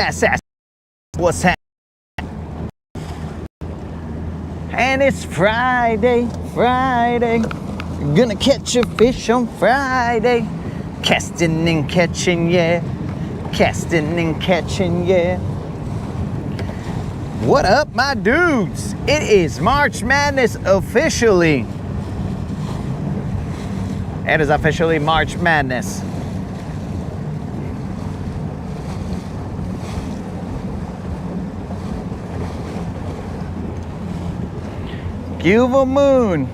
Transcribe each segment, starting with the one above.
That's what's happening. And it's Friday. Gonna catch a fish on Friday. Casting and catching, yeah. Casting and catching, yeah. What up, my dudes? It is March Madness officially. It is officially March Madness. Cuba Moon.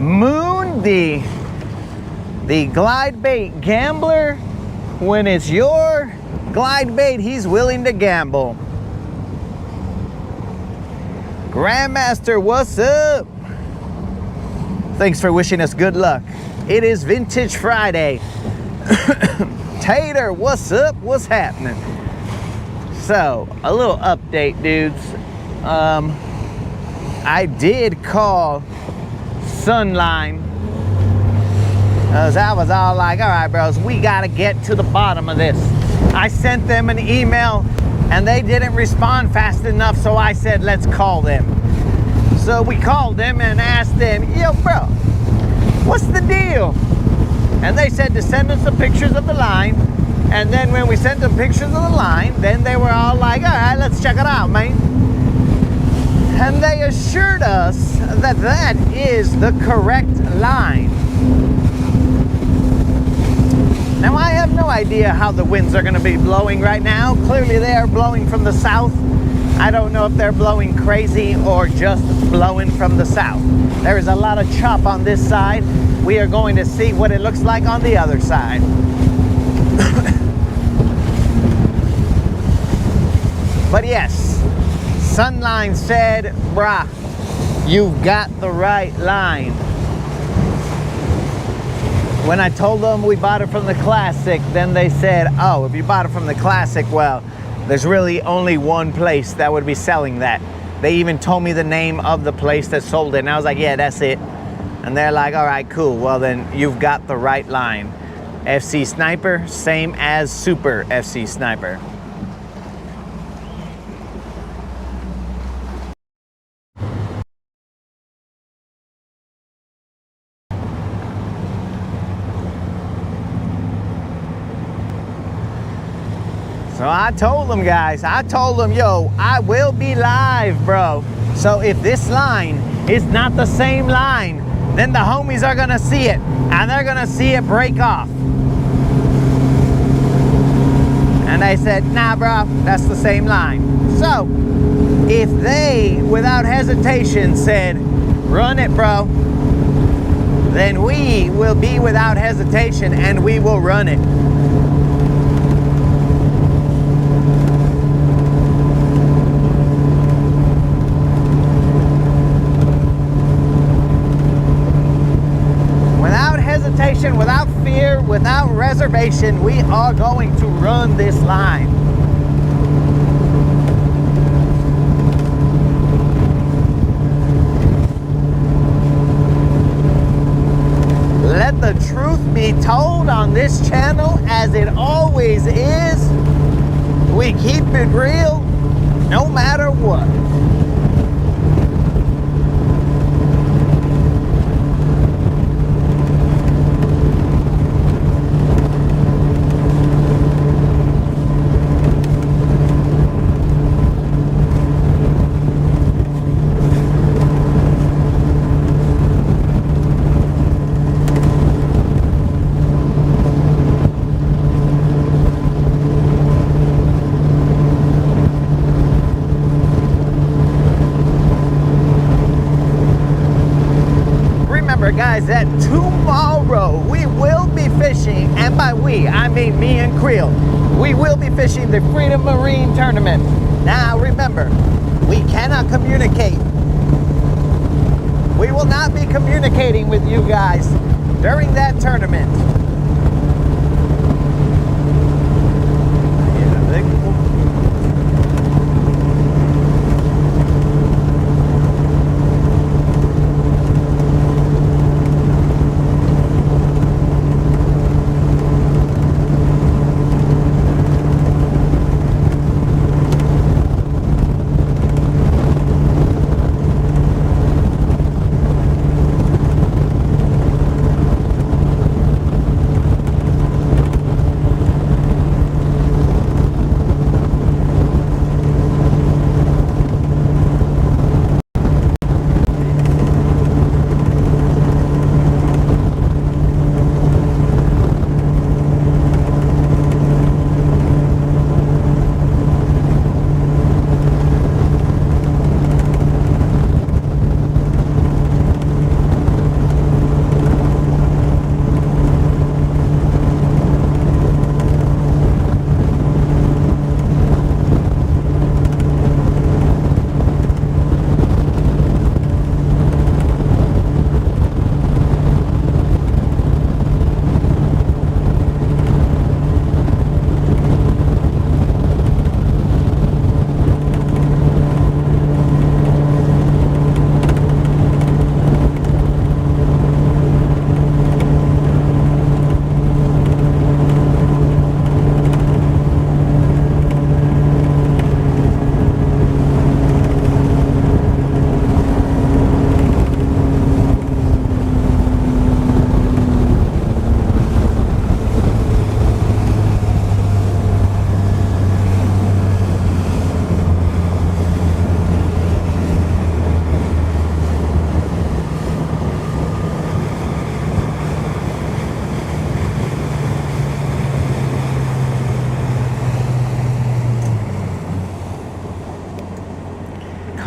Moon, the glide bait gambler. When it's your glide bait, he's willing to gamble. Grandmaster, what's up? Thanks for wishing us good luck. It is Vintage Friday. Tater, what's up? What's happening? So, a little update, dudes. I did call Sunline, because I was all like, all right, bros, we got to get to the bottom of this. I sent them an email, and they didn't respond fast enough, so I said, let's call them. So we called them and asked them, yo, bro, what's the deal? And they said to send us some pictures of the line. And then when we sent them pictures of the line, then they were all like, all right, let's check it out, man. And they assured us that that is the correct line. Now, I have no idea how the winds are going to be blowing right now. Clearly, they are blowing from the south. I don't know if they're blowing crazy or just blowing from the south. There is a lot of chop on this side. We are going to see what it looks like on the other side. But yes, Sunline said, brah, you've got the right line. When I told them we bought it from the Classic, then they said, oh, if you bought it from the Classic, well, there's really only one place that would be selling that. They even told me the name of the place that sold it, and I was like, yeah, that's it. And they're like, all right, cool. Well, then you've got the right line. FC Sniper, same as Super FC Sniper. So I told them, guys, yo, I will be live, bro. So if this line is not the same line, then the homies are gonna see it, and they're gonna see it break off. And they said, nah, bro, that's the same line. So if they, without hesitation, said, run it, bro, then we will be without hesitation, and we will run it. Without fear, without reservation, we are going to run this line. Let the truth be told on this channel, as it always is. We keep it real, no matter what. Guys, that tomorrow we will be fishing, and by we, I mean me and Creel. We will be fishing the Freedom Marine Tournament. Now remember, we cannot communicate. We will not be communicating with you guys during that tournament.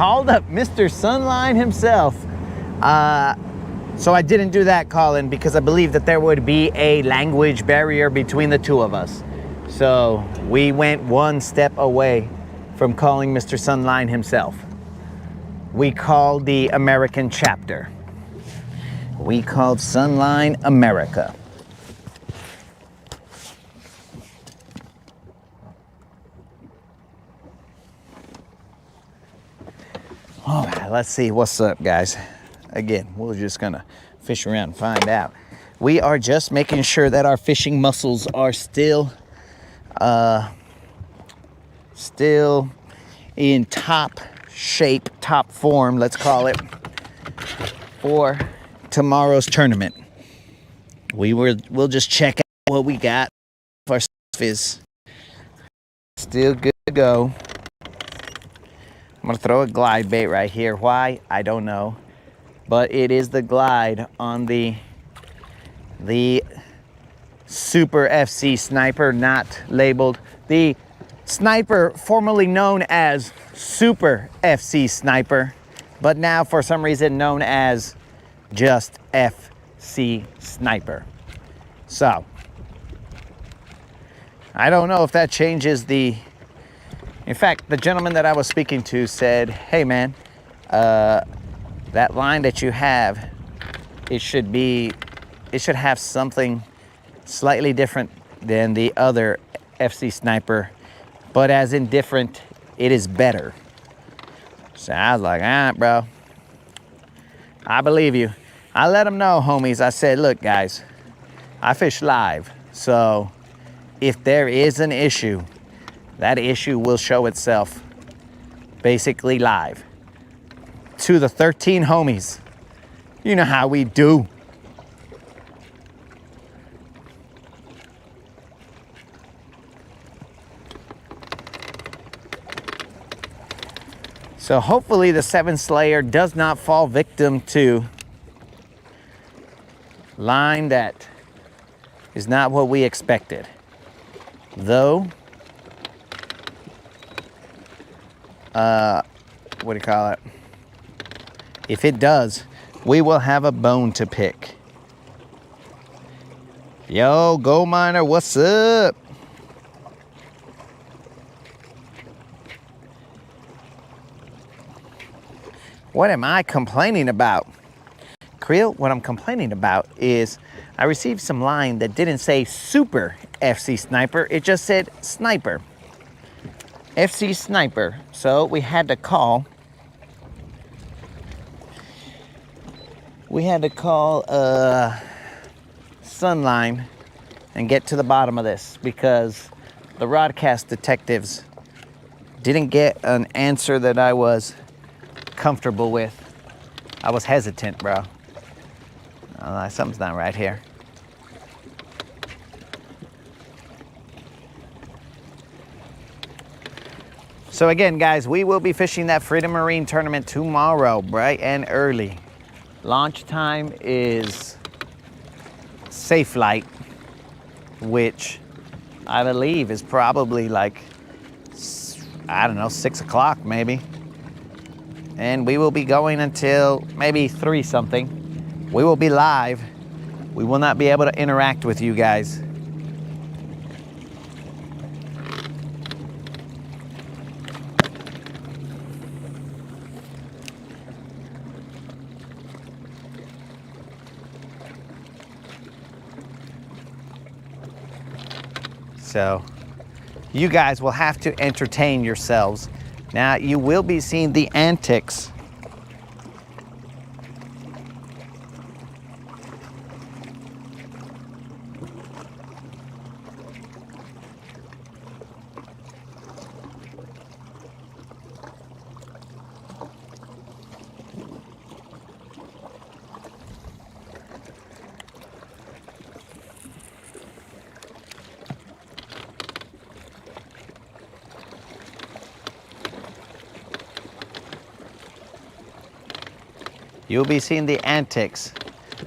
called up Mr. Sunline himself. So I didn't do that call-in because I believed that there would be a language barrier between the two of us. So we went one step away from calling Mr. Sunline himself. We called the American chapter. We called Sunline America. All right, let's see what's up, guys. Again, we're just gonna fish around and find out. We are just making sure that our fishing muscles are still in top shape, top form, let's call it, for tomorrow's tournament. We'll just check out what we got. If our stuff is still good to go. I'm gonna throw a glide bait right here. Why? I don't know. But it is the glide on the Super FC Sniper, not labeled. The Sniper formerly known as Super FC Sniper, but now for some reason known as just FC Sniper. So, I don't know if that changes the... In fact, the gentleman that I was speaking to said, hey man, that line that you have, it should have something slightly different than the other FC Sniper, but as in different, it is better. So I was like, all right, bro, I believe you. I let them know, homies. I said, look, guys, I fish live, so if there is an issue, that issue will show itself basically live. To the 13 homies, you know how we do. So hopefully the 7 Slayer does not fall victim to line that is not what we expected. Though, what do you call it? If it does, we will have a bone to pick. Yo, Gold Miner, what's up? What am I complaining about? Creel, what I'm complaining about is I received some line that didn't say Super FC Sniper. It just said Sniper. FC Sniper. So we had to call. Sunline and get to the bottom of this because the Rodcast detectives didn't get an answer that I was comfortable with. I was hesitant, bro. Something's not right here. So again, guys, we will be fishing that Freedom Marine tournament tomorrow, bright and early. Launch time is safe light, which I believe is probably like, I don't know, 6 o'clock maybe. And we will be going until maybe 3 something. We will be live. We will not be able to interact with you guys. So you guys will have to entertain yourselves. Now you will be seeing the antics you'll be seeing the antics,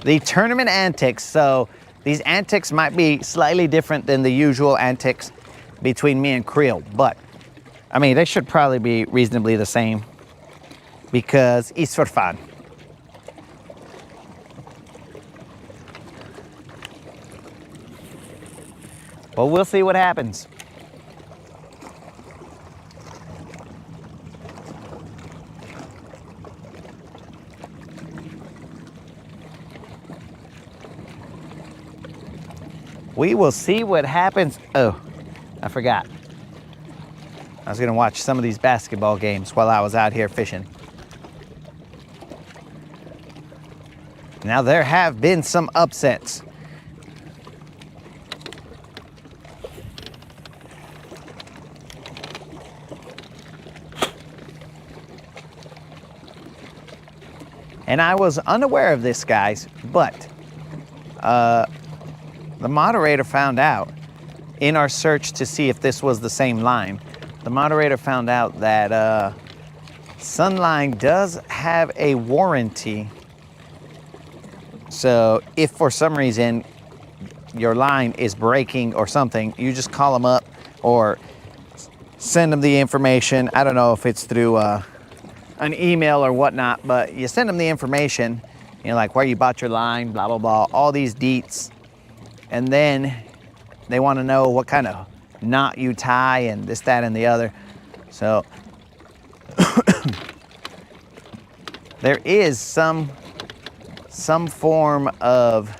the tournament antics. So these antics might be slightly different than the usual antics between me and Creel, but I mean, they should probably be reasonably the same. because it's for fun. But we'll see what happens. We will see what happens. Oh, I forgot. I was gonna watch some of these basketball games while I was out here fishing. Now there have been some upsets. And I was unaware of this, guys, but the moderator found out in our search to see if this was the same line. The moderator found out that Sunline does have a warranty. So if for some reason your line is breaking or something, you just call them up or send them the information. I don't know if it's through an email or whatnot, but you send them the information, you know, like where you bought your line, blah, blah, blah, all these deets. And then they want to know what kind of knot you tie and this, that, and the other. So there is some form of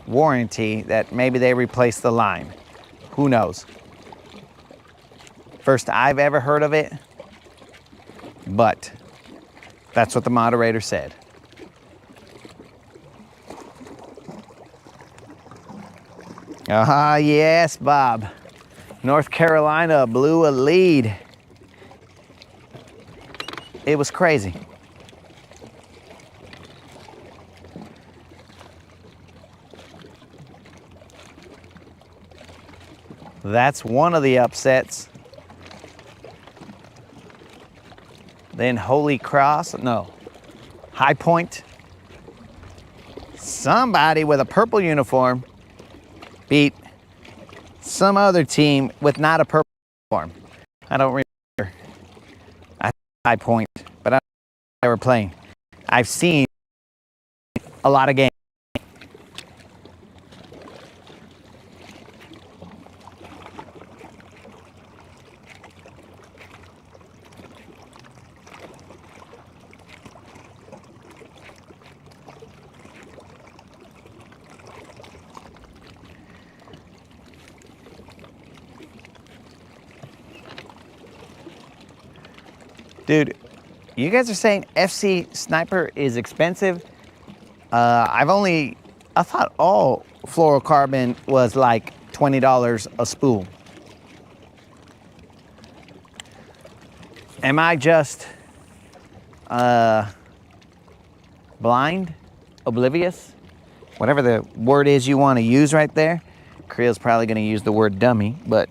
warranty that maybe they replace the line. Who knows? First I've ever heard of it, but that's what the moderator said. Ah, yes, Bob. North Carolina blew a lead. It was crazy. That's one of the upsets. Then Holy Cross, no, High Point. Somebody with a purple uniform beat some other team with not a purple uniform. I don't remember. I think High Point, but I don't know they were playing. I've seen a lot of games. Dude, you guys are saying FC Sniper is expensive? I thought all fluorocarbon was like $20 a spool. Am I just blind, oblivious? Whatever the word is you want to use right there. Creel's probably going to use the word dummy, but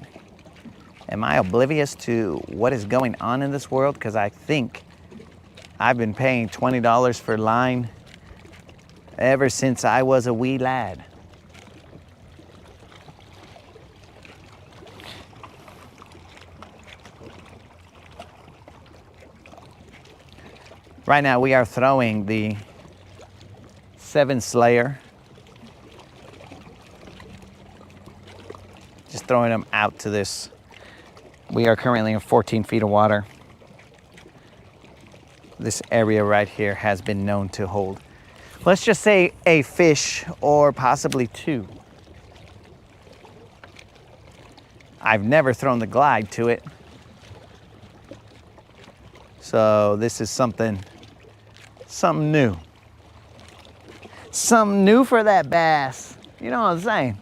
am I oblivious to what is going on in this world? Because I think I've been paying $20 for line ever since I was a wee lad. Right now we are throwing the 7 Slayer. Just throwing them out to this. We are currently in 14 feet of water. This area right here has been known to hold, let's just say, a fish or possibly 2. I've never thrown the glide to it. So this is something new. Something new for that bass. You know what I'm saying?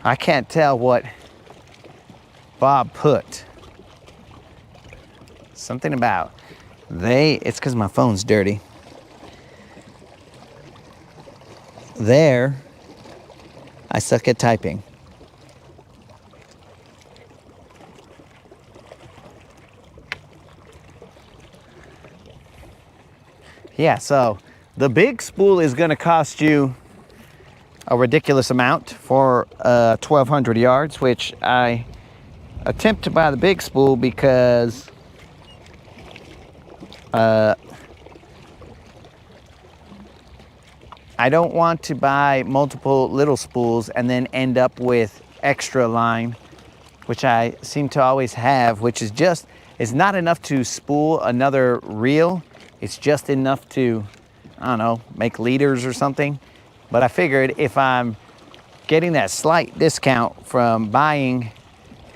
I can't tell what Bob put. Something about it's because my phone's dirty. I suck at typing. Yeah, so the big spool is going to cost you a ridiculous amount for 1,200 yards, which I attempt to buy the big spool because I don't want to buy multiple little spools and then end up with extra line, which I seem to always have, which is just, it's not enough to spool another reel. It's just enough to, I don't know, make leaders or something. But I figured if I'm getting that slight discount from buying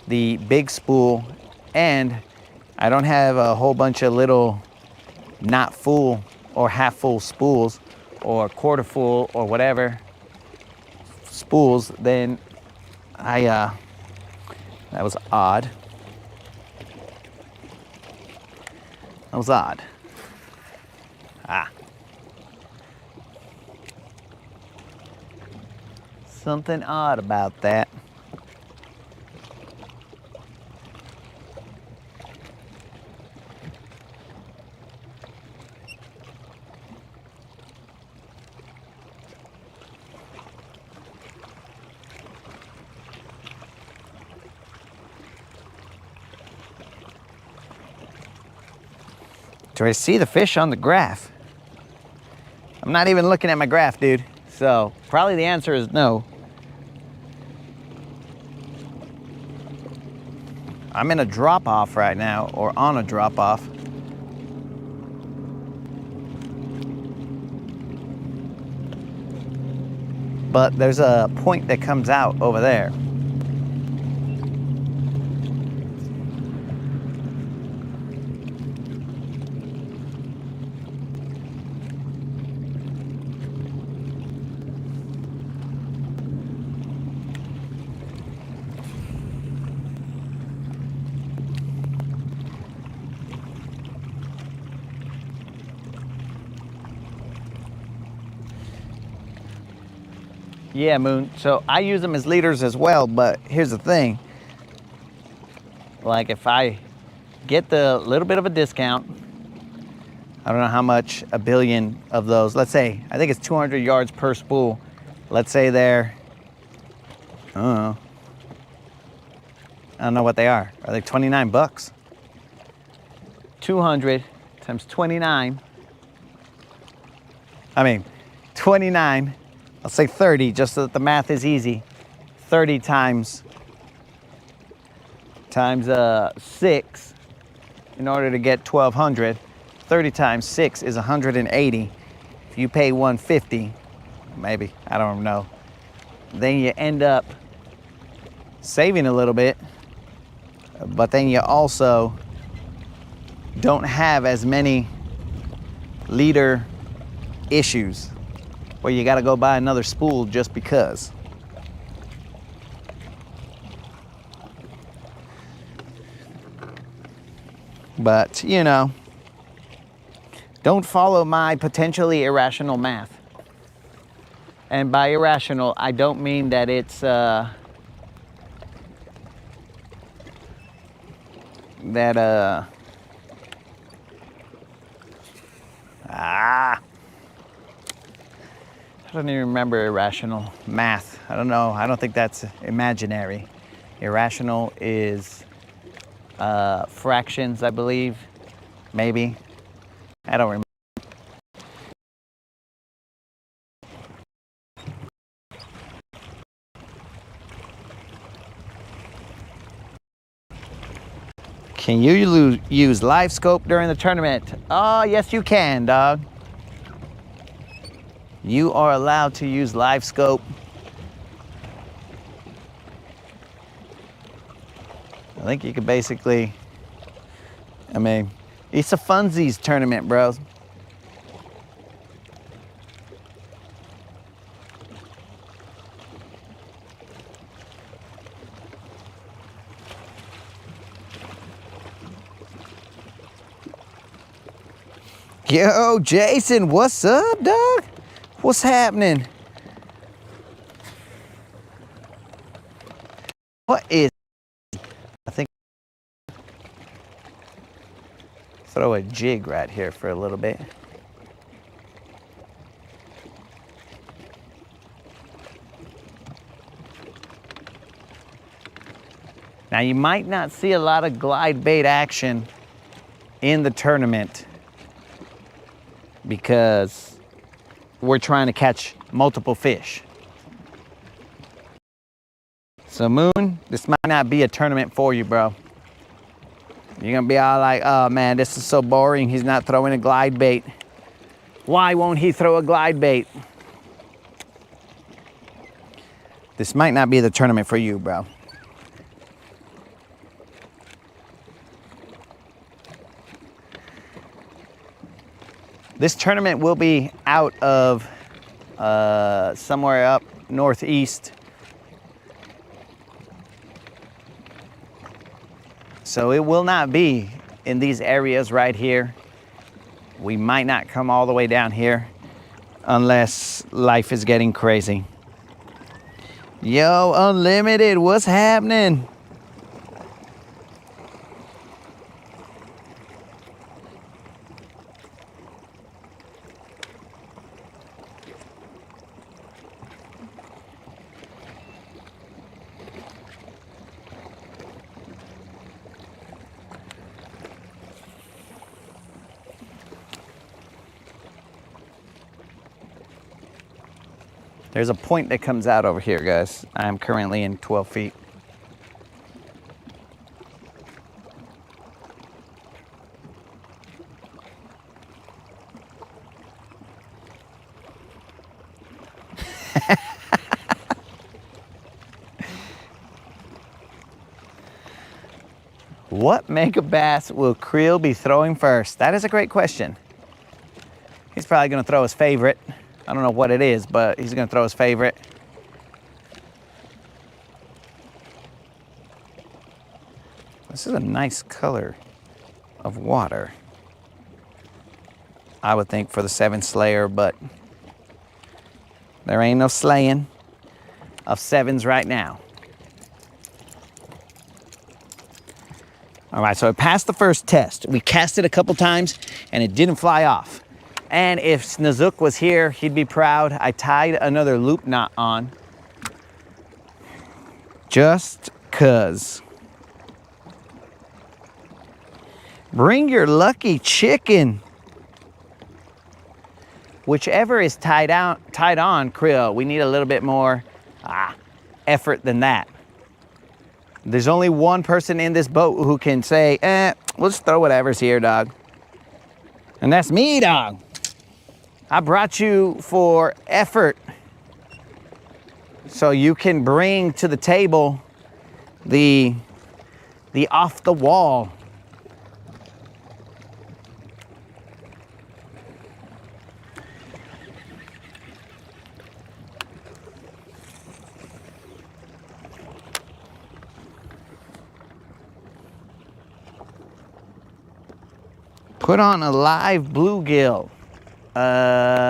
the big spool and I don't have a whole bunch of little not full or half full spools or quarter full or whatever spools, then that was odd. That was odd. Something odd about that. Do I see the fish on the graph? I'm not even looking at my graph, dude. So probably the answer is no. I'm in a drop-off right now, or on a drop-off. But there's a point that comes out over there. Yeah, Moon. So I use them as leaders as well, but here's the thing. Like if I get the little bit of a discount, I don't know how much a billion of those, let's say, I think it's 200 yards per spool. Let's say they're, I don't know what they are. Are they 29 bucks? 200 times 29. 29. I'll say 30 just so that the math is easy. 30 times 6 in order to get 1,200. 30 times 6 is 180. If you pay 150, maybe, I don't know, then you end up saving a little bit, but then you also don't have as many leader issues where you got to go buy another spool just because. But, you know, don't follow my potentially irrational math. And by irrational, I don't mean that it's I don't even remember irrational math. I don't know. I don't think that's imaginary. Irrational is fractions, I believe. Maybe. I don't remember. Can you use live scope during the tournament? Oh, yes you can, dog. You are allowed to use live scope. I think you could basically, it's a funsies tournament, bros. Yo, Jason, what's up, dog? What's happening? What is, I think, throw a jig right here for a little bit. Now you might not see a lot of glide bait action in the tournament because we're trying to catch multiple fish. So Moon, this might not be a tournament for you, bro. You're gonna be all like, oh man, this is so boring. He's not throwing a glide bait. Why won't he throw a glide bait? This might not be the tournament for you, bro. This tournament will be out of somewhere up northeast. So it will not be in these areas right here. We might not come all the way down here unless life is getting crazy. Yo, Unlimited, what's happening? There's a point that comes out over here, guys. I'm currently in 12 feet. What mega bass will Creel be throwing first? That is a great question. He's probably gonna throw his favorite. I don't know what it is, but he's gonna throw his favorite. This is a nice color of water, I would think, for the 7 Slayer, but there ain't no slaying of 7s right now. All right, so I passed the first test. We cast it a couple times and it didn't fly off. And if Snazook was here, he'd be proud. I tied another loop knot on. Just cuz. Bring your lucky chicken. Whichever is tied on, Creel, we need a little bit more effort than that. There's only one person in this boat who can say, we'll just throw whatever's here, dog. And that's me, dog. I brought you for effort so you can bring to the table the off the wall. Put on a live bluegill.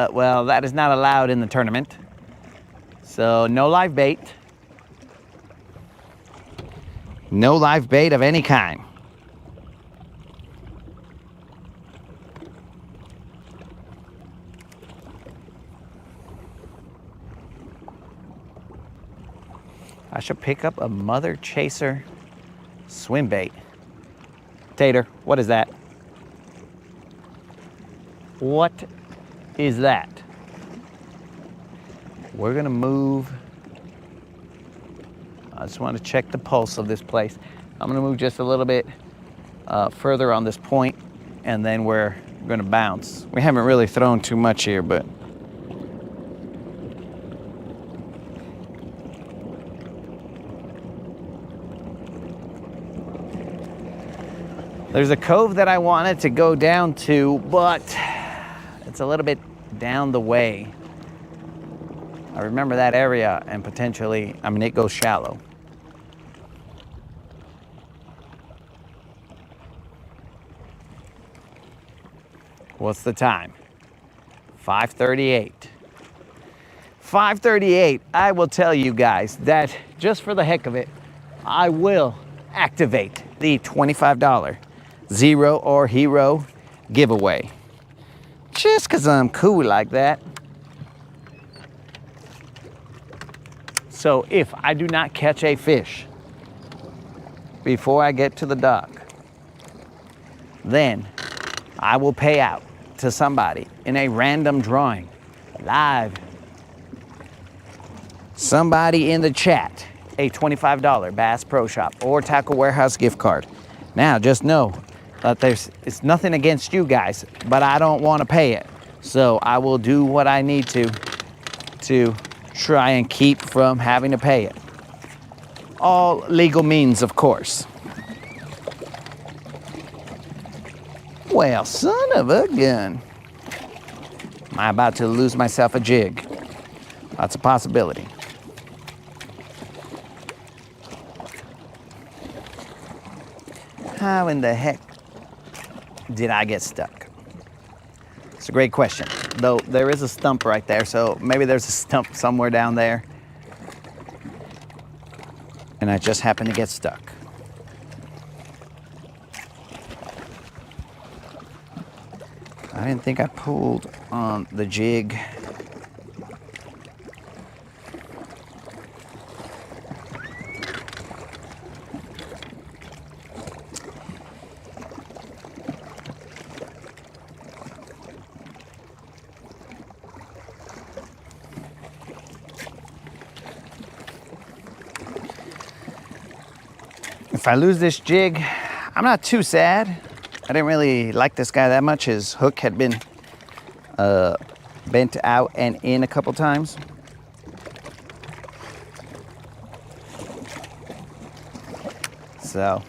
Well, that is not allowed in the tournament. So no live bait. No live bait of any kind. I should pick up a mother chaser swim bait. Tater, what is that? What is that? We're gonna move. I just want to check the pulse of this place. I'm gonna move just a little bit further on this point, and then we're gonna bounce. We haven't really thrown too much here, but there's a cove that I wanted to go down to, but it's a little bit down the way. I remember that area, and potentially, I mean, it goes shallow. What's the time? 5:38. 5:38. I will tell you guys that just for the heck of it, I will activate the $25 Zero or Hero giveaway. Just because I'm cool like that. So if I do not catch a fish before I get to the dock, then I will pay out to somebody in a random drawing, live. Somebody in the chat, a $25 Bass Pro Shop or Tackle Warehouse gift card. Now, just know that it's nothing against you guys, but I don't want to pay it. So I will do what I need to try and keep from having to pay it. All legal means, of course. Well, son of a gun. Am I about to lose myself a jig? That's a possibility. How in the heck did I get stuck? It's a great question. Though there is a stump right there, so maybe there's a stump somewhere down there. And I just happened to get stuck. I didn't think I pulled on the jig. If I lose this jig, I'm not too sad. I didn't really like this guy that much. His hook had been bent out and in a couple times. So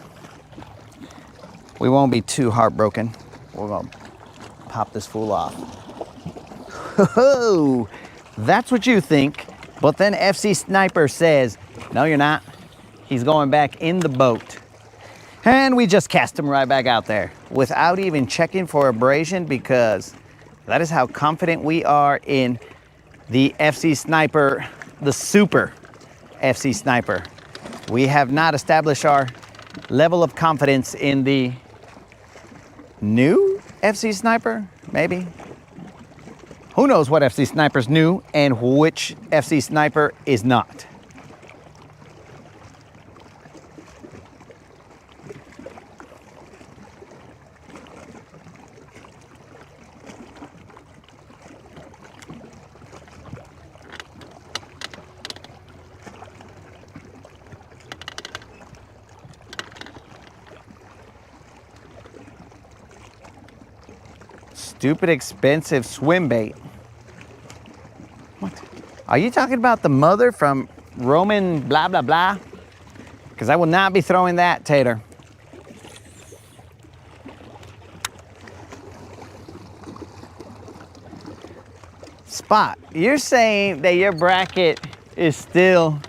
we won't be too heartbroken. We're gonna pop this fool off. Ho-ho! That's what you think. But then FC Sniper says, no, you're not. He's going back in the boat. And we just cast him right back out there without even checking for abrasion, because that is how confident we are in the FC Sniper, the super FC Sniper. We have not established our level of confidence in the new FC Sniper, maybe? Who knows what FC Sniper's new and which FC Sniper is not? Stupid expensive swim bait. What? Are you talking about the mother from Roman blah blah blah? Because I will not be throwing that, Tater. Spot, you're saying that your bracket is still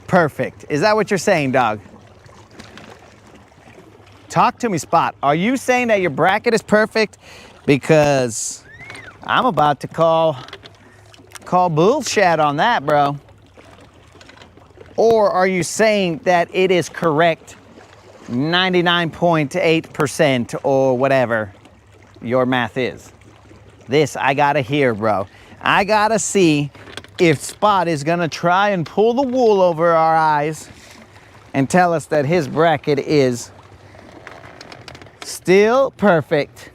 perfect. Is that what you're saying, dog? Talk to me, Spot. Are you saying that your bracket is perfect? Because I'm about to call bullshit on that, bro. Or are you saying that it is correct 99.8% or whatever your math is? This I gotta hear, bro. I gotta see if Spot is gonna try and pull the wool over our eyes and tell us that his bracket is still perfect.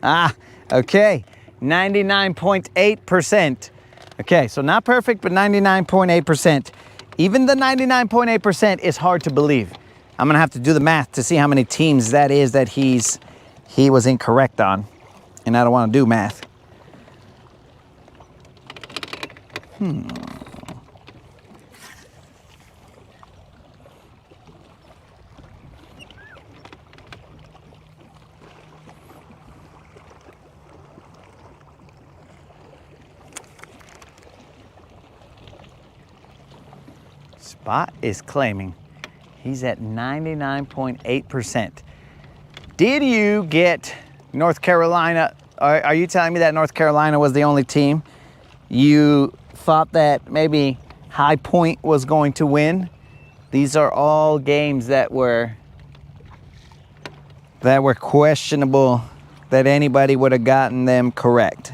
Ah, okay, 99.8%. Okay, so not perfect, but 99.8%. Even the 99.8% is hard to believe. I'm gonna have to do the math to see how many teams that is that he was incorrect on, and I don't want to do math. Spot is claiming he's at 99.8%. Did you get North Carolina? Are you telling me that North Carolina was the only team you thought that maybe High Point was going to win. These are all games that were questionable, that anybody would have gotten them correct.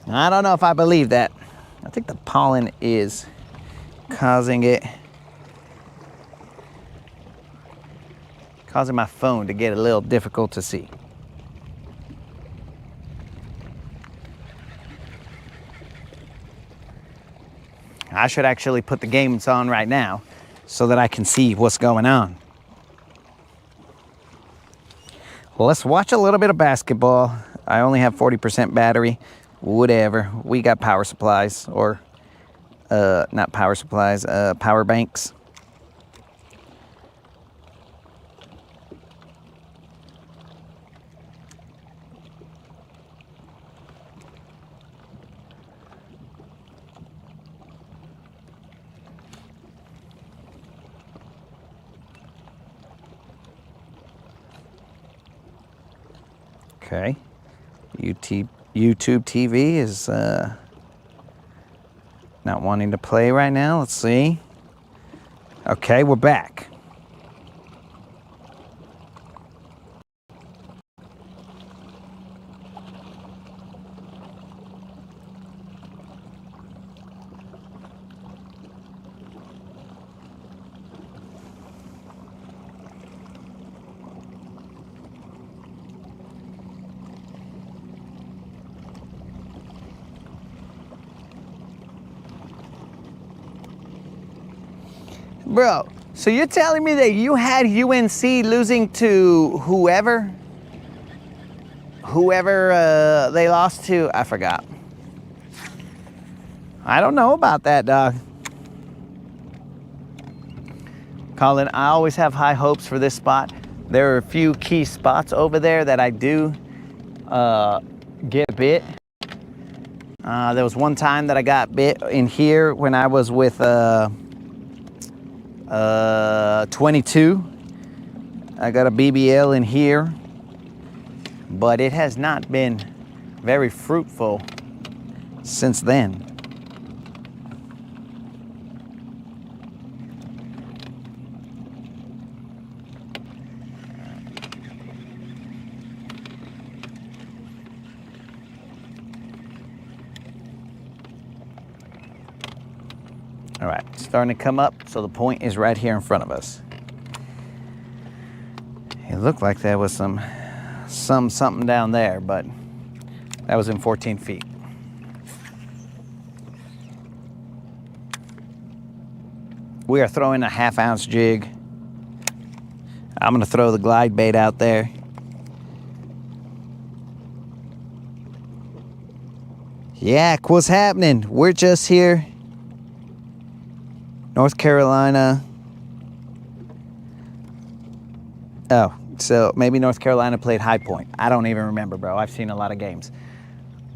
I don't know if I believe that. I think the pollen is causing my phone to get a little difficult to see. I should actually put the games on right now so that I can see what's going on. Well, let's watch a little bit of basketball. I only have 40% battery. Whatever. We got power supplies, or not power supplies, power banks. Okay. YouTube TV is not wanting to play right now. Let's see. Okay, we're back. Bro, so you're telling me that you had UNC losing to whoever they lost to? I forgot. I don't know about that, dog. Colin, I always have high hopes for this spot. There are a few key spots over there that I do get bit. There was one time that I got bit in here when I was with 22. I got a BBL in here, but it has not been very fruitful since then. All right, starting to come up, so the point is right here in front of us. It looked like there was something down there, but that was in 14 feet. We are throwing a 1/2 ounce jig. I'm gonna throw the glide bait out there. Yak, what's happening? We're just here. North Carolina. Oh, so maybe North Carolina played High Point. I don't even remember, bro. I've seen a lot of games.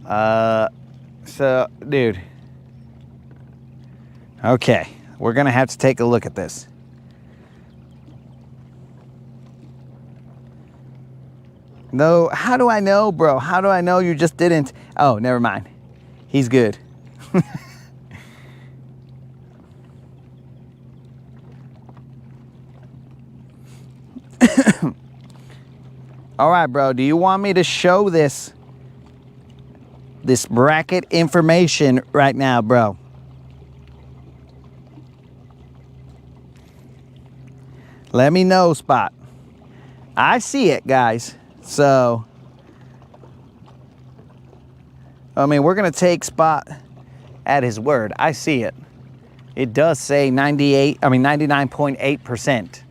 So, dude. Okay, we're gonna have to take a look at this. No, how do I know, bro? How do I know you just didn't? Oh, never mind. He's good. All right, bro, do you want me to show this bracket information right now, bro? Let me know, Spot. I see it, guys. So, I mean, we're going to take Spot at his word. I see it. It does say 99.8%.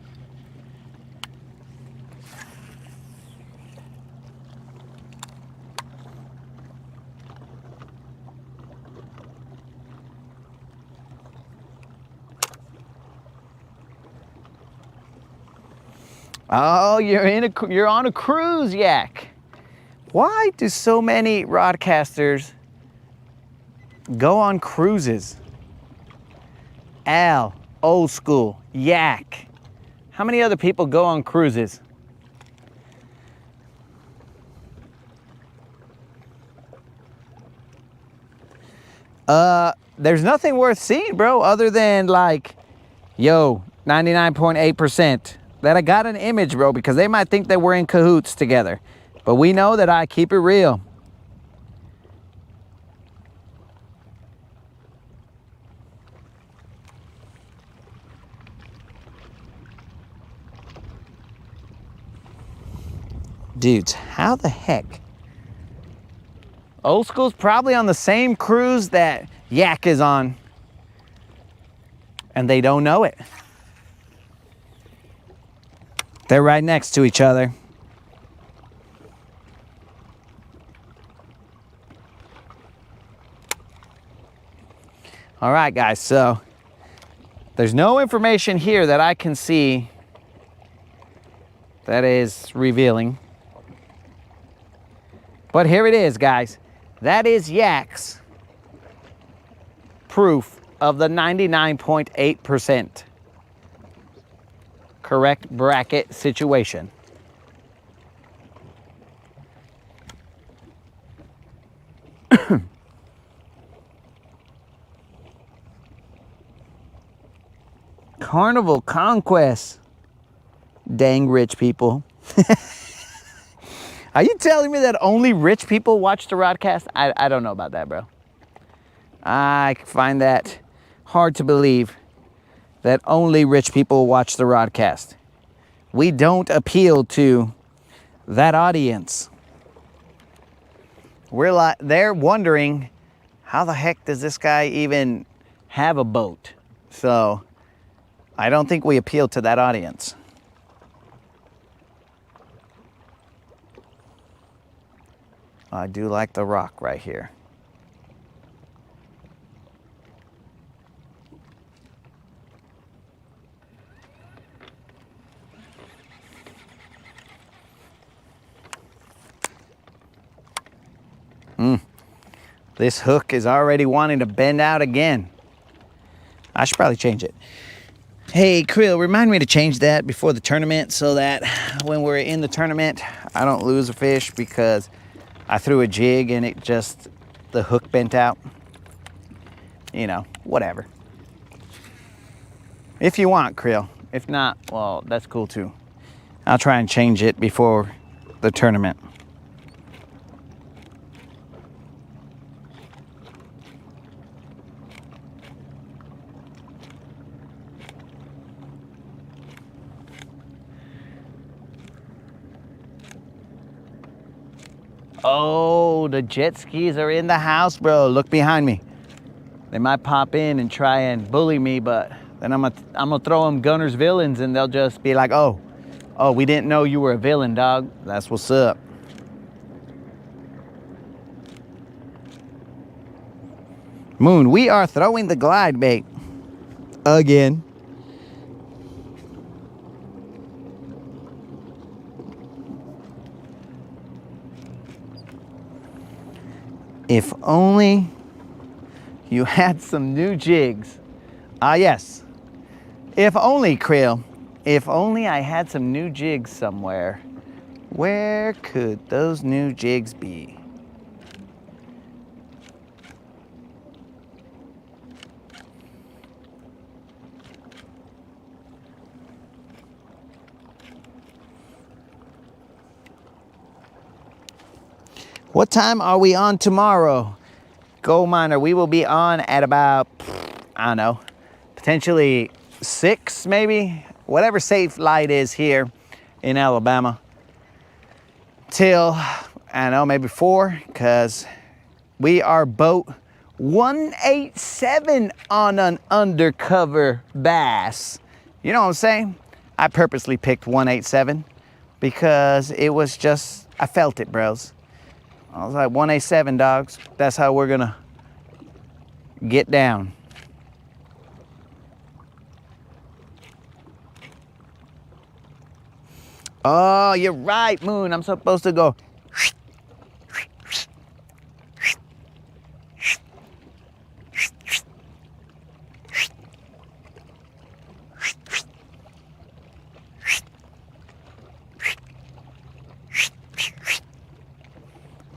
Oh, you're on a cruise, Yak. Why do so many broadcasters go on cruises? Al, old school, Yak. How many other people go on cruises? There's nothing worth seeing, bro, other than like, yo, 99.8%. That I got an image, bro, because they might think that we're in cahoots together. But we know that I keep it real. Dudes, how the heck? Old School's probably on the same cruise that Yak is on. And they don't know it. They're right next to each other. All right, guys, so there's no information here that I can see that is revealing. But here it is, guys. That is Yak's proof of the 99.8% correct bracket situation. Carnival Conquest. Dang rich people. Are you telling me that only rich people watch the Rodcast? I don't know about that, bro. I find that hard to believe that only rich people watch the Rodcast. We don't appeal to that audience. They're wondering, how the heck does this guy even have a boat? So I don't think we appeal to that audience. I do like the rock right here. This hook is already wanting to bend out again. I should probably change it. Hey, Krill, remind me to change that before the tournament so that when we're in the tournament, I don't lose a fish because I threw a jig and the hook bent out. You know, whatever. If you want, Krill. If not, well, that's cool too. I'll try and change it before the tournament. Oh, the jet skis are in the house, bro. Look behind me. They might pop in and try and bully me, but then I'm gonna throw them Gunner's villains and they'll just be like, oh, we didn't know you were a villain, dog. That's what's up. Moon, we are throwing the glide bait again. If only you had some new jigs. Ah, yes. If only, Krill. If only I had some new jigs somewhere. Where could those new jigs be? What time are we on tomorrow? Gold Miner, we will be on at about, I don't know, potentially 6 maybe? Whatever safe light is here in Alabama. Till, I don't know, maybe 4, because we are boat 187 on an undercover bass. You know what I'm saying? I purposely picked 187 because it was just, I felt it, bros. I was like, 187, dogs. That's how we're gonna get down. Oh, you're right, Moon. I'm supposed to go.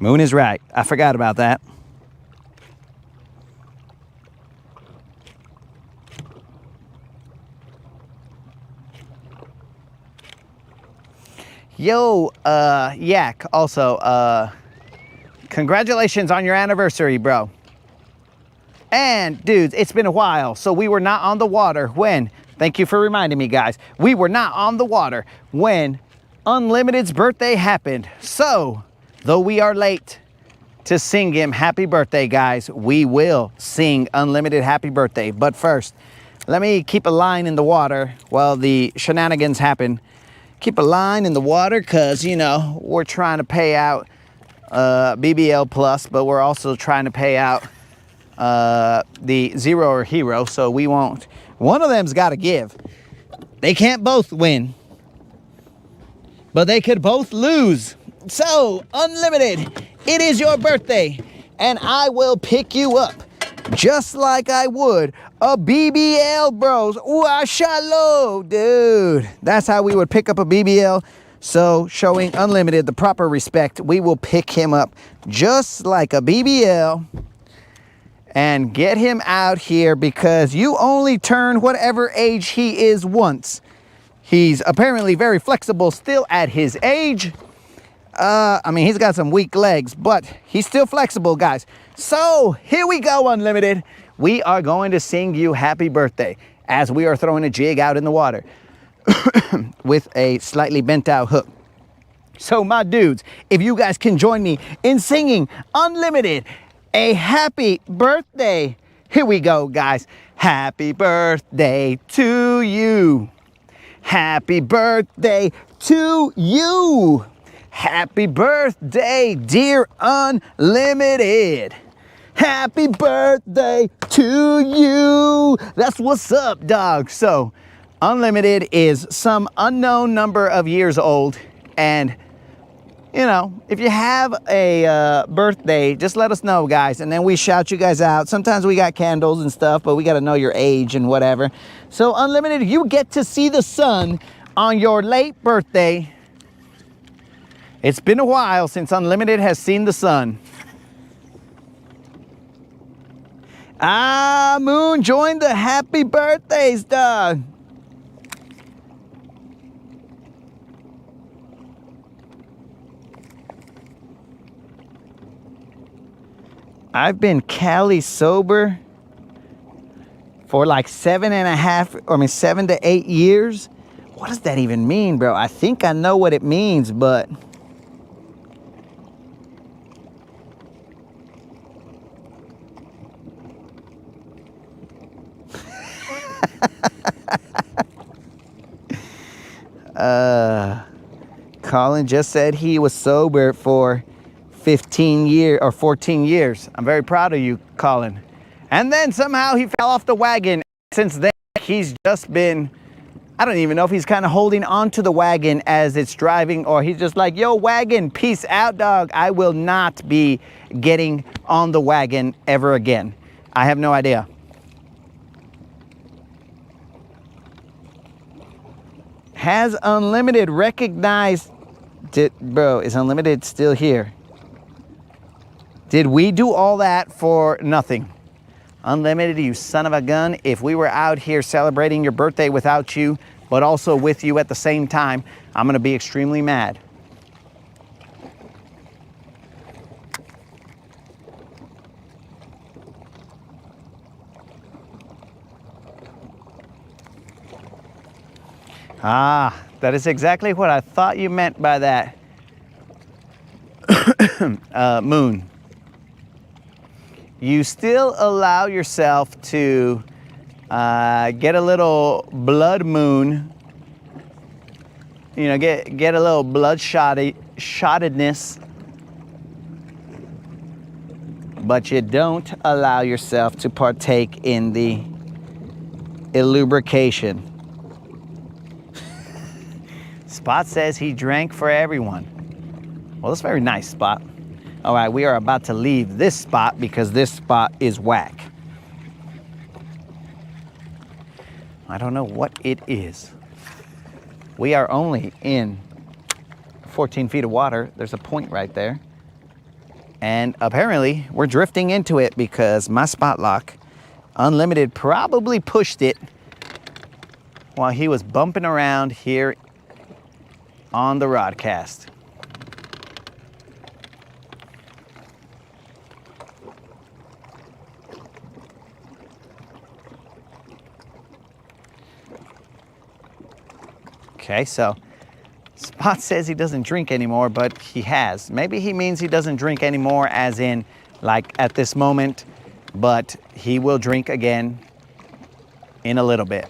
Moon is right. I forgot about that. Yo, Yak, also, congratulations on your anniversary, bro. And dudes, it's been a while, so we were not on the water when, thank you for reminding me, guys, we were not on the water when Unlimited's birthday happened. So, though we are late to sing him happy birthday, guys, we will sing Unlimited happy birthday. But first, let me keep a line in the water while the shenanigans happen. Keep a line in the water because, you know, we're trying to pay out BBL Plus, but we're also trying to pay out the Zero or Hero, so we won't. One of them's got to give. They can't both win, but they could both lose. So, Unlimited, it is your birthday, and I will pick you up just like I would a BBL, bros. Ooh, shallow, dude. That's how we would pick up a BBL. So, showing Unlimited the proper respect, we will pick him up just like a BBL and get him out here because you only turn whatever age he is once. He's apparently very flexible still at his age. I mean, he's got some weak legs, but he's still flexible, guys. So, here we go, Unlimited. We are going to sing you happy birthday as we are throwing a jig out in the water with a slightly bent out hook. So, my dudes, if you guys can join me in singing Unlimited a happy birthday. Here we go, guys. Happy birthday to you. Happy birthday to you. Happy birthday, dear Unlimited. Happy birthday to you. That's what's up, dog. So, Unlimited is some unknown number of years old. And, you know, if you have a birthday, just let us know, guys. And then we shout you guys out. Sometimes we got candles and stuff, but we got to know your age and whatever. So, Unlimited, you get to see the sun on your late birthday. It's been a while since Unlimited has seen the sun. Ah, Moon, join the happy birthdays, dog. I've been Cali sober for like 7 to 8 years. What does that even mean, bro? I think I know what it means, but Colin just said he was sober for 15 years or 14 years. I'm very proud of you, Colin. And then somehow he fell off the wagon. Since then, he's just been, I don't even know if he's kind of holding on to the wagon as it's driving, or he's just like, yo, wagon, peace out, dog. I will not be getting on the wagon ever again. I have no idea. Has Unlimited recognized, bro, is Unlimited still here? Did we do all that for nothing? Unlimited, you son of a gun. If we were out here celebrating your birthday without you, but also with you at the same time, I'm gonna be extremely mad. Ah, that is exactly what I thought you meant by that. Moon. You still allow yourself to get a little blood moon, you know, get a little shottedness, but you don't allow yourself to partake in the lubrication. Spot says he drank for everyone. Well, that's very nice, Spot. All right, we are about to leave this spot because this spot is whack. I don't know what it is. We are only in 14 feet of water. There's a point right there. And apparently we're drifting into it because my spot lock, Unlimited, probably pushed it while he was bumping around here on the broadcast. Okay, so Spot says he doesn't drink anymore, but he has. Maybe he means he doesn't drink anymore as in like at this moment, but he will drink again in a little bit.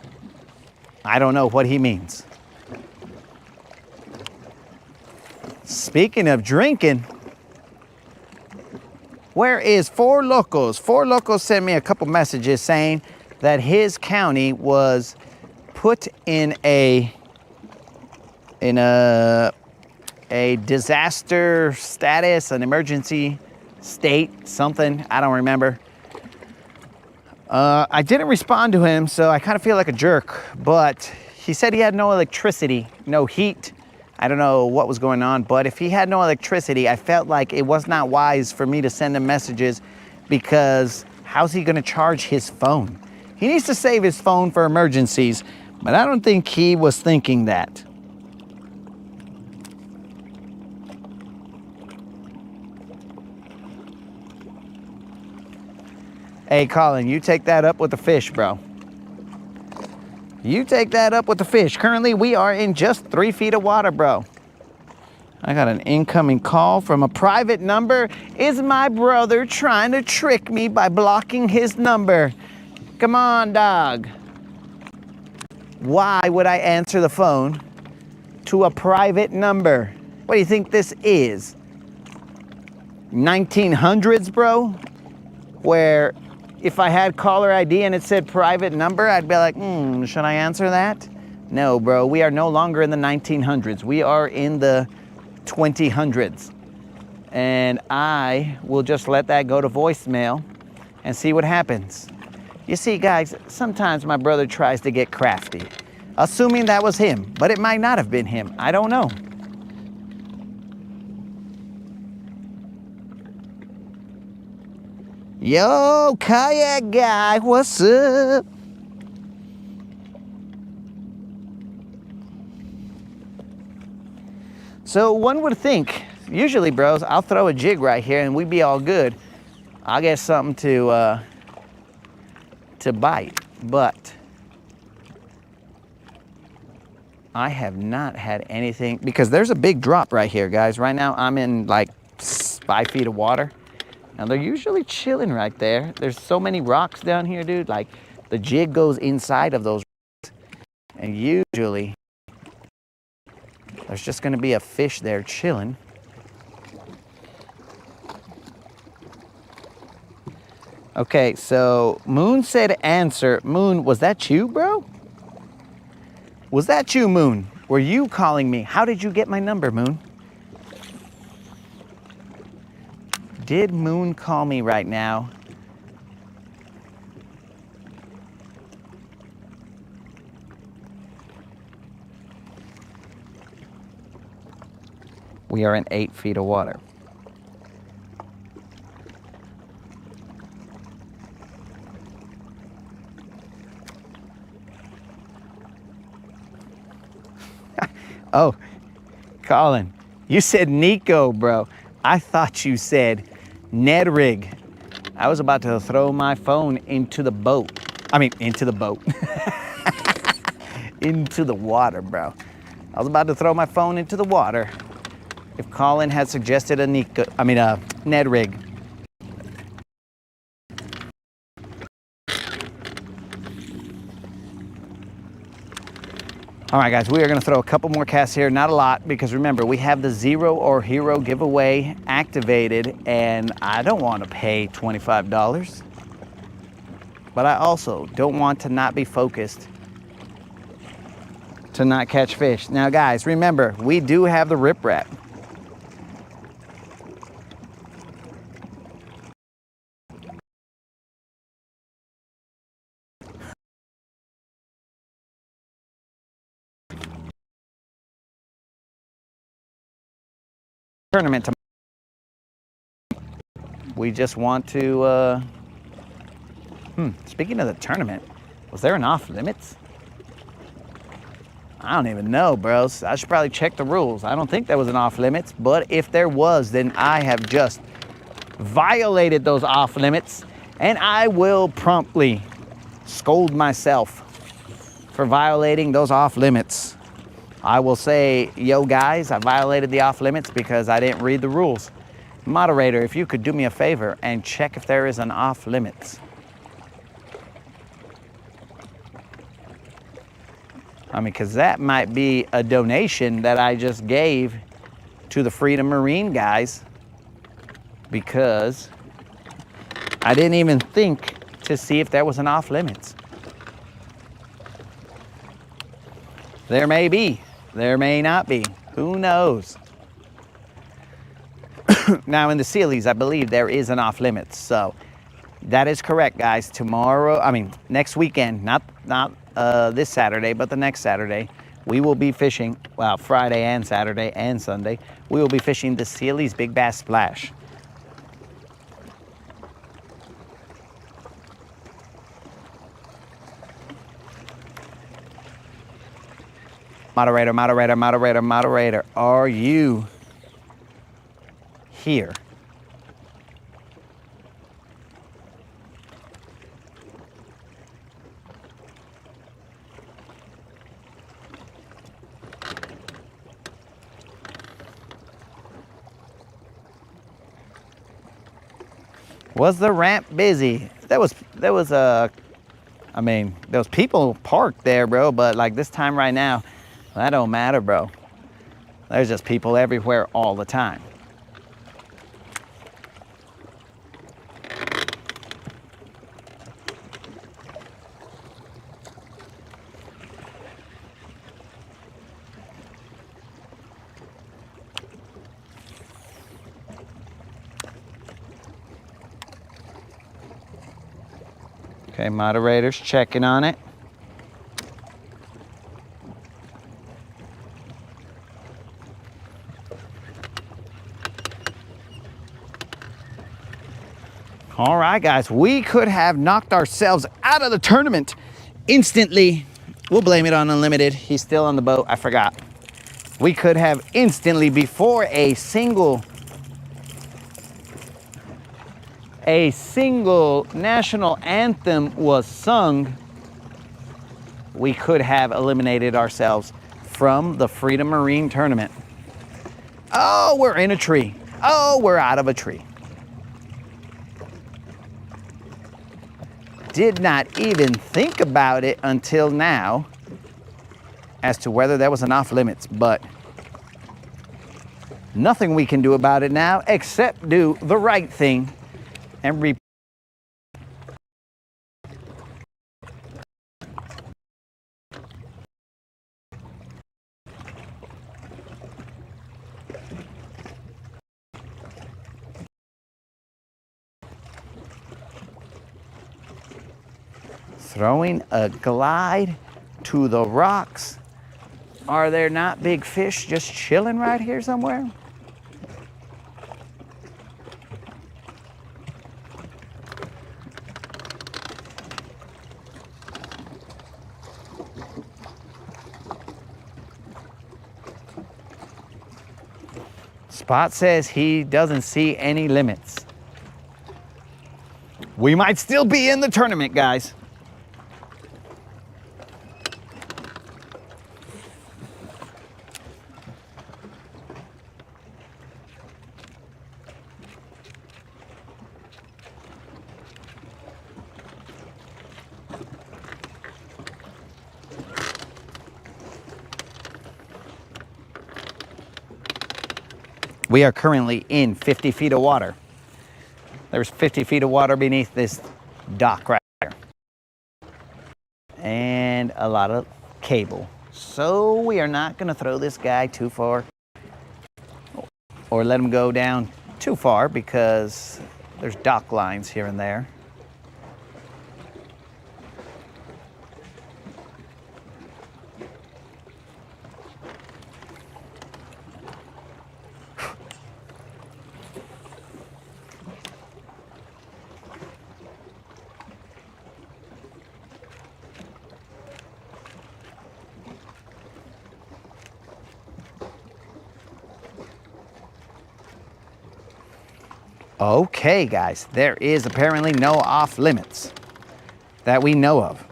I don't know what he means. Speaking of drinking, where is Four Locos? Four Locos sent me a couple messages saying that his county was put in a disaster status, an emergency state, something, I don't remember. I didn't respond to him, so I kind of feel like a jerk, but he said he had no electricity, no heat. I don't know what was going on, but if he had no electricity, I felt like it was not wise for me to send him messages because how's he gonna charge his phone? He needs to save his phone for emergencies, but I don't think he was thinking that. Hey, Colin, you take that up with the fish, bro. You take that up with the fish. Currently, we are in just 3 feet of water, bro. I got an incoming call from a private number. Is my brother trying to trick me by blocking his number? Come on, dog. Why would I answer the phone to a private number? What do you think this is? 1900s, bro? Where if I had caller ID and it said private number, I'd be like, should I answer that? No, bro, we are no longer in the 1900s. We are in the 2000s. And I will just let that go to voicemail and see what happens. You see, guys, sometimes my brother tries to get crafty, assuming that was him, but it might not have been him. I don't know. Yo, kayak guy, what's up? So one would think, usually bros, I'll throw a jig right here and we'd be all good. I'll get something to bite, but I have not had anything, because there's a big drop right here, guys. Right now I'm in like 5 feet of water. Now they're usually chilling right there. There's so many rocks down here, dude. Like the jig goes inside of those rocks. And usually there's just gonna be a fish there chilling. Okay, so Moon said answer. Moon, was that you, bro? Was that you, Moon? Were you calling me? How did you get my number, Moon? Did Moon call me right now? We are in 8 feet of water. Oh, Colin, you said Nico, bro. I thought you said Ned Rig. I was about to throw my phone into the boat. I mean, into the boat. Into the water, bro. I was about to throw my phone into the water if Colin had suggested a Ned Rig. All right, guys, we are gonna throw a couple more casts here, not a lot, because remember, we have the Zero or Hero giveaway activated, and I don't wanna pay $25, but I also don't want to not be focused to not catch fish. Now, guys, remember, we do have the riprap. Tournament tomorrow. We just want to speaking of the tournament, was there an off limits? I don't even know, bros. I should probably check the rules. I don't think there was an off limits, but if there was, then I have just violated those off limits, and I will promptly scold myself for violating those off limits. I will say, yo guys, I violated the off limits because I didn't read the rules. Moderator, if you could do me a favor and check if there is an off limits. I mean, because that might be a donation that I just gave to the Freedom Marine guys, because I didn't even think to see if there was an off limits. There may be, there may not be, who knows? Now in the Sealies, I believe there is an off limits, so that is correct, guys. Next weekend, not this Saturday, but the next Saturday, we will be fishing, well, Friday and Saturday and Sunday, we will be fishing the Sealies Big Bass Splash. Moderator, moderator, moderator, moderator, are you here? Was the ramp busy? There was people parked there, bro, but like this time right now, that don't matter, bro. There's just people everywhere all the time. Okay, moderators checking on it. All right, guys, we could have knocked ourselves out of the tournament instantly. We'll blame it on Unlimited. He's still on the boat. I forgot. We could have instantly, before a single national anthem was sung, we could have eliminated ourselves from the Freedom Marine tournament. Oh, we're in a tree. Oh, we're out of a tree. Did not even think about it until now as to whether there was an off limits, but nothing we can do about it now except do the right thing and throwing a glide to the rocks. Are there not big fish just chilling right here somewhere? Spot says he doesn't see any limits. We might still be in the tournament, guys. We are currently in 50 feet of water. There's 50 feet of water beneath this dock right there. And a lot of cable. So we are not gonna throw this guy too far or let him go down too far because there's dock lines here and there. Okay, guys, there is apparently no off limits that we know of.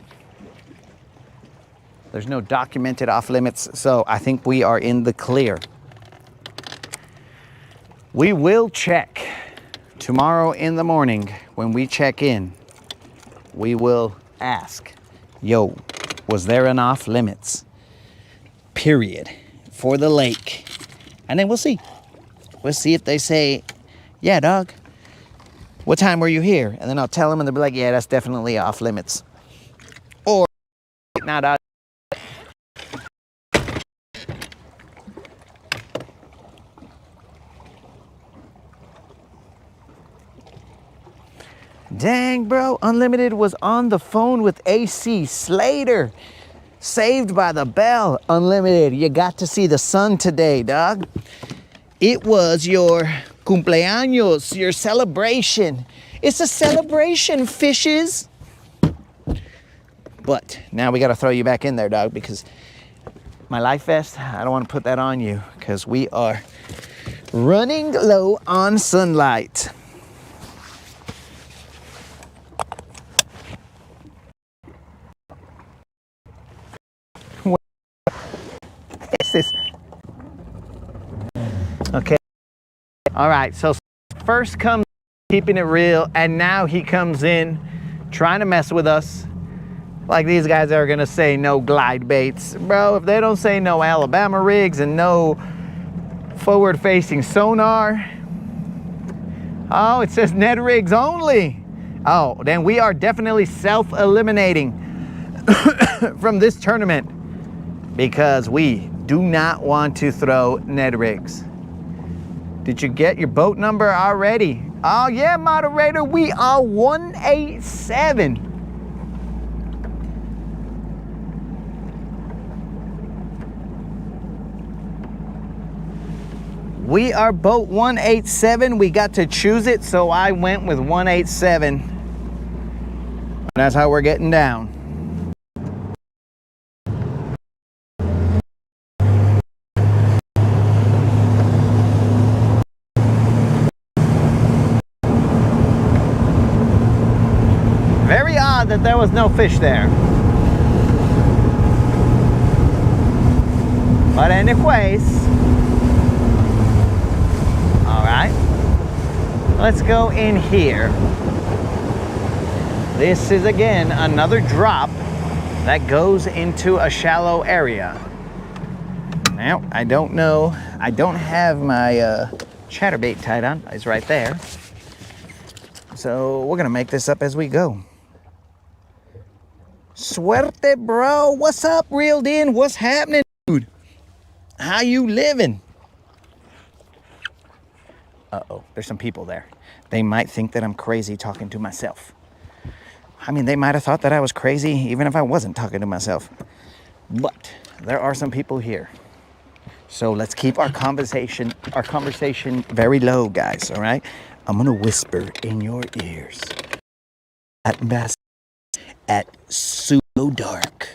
There's no documented off limits, so I think we are in the clear. We will check tomorrow in the morning when we check in. We will ask, yo, was there an off limits? Period. For the lake. And then we'll see. We'll see if they say, yeah, dog, what time were you here? And then I'll tell them and they'll be like, yeah, that's definitely off limits. Or, nah, dog. Dang, bro, Unlimited was on the phone with AC Slater. Saved by the Bell. Unlimited, you got to see the sun today, dog. It was your cumpleaños, your celebration. It's a celebration, fishes. But now we got to throw you back in there, dog, because my life vest, I don't want to put that on you because we are running low on sunlight. This. Okay. All right. So first comes keeping it real, and now he comes in trying to mess with us. Like these guys are gonna say no glide baits, bro. If they don't say no Alabama rigs and no forward-facing sonar, oh, it says Ned rigs only. Oh, then we are definitely self-eliminating from this tournament because we do not want to throw Ned rigs. Did you get your boat number already? Oh yeah, moderator, we are 187. We are boat 187. We got to choose it, so I went with 187. And that's how we're getting down. Very odd that there was no fish there. But anyways, all right, let's go in here. This is again another drop that goes into a shallow area. Now, I don't know, I don't have my chatterbait tied on, it's right there. So we're gonna make this up as we go. Suerte, bro. What's up, Reeled In? What's happening, dude? How you living? Uh-oh, there's some people there. They might think that I'm crazy talking to myself. I mean, they might have thought that I was crazy even if I wasn't talking to myself. But there are some people here. So let's keep our conversation very low, guys, all right? I'm gonna whisper in your ears. At Pseudo Dark.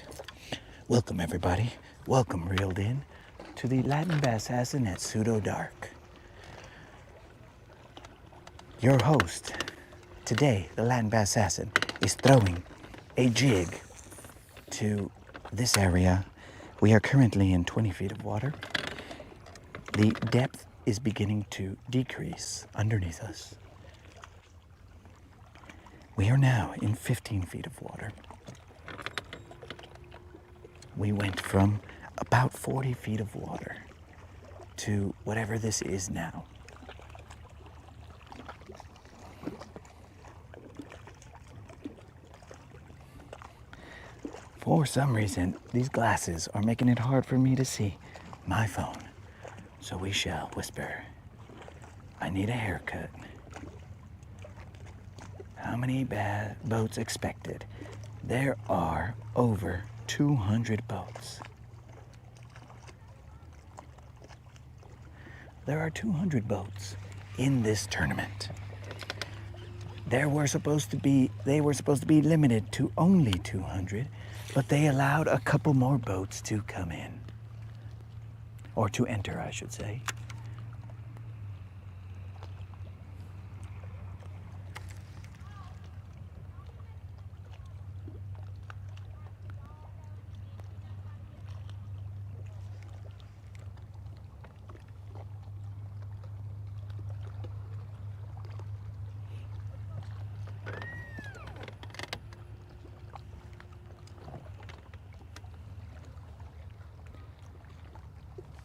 Welcome, everybody. Welcome, Reeled In, to the Latin Bass Assassin at Pseudo Dark. Your host today, the Latin Bass Assassin, is throwing a jig to this area. We are currently in 20 feet of water. The depth is beginning to decrease underneath us. We are now in 15 feet of water. We went from about 40 feet of water to whatever this is now. For some reason, these glasses are making it hard for me to see my phone. So we shall whisper. I need a haircut. How many boats expected? There are over 200 boats. There are 200 boats in this tournament. They were supposed to be limited to only 200, but they allowed a couple more boats to come in. Or to enter, I should say.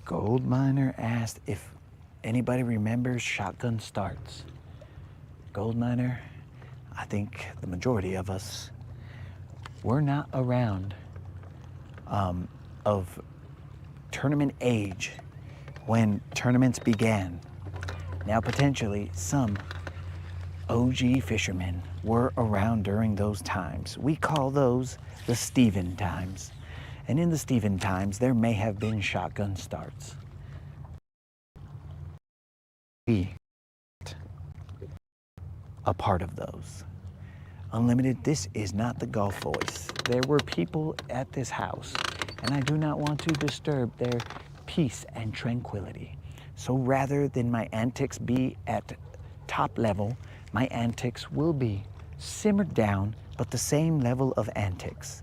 Gold miner asked if anybody remembers shotgun starts. Gold miner, I think the majority of us were not around of tournament age when tournaments began. Now potentially some OG fishermen were around during those times. We call those the Stephen times. And in the Stephen times, there may have been shotgun starts. We a part of those. Unlimited, this is not the Gulf Voice. There were people at this house, and I do not want to disturb their peace and tranquility. So rather than my antics be at top level, my antics will be simmered down, but the same level of antics.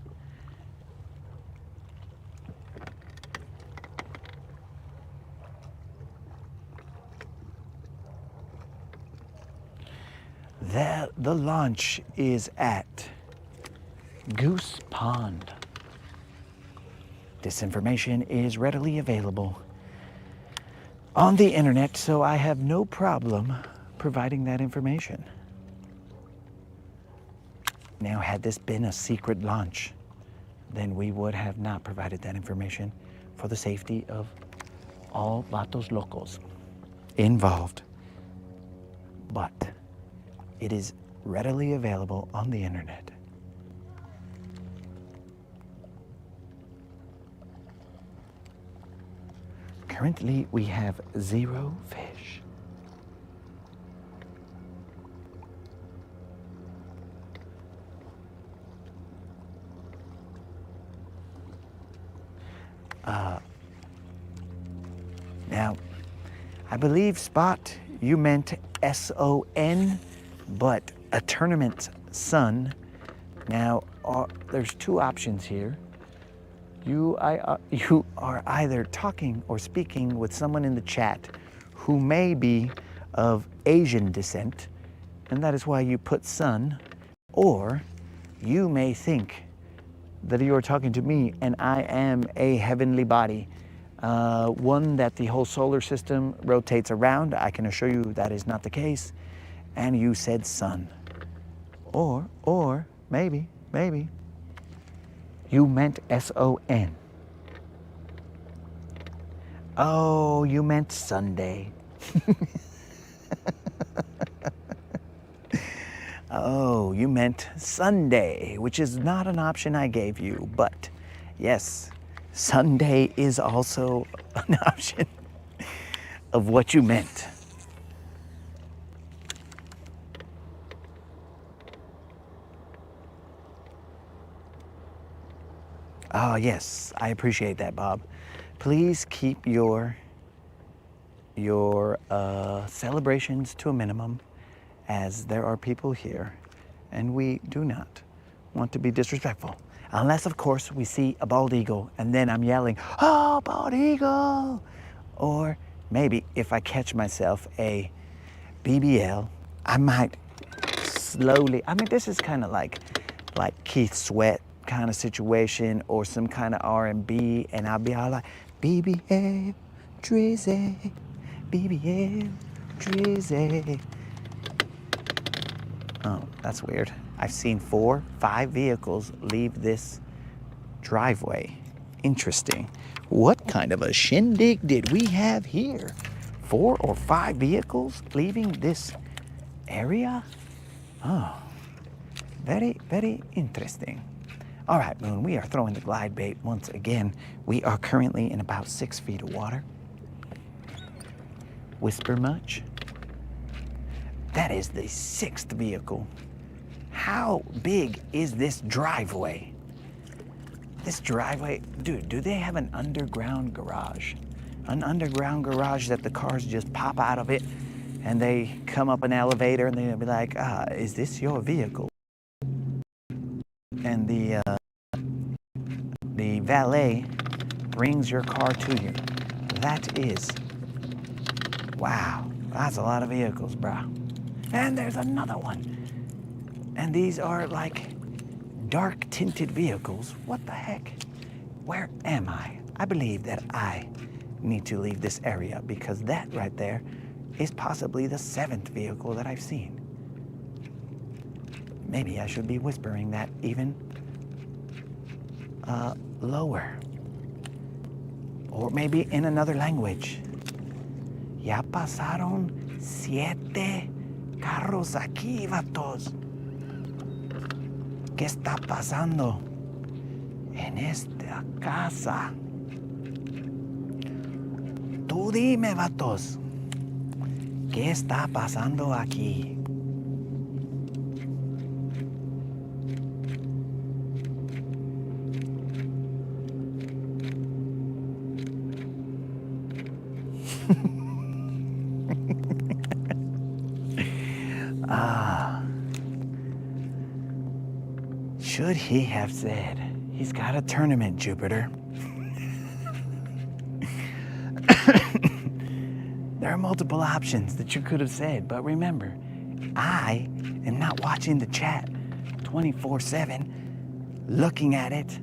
The launch is at Goose Pond. This information is readily available on the internet, so I have no problem providing that information. Now, had this been a secret launch, then we would have not provided that information for the safety of all vatos locos involved. But it is readily available on the internet. Currently, we have 0 fish. Now, I believe, Spot, you meant S-O-N, but a tournament sun. Now, there's 2 options here. You are either talking or speaking with someone in the chat who may be of Asian descent, and that is why you put sun, or you may think that you are talking to me and I am a heavenly body, one that the whole solar system rotates around. I can assure you that is not the case, and you said sun. Or maybe, you meant S-O-N. Oh, you meant Sunday. Oh, you meant Sunday, which is not an option I gave you, but yes, Sunday is also an option of what you meant. Oh, yes, I appreciate that, Bob. Please keep your celebrations to a minimum, as there are people here, and we do not want to be disrespectful. Unless, of course, we see a bald eagle, and then I'm yelling, "Oh, bald eagle!" Or maybe if I catch myself a BBL, I might slowly, I mean, this is kind of like Keith Sweat kind of situation, or some kind of R&B, and I'll be all like, BBL, Drizzy, BBL, Drizzy. Oh, that's weird. I've seen 4, 5 vehicles leave this driveway. Interesting. What kind of a shindig did we have here? 4 or 5 vehicles leaving this area? Oh, very, very interesting. All right, Moon, we are throwing the glide bait once again. We are currently in about 6 feet of water. Whisper much? That is the 6th vehicle. How big is this driveway? This driveway, dude, do they have an underground garage? An underground garage that the cars just pop out of it and they come up an elevator and they'll be like, is this your vehicle? And the valet brings your car to you. That is, wow, that's a lot of vehicles, bro. And there's another one. And these are like dark tinted vehicles. What the heck? Where am I? I believe that I need to leave this area because that right there is possibly the 7th vehicle that I've seen. Maybe I should be whispering that even lower. Or maybe in another language. Ya pasaron 7 carros aquí, vatos. ¿Qué está pasando en esta casa? Tú dime, vatos. ¿Qué está pasando aquí? Should he have said, he's got a tournament, Jupiter? There are multiple options that you could have said, but remember, I am not watching the chat 24/7, looking at it,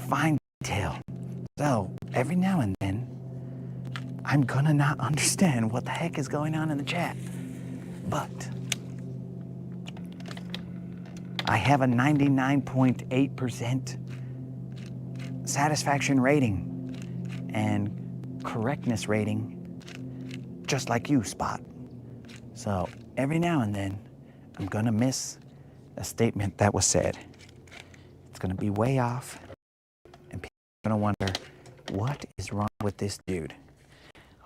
fine detail. So every now and then, I'm gonna not understand what the heck is going on in the chat. But I have a 99.8% satisfaction rating and correctness rating, just like you, Spot. So every now and then, I'm gonna miss a statement that was said. It's gonna be way off, and people are gonna wonder, what is wrong with this dude?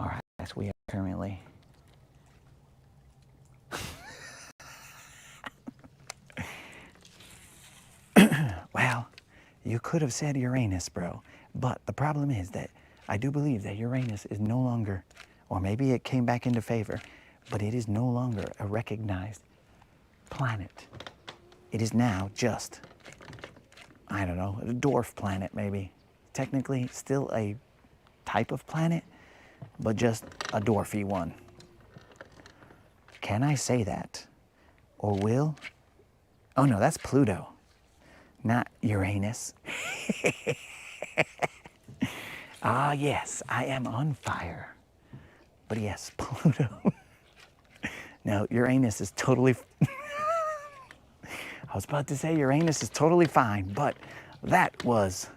All right, yes, we are currently well, you could have said Uranus, bro. But the problem is that I do believe that Uranus is no longer, or maybe it came back into favor, but it is no longer a recognized planet. It is now just, I don't know, a dwarf planet maybe. Technically still a type of planet, but just a dwarfy one. Can I say that? Or will? Oh no, that's Pluto, not Uranus. Ah, yes, I am on fire. But yes, Pluto. No, Uranus is totally... I was about to say Uranus is totally fine, but that was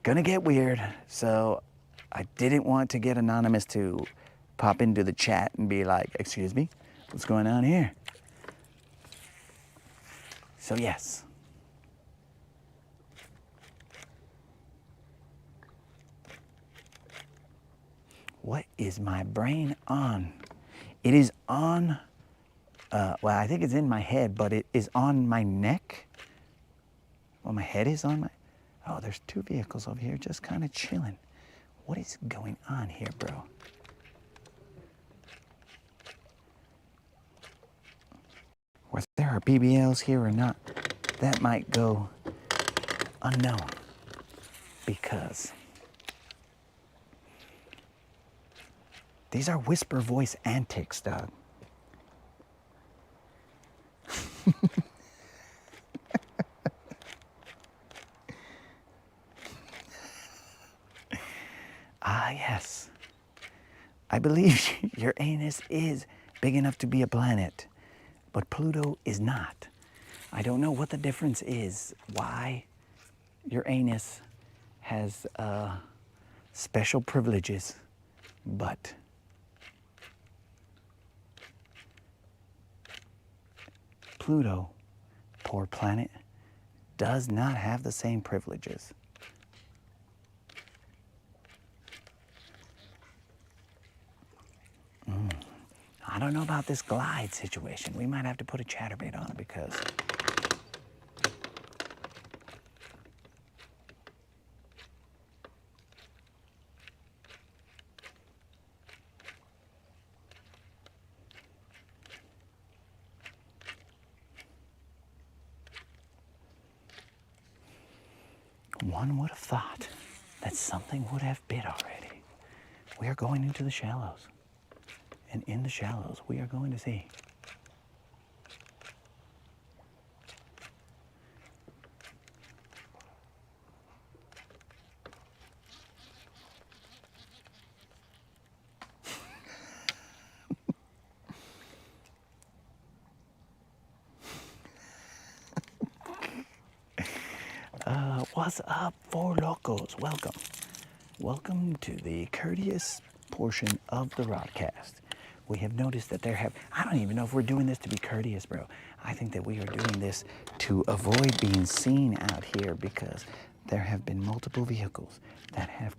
gonna get weird, so I didn't want to get Anonymous to pop into the chat and be like, excuse me, what's going on here? So yes. What is my brain on? It is on, well, I think it's in my head, but it is on my neck. Well, my head is on my, oh, there's 2 vehicles over here just kind of chilling. What is going on here, bro? Whether there are BBLs here or not, that might go unknown because these are whisper voice antics, dog. Ah, yes. I believe Uranus is big enough to be a planet, but Pluto is not. I don't know what the difference is, why Uranus has special privileges, but Pluto, poor planet, does not have the same privileges. I don't know about this glide situation. We might have to put a chatterbait on it because one would have thought that something would have bit already. We are going into the shallows. And in the shallows, we are going to see What's up, Four Locos? Welcome. Welcome to the courteous portion of the broadcast. We have noticed that I don't even know if we're doing this to be courteous, bro. I think that we are doing this to avoid being seen out here because there have been multiple vehicles that have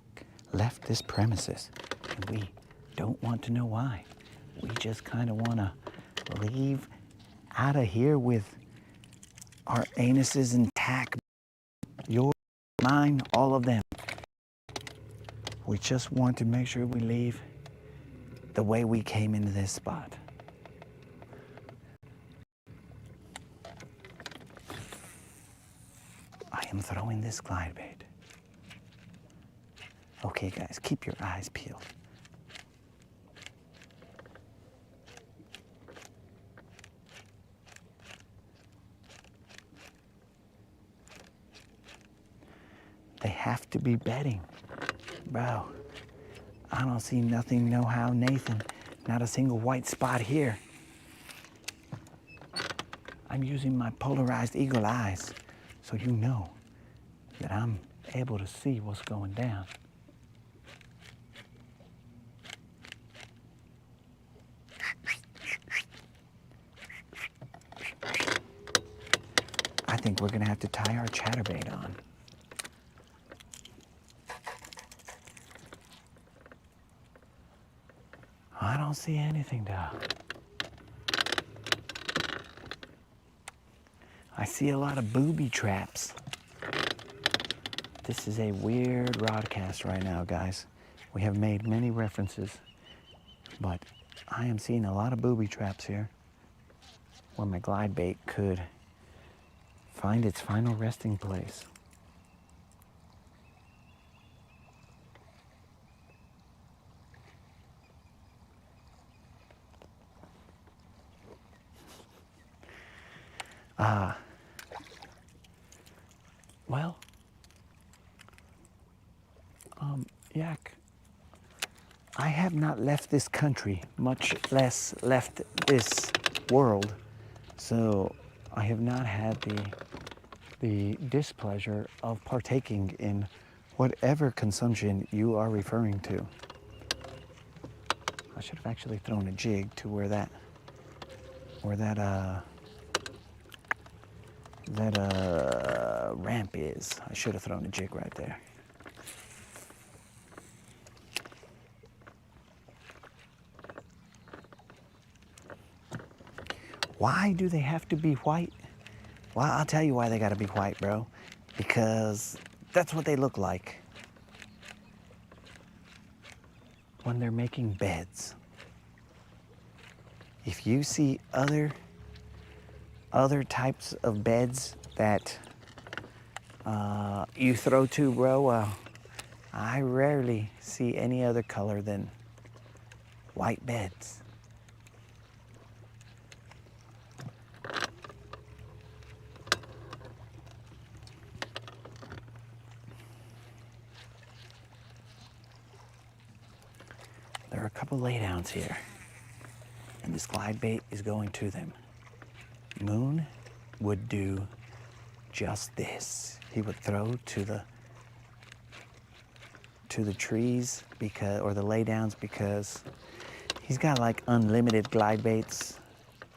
left this premises, and we don't want to know why. We just kind of want to leave out of here with our anuses intact, yours, mine, all of them. We just want to make sure we leave the way we came into this spot. I am throwing this glide bait. Okay, guys, keep your eyes peeled. They have to be bedding. Bro, I don't see nothing, no how, Nathan. Not a single white spot here. I'm using my polarized eagle eyes, so you know that I'm able to see what's going down. I think we're gonna have to tie our chatterbait on. I don't see anything, dog. I see a lot of booby traps. This is a weird broadcast right now, guys. We have made many references, but I am seeing a lot of booby traps here where my glide bait could find its final resting place. Well, Yak, I have not left this country, much less left this world, so I have not had the displeasure of partaking in whatever consumption you are referring to. I should have actually thrown a jig to where that ramp is. I should have thrown a jig right there. Why do they have to be white? Well, I'll tell you why they gotta be white, bro. Because that's what they look like when they're making beds. If you see other types of beds that you throw to, bro, I rarely see any other color than white beds. There are a couple laydowns here, and this glide bait is going to them. Moon would do just this. He would throw to the trees or the laydowns because he's got like unlimited glide baits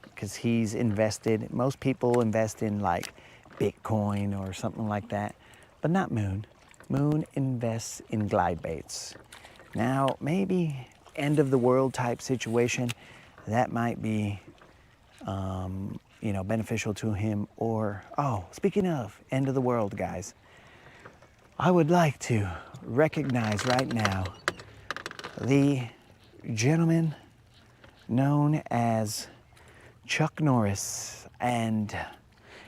because he's invested. Most people invest in like Bitcoin or something like that, but not Moon. Moon invests in glide baits. Now, maybe end of the world type situation, that might be beneficial to him. Or, speaking of end of the world, guys, I would like to recognize right now the gentleman known as Chuck Norris and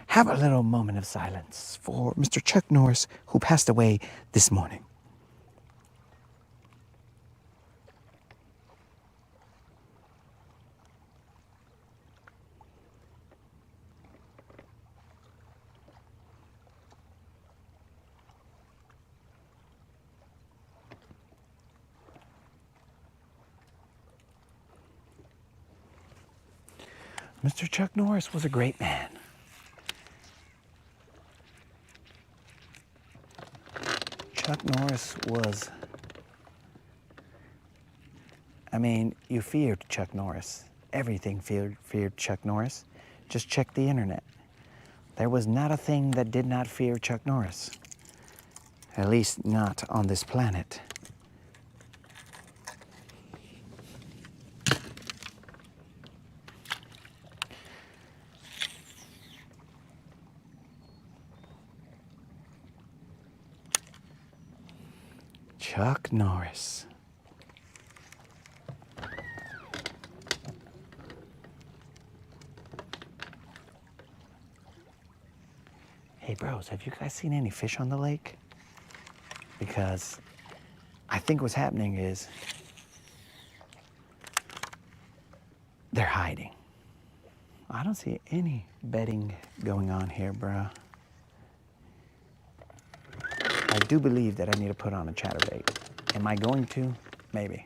have a little moment of silence for Mr. Chuck Norris, who passed away this morning. Mr. Chuck Norris was a great man. Chuck Norris was, I mean, you feared Chuck Norris. Everything feared Chuck Norris. Just check the internet. There was not a thing that did not fear Chuck Norris. At least not on this planet. Chuck Norris. Hey bros, have you guys seen any fish on the lake? Because I think what's happening is they're hiding. I don't see any bedding going on here, bro. I do believe that I need to put on a chatterbait. Am I going to? Maybe.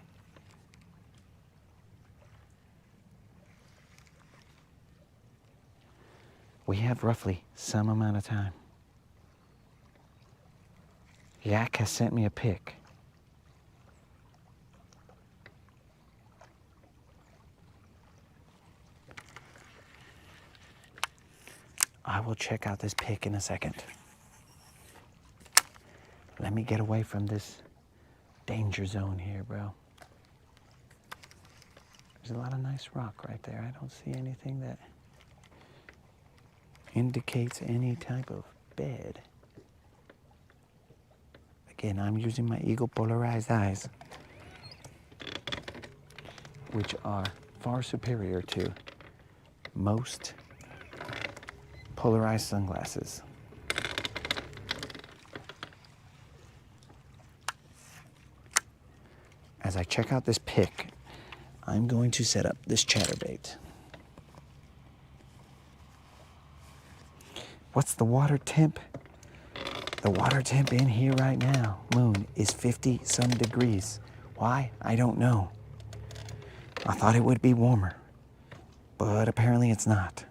We have roughly some amount of time. Yak has sent me a pic. I will check out this pic in a second. Let me get away from this danger zone here, bro. There's a lot of nice rock right there. I don't see anything that indicates any type of bed. Again, I'm using my Eagle polarized eyes, which are far superior to most polarized sunglasses. As I check out this pic, I'm going to set up this chatterbait. What's the water temp? The water temp in here right now, Moon, is 50 some degrees. Why? I don't know. I thought it would be warmer, but apparently it's not.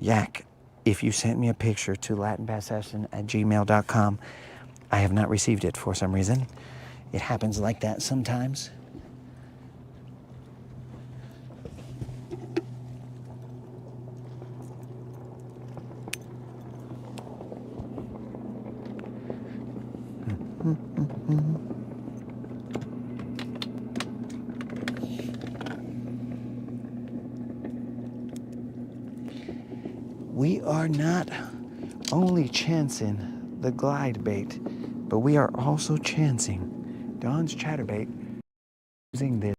Yak, if you sent me a picture to latinbassession@gmail.com, I have not received it for some reason. It happens like that sometimes. We are not only chancing the glide bait, but we are also chancing Don's chatterbait using this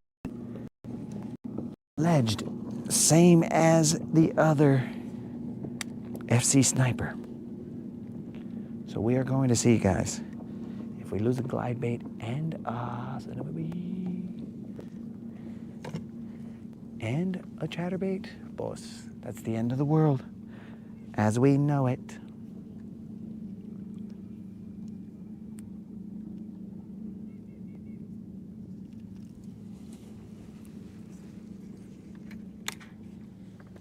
alleged same as the other FC sniper. So we are going to see, guys, if we lose a glide bait and a chatterbait, boss, that's the end of the world as we know it.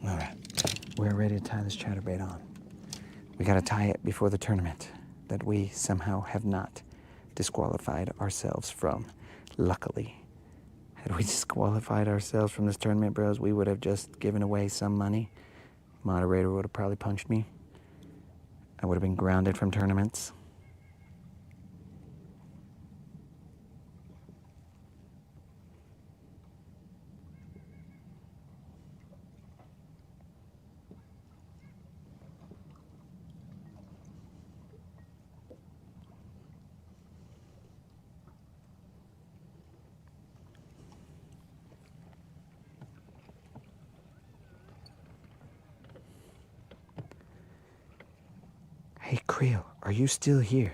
All right, we're ready to tie this chatterbait on. We got to tie it before the tournament that we somehow have not disqualified ourselves from. Luckily, had we disqualified ourselves from this tournament, bros, we would have just given away some money. Moderator would have probably punched me. I would have been grounded from tournaments. Hey, Creel, are you still here?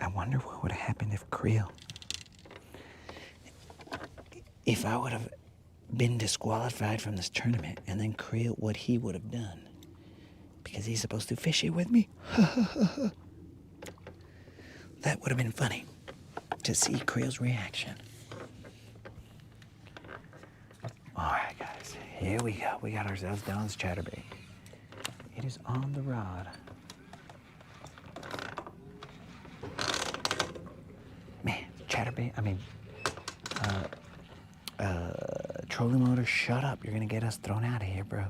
I wonder what would have happened if Creel, if I would have been disqualified from this tournament and then create what he would have done. Because he's supposed to fish it with me. That would have been funny to see Creel's reaction. Alright guys, here we go. We got ourselves Don's chatterbait. It is on the rod. Man, chatterbait, trolling motor, shut up. You're gonna get us thrown out of here, bro.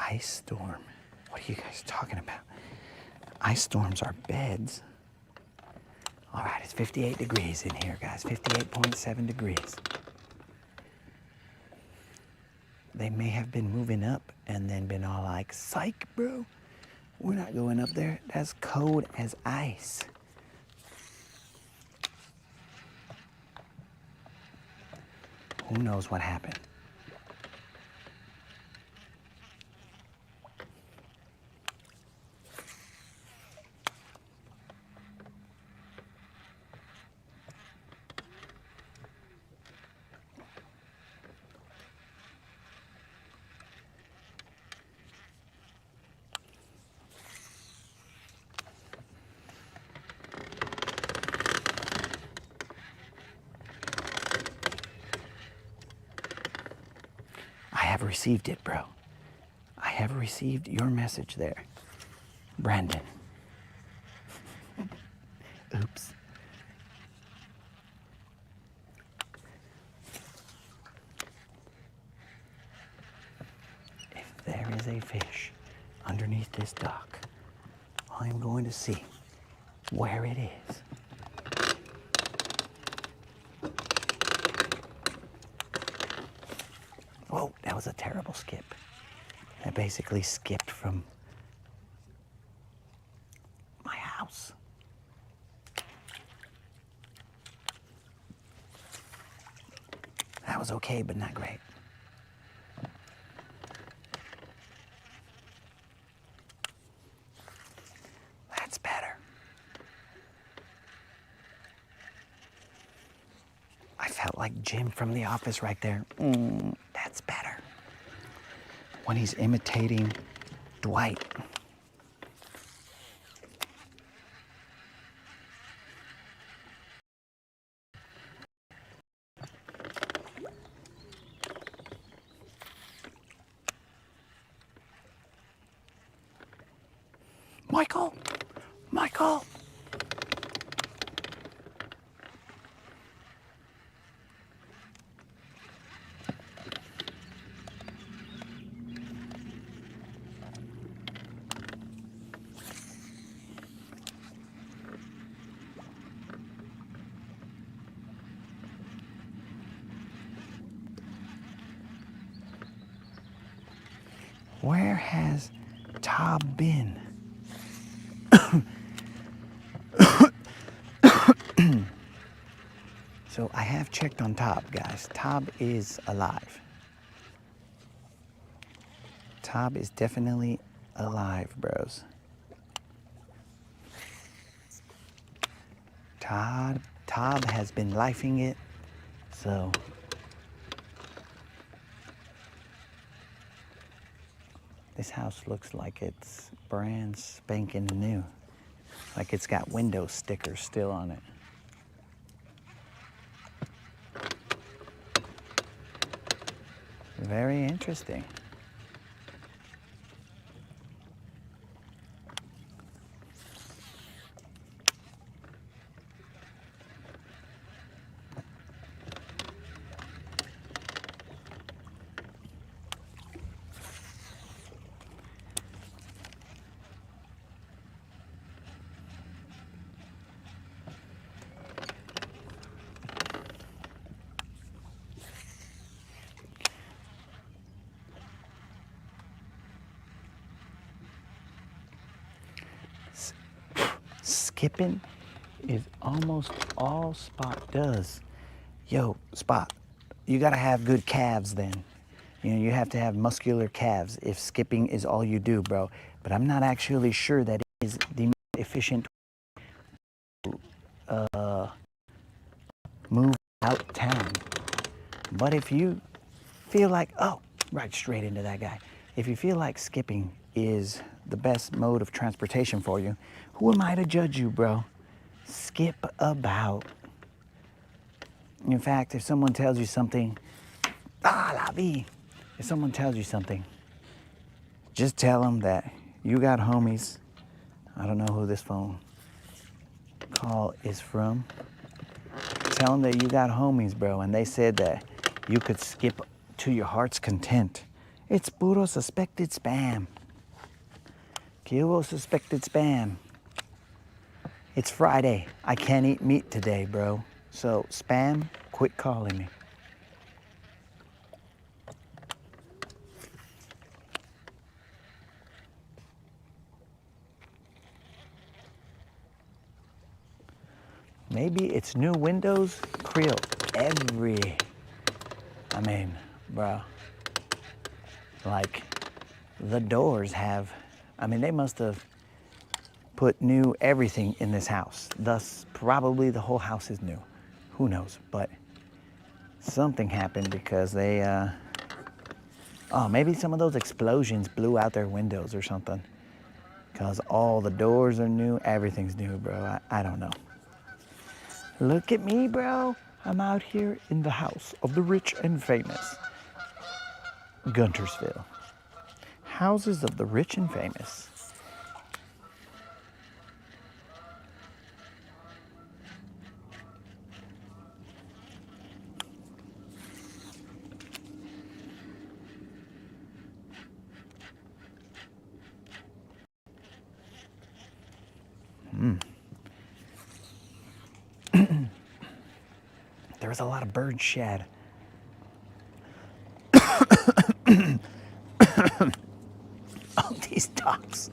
Ice storm. What are you guys talking about? Ice storms are beds. All right, it's 58 degrees in here, guys. 58.7 degrees. They may have been moving up and then been all like, psych, bro. We're not going up there. That's cold as ice. Who knows what happened? I have received it, bro. I have received your message there, Brandon. Oops. If there is a fish underneath this dock, I'm going to see where it is. Whoa, that was a terrible skip. I basically skipped from my house. That was okay, but not great. That's better. I felt like Jim from The Office right there. That's better. When he's imitating Dwight. Michael! Michael! Where has Tob been? So I have checked on Tob, guys. Tob is alive. Tob is definitely alive, bros. Tob has been lifing it, so this house looks like it's brand spanking new. Like it's got window stickers still on it. Very interesting. Skipping is almost all Spot does. Yo, Spot, you gotta have good calves then. You know, you have to have muscular calves if skipping is all you do, bro. But I'm not actually sure that it is the most efficient move out town. But if you feel like, oh, right straight into that guy. If you feel like skipping is the best mode of transportation for you, who am I to judge you, bro? Skip about. In fact, if someone tells you something, la vie. If someone tells you something, just tell them that you got homies. I don't know who this phone call is from. Tell them that you got homies, bro, and they said that you could skip to your heart's content. It's puro suspected spam. Que hubo suspected spam. It's Friday. I can't eat meat today, bro. So, spam, quit calling me. Maybe it's new windows, Creel. I mean, bro, like the doors have, I mean, they must have put new everything in this house. Thus, probably the whole house is new. Who knows? But something happened because they, oh, maybe some of those explosions blew out their windows or something. Because all the doors are new, everything's new, bro. I don't know. Look at me, bro. I'm out here in the house of the rich and famous. Guntersville. Houses of the rich and famous. There was a lot of bird shed. All these ducks.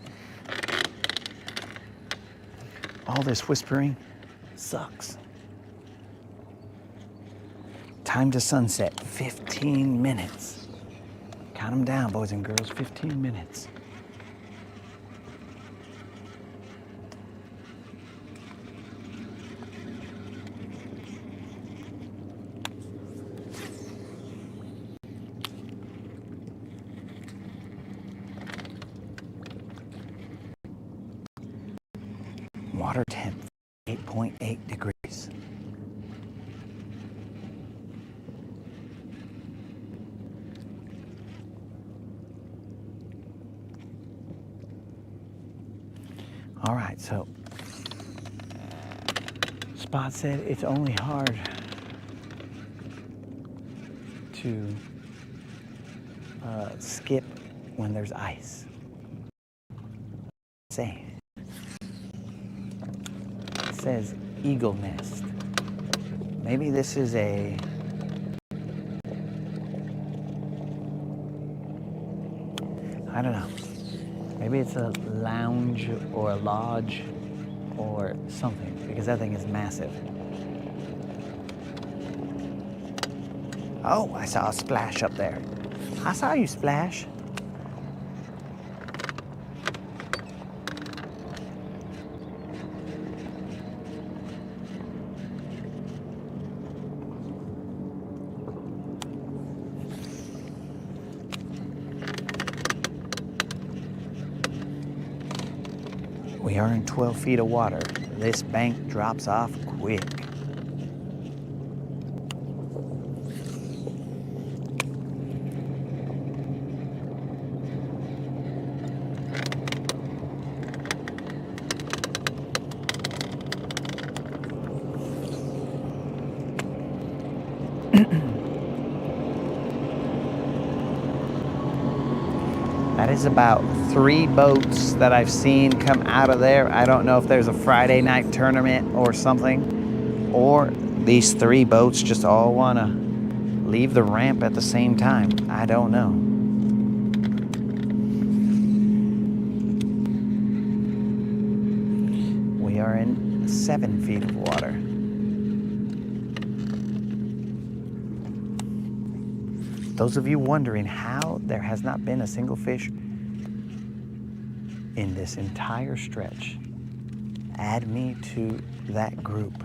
All this whispering sucks. Time to sunset, 15 minutes. Count them down, boys and girls, 15 minutes. Water temp, 8.8 degrees. All right, so Spot said it's only hard to skip when there's ice. Say. Says eagle nest. Maybe this is a I don't know. Maybe it's a lounge or a lodge or something, because that thing is massive. Oh, I saw a splash up there. I saw you splash. We are in 12 feet of water. This bank drops off quick. That is about 3 boats that I've seen come out of there. I don't know if there's a Friday night tournament or something, or these 3 boats just all want to leave the ramp at the same time. I don't know. We are in 7 feet of water. Those of you wondering how there has not been a single fish in this entire stretch, add me to that group.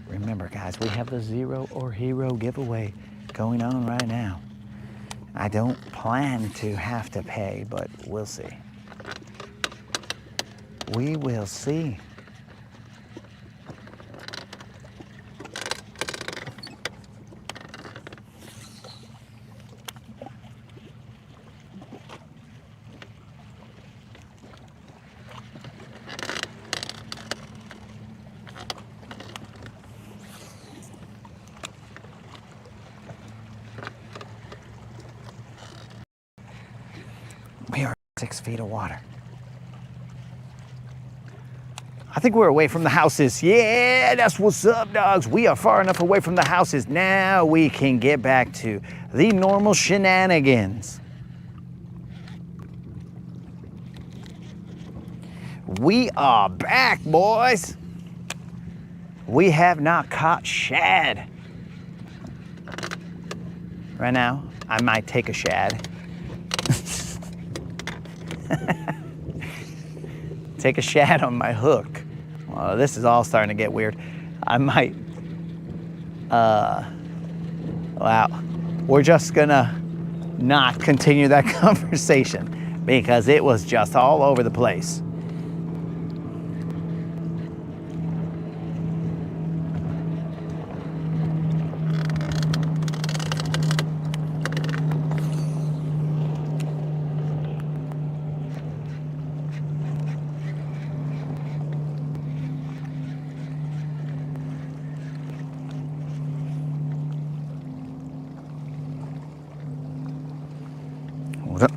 Remember, guys, we have the Zero or Hero giveaway going on right now. I don't plan to have to pay, but we'll see. We will see. We are 6 feet of water. I think we're away from the houses. Yeah, that's what's up, dogs. We are far enough away from the houses. Now we can get back to the normal shenanigans. We are back, boys. We have not caught shad. Right now, I might take a shad. Take a shad on my hook. Well, this is all starting to get weird. I might, wow. We're just gonna not continue that conversation because it was just all over the place.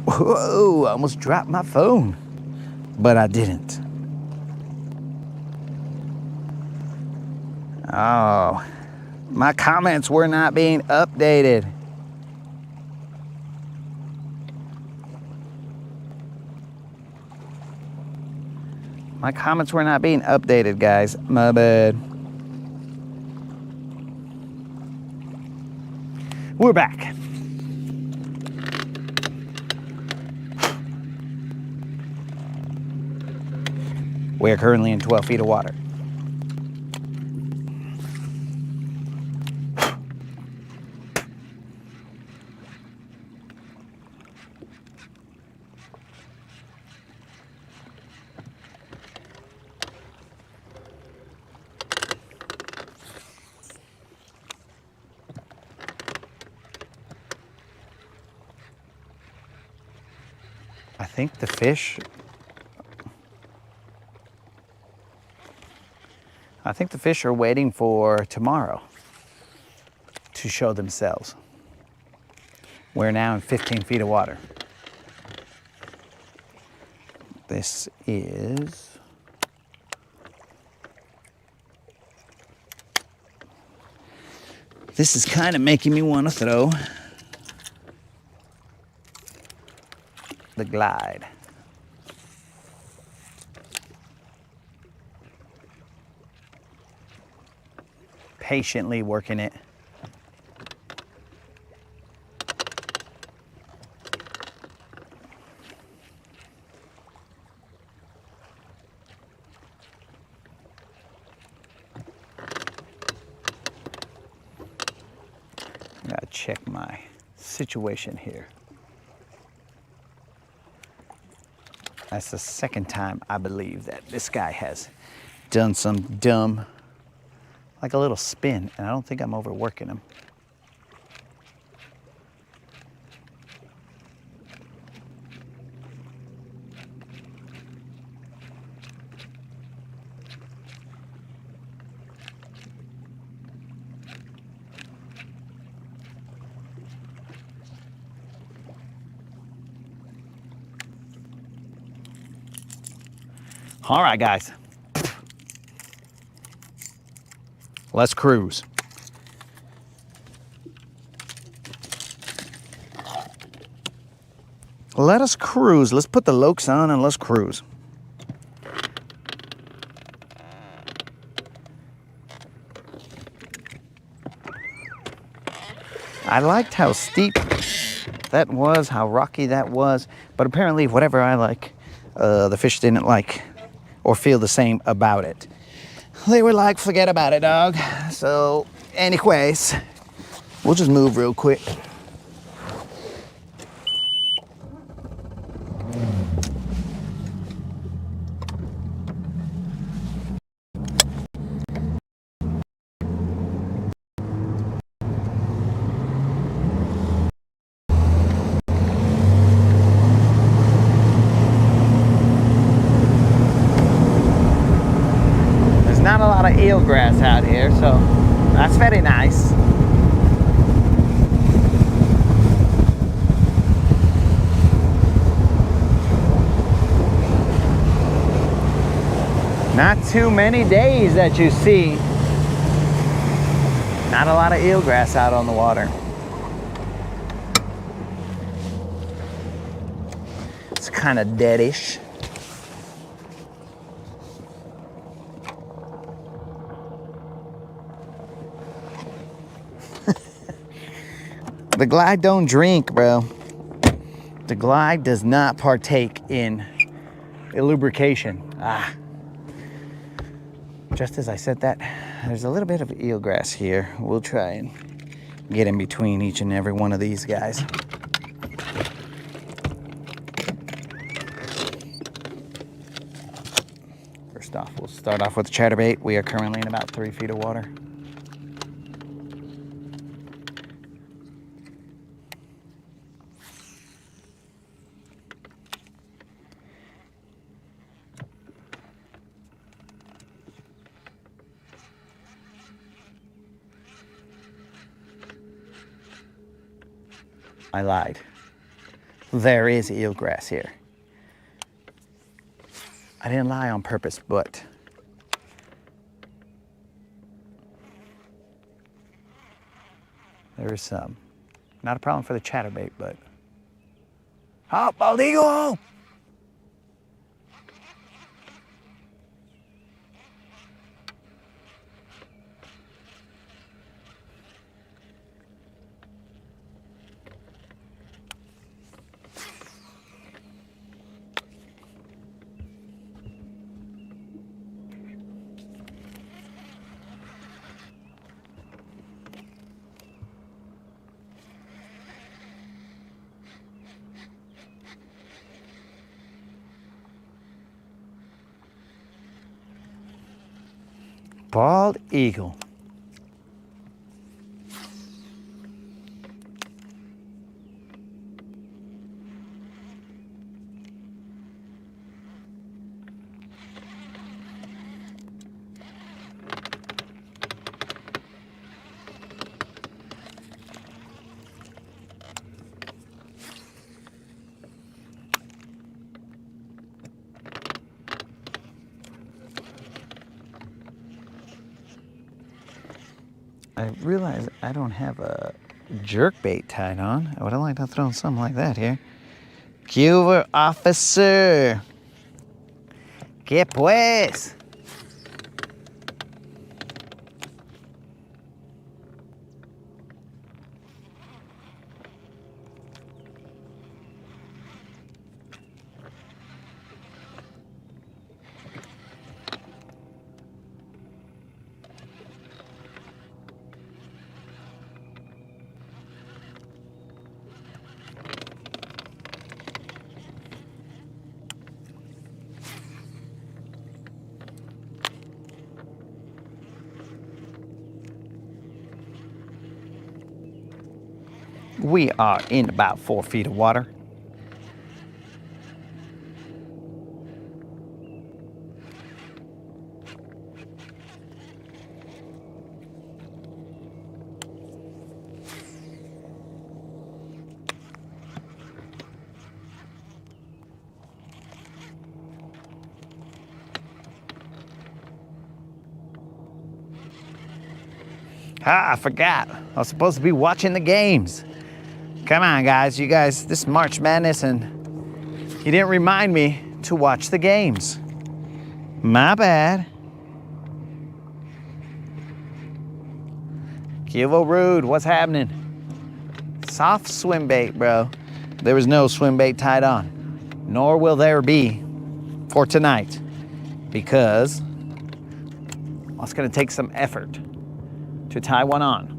Whoa, I almost dropped my phone, but I didn't. Oh, my comments were not being updated. My comments were not being updated, guys. My bad. We're back. We are currently in 12 feet of water. I think the fish are waiting for tomorrow to show themselves. We're now in 15 feet of water. This is kind of making me want to throw the glide. Patiently working it. I gotta check my situation here. That's the second time I believe that this guy has done some dumb, like a little spin, and I don't think I'm overworking him. All right, guys. Let's cruise. Let us cruise. Let's put the lokes on and let's cruise. I liked how steep that was, how rocky that was, but apparently whatever I like, the fish didn't like or feel the same about it. They were like, forget about it, dog. So anyways, we'll just move real quick. Not a lot of eelgrass out here, so that's very nice. Not too many days that you see not a lot of eelgrass out on the water. It's kind of deadish. The Glide don't drink, bro. The Glide does not partake in lubrication. Just as I said that, there's a little bit of eelgrass here. We'll try and get in between each and every one of these guys. First off, we'll start off with the chatterbait. We are currently in about 3 feet of water. I lied. There is eelgrass here. I didn't lie on purpose, but there is some. Not a problem for the chatterbait, but... Oh, bald eagle! Bald eagle. I realize I don't have a jerkbait tied on. I would have liked to throw something like that here. Cuver officer. Que pues? We are in about 4 feet of water. I forgot. I was supposed to be watching the games. Come on, guys. You guys, this is March Madness, and you didn't remind me to watch the games. My bad. Kivo Rude, what's happening? Soft swim bait, bro. There was no swim bait tied on, nor will there be for tonight, because it's gonna take some effort to tie one on.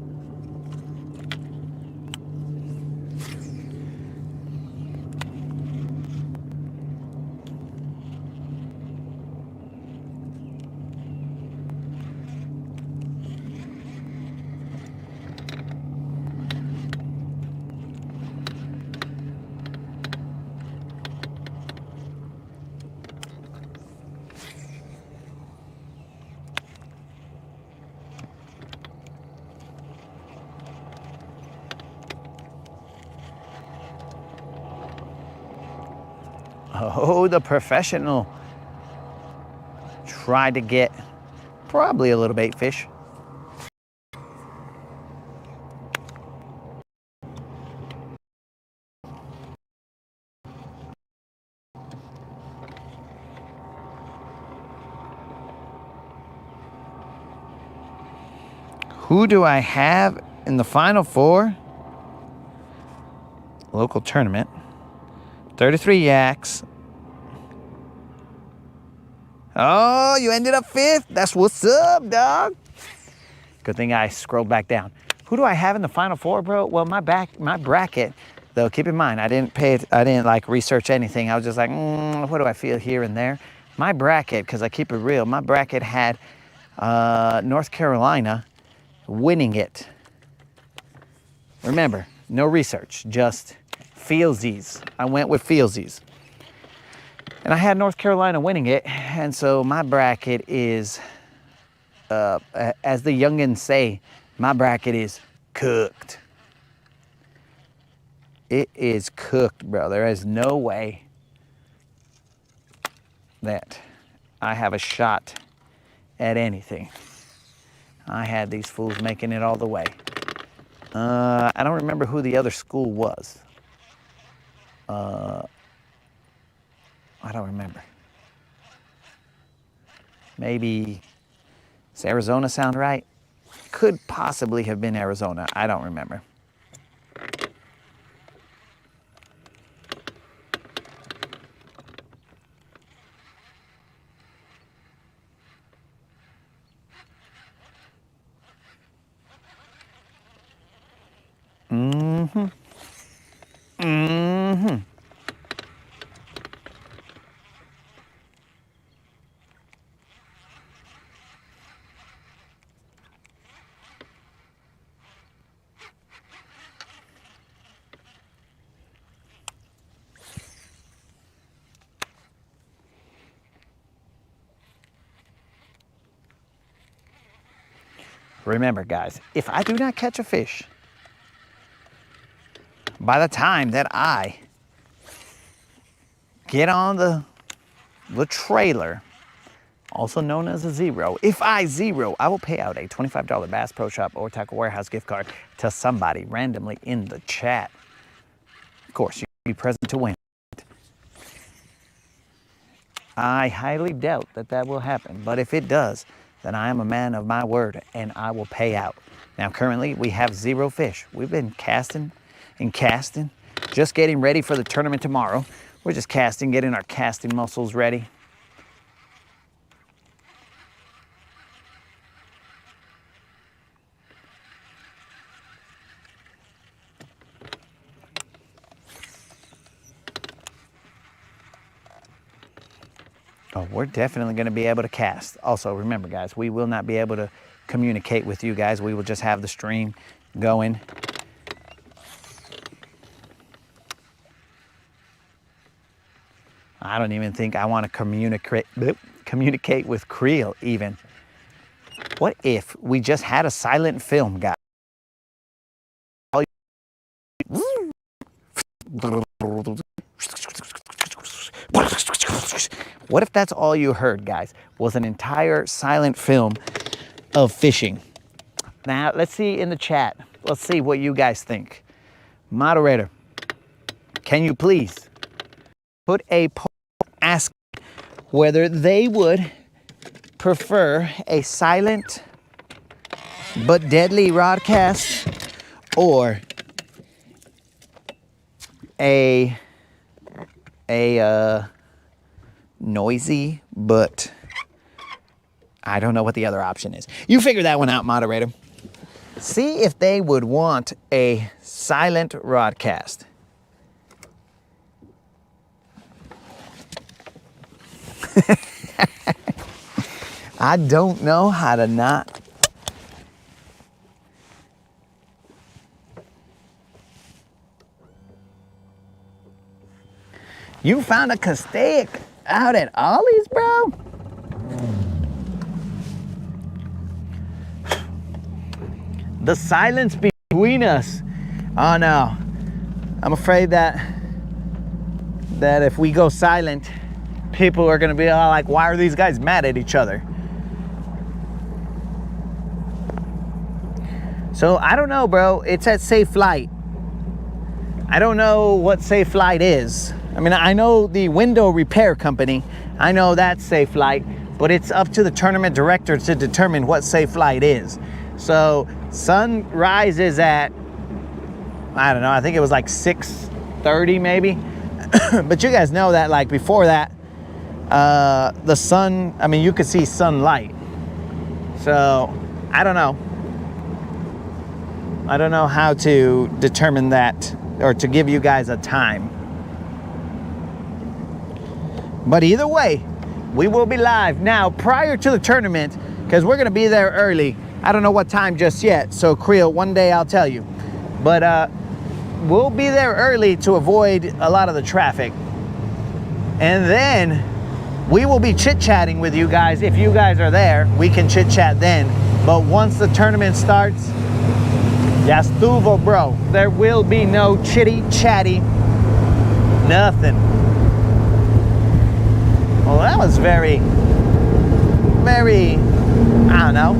Oh, the professional tried to get probably a little bait fish. Who do I have in the Final Four? Local tournament. 33 yaks. Oh, you ended up 5th? That's what's up, dog. Good thing I scrolled back down. Who do I have in the Final Four, bro? Well, my bracket, though, keep in mind, I didn't like research anything. I was just like, what do I feel here and there? My bracket, because I keep it real, my bracket had North Carolina winning it. Remember, no research, just feelsies. I went with feelsies. And I had North Carolina winning it, and so my bracket is, as the youngins say, my bracket is cooked. It is cooked, bro. There is no way that I have a shot at anything. I had these fools making it all the way. I don't remember who the other school was. I don't remember. Maybe, does Arizona sound right? Could possibly have been Arizona. I don't remember. Remember, guys, if I do not catch a fish by the time that I get on the trailer, also known as a zero, if I zero, I will pay out a $25 Bass Pro Shop or Tackle Warehouse gift card to somebody randomly in the chat. Of course, you'll be present to win. I highly doubt that that will happen, but if it does, then I am a man of my word and I will pay out. Now, currently, we have 0 fish. We've been casting and casting, just getting ready for the tournament tomorrow. We're just casting, getting our casting muscles ready. Oh, we're definitely going to be able to cast. Also, remember, guys, we will not be able to communicate with you guys. We will just have the stream going. I don't even think I want to communicate with Creel even. What if we just had a silent film, guys? What if that's all you heard, guys, was an entire silent film of fishing? Now, let's see in the chat. Let's see what you guys think. Moderator, can you please put a poll asking whether they would prefer a silent but deadly rod cast or a noisy, but I don't know what the other option is. You figure that one out, moderator. See if they would want a silent rodcast. I don't know how to not. You found a castaic out at Ollie's, bro? The silence between us. Oh no. I'm afraid that if we go silent, people are gonna be all like, why are these guys mad at each other? So I don't know, bro. It's at Safe Flight. I don't know what Safe Flight is. I mean, I know the window repair company. I know that's Safe Flight, but it's up to the tournament director to determine what Safe Flight is. So sun rises at, I don't know, I think it was like 6:30 maybe. But you guys know that like before that, the sun, I mean, you could see sunlight. So I don't know. I don't know how to determine that or to give you guys a time. But either way, we will be live. Now, prior to the tournament, because we're going to be there early. I don't know what time just yet. So, Creel, one day I'll tell you. But we'll be there early to avoid a lot of the traffic. And then we will be chit-chatting with you guys. If you guys are there, we can chit-chat then. But once the tournament starts, ya estuvo, bro. There will be no chitty-chatty, nothing. Well, that was very, I don't know,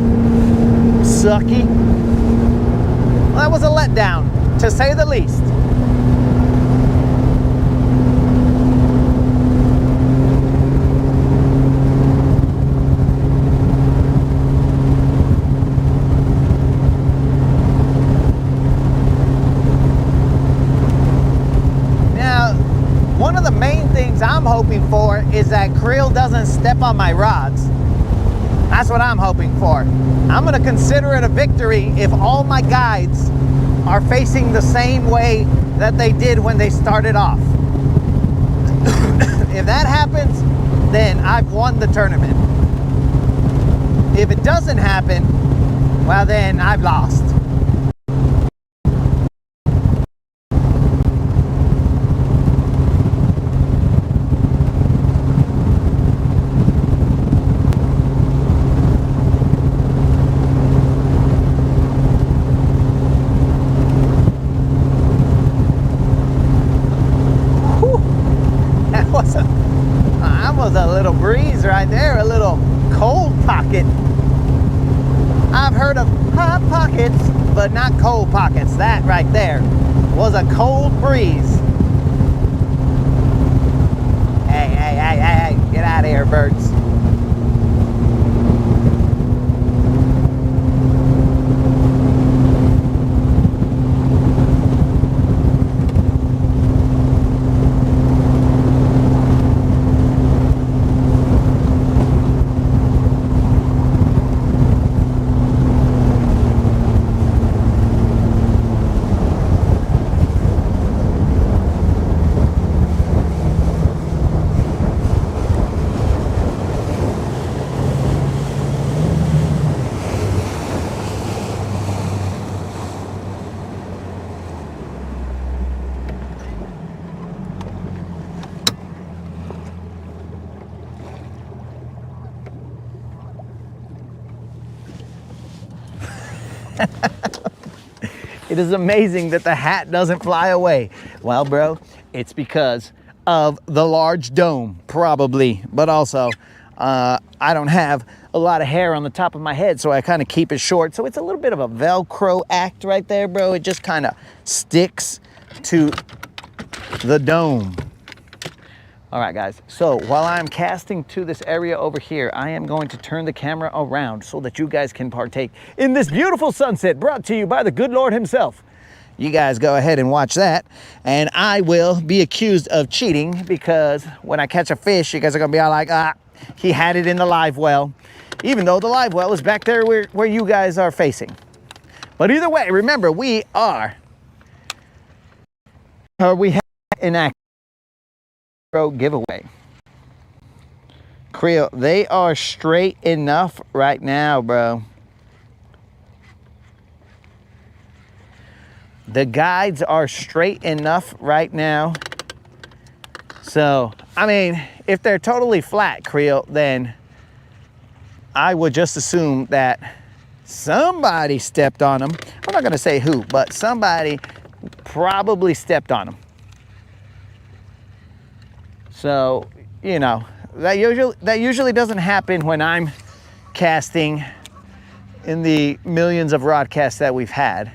sucky. Well, that was a letdown, to say the least. One of the main things I'm hoping for is that Creel doesn't step on my rods. That's what I'm hoping for. I'm gonna consider it a victory if all my guides are facing the same way that they did when they started off. If that happens, then I've won the tournament. If it doesn't happen, well then I've lost. A little breeze right there, a little cold pocket. I've heard of hot pockets, but not cold pockets. That right there was a cold breeze. Hey, get out of here, birds. It is amazing that the hat doesn't fly away. Well, bro, it's because of the large dome, probably. But also, I don't have a lot of hair on the top of my head, so I kind of keep it short. So it's a little bit of a Velcro act right there, bro. It just kind of sticks to the dome. All right, guys, so while I'm casting to this area over here, I am going to turn the camera around so that you guys can partake in this beautiful sunset brought to you by the good Lord himself. You guys go ahead and watch that. And I will be accused of cheating because when I catch a fish, you guys are gonna be all like, he had it in the live well, even though the live well is back there where you guys are facing. But either way, remember, we have an acro giveaway. Creel, they are straight enough right now, bro. The guides are straight enough right now. So, I mean, if they're totally flat, Creel, then I would just assume that somebody stepped on them. I'm not gonna say who, but somebody probably stepped on them. So, you know, that usually doesn't happen when I'm casting in the millions of rod casts that we've had.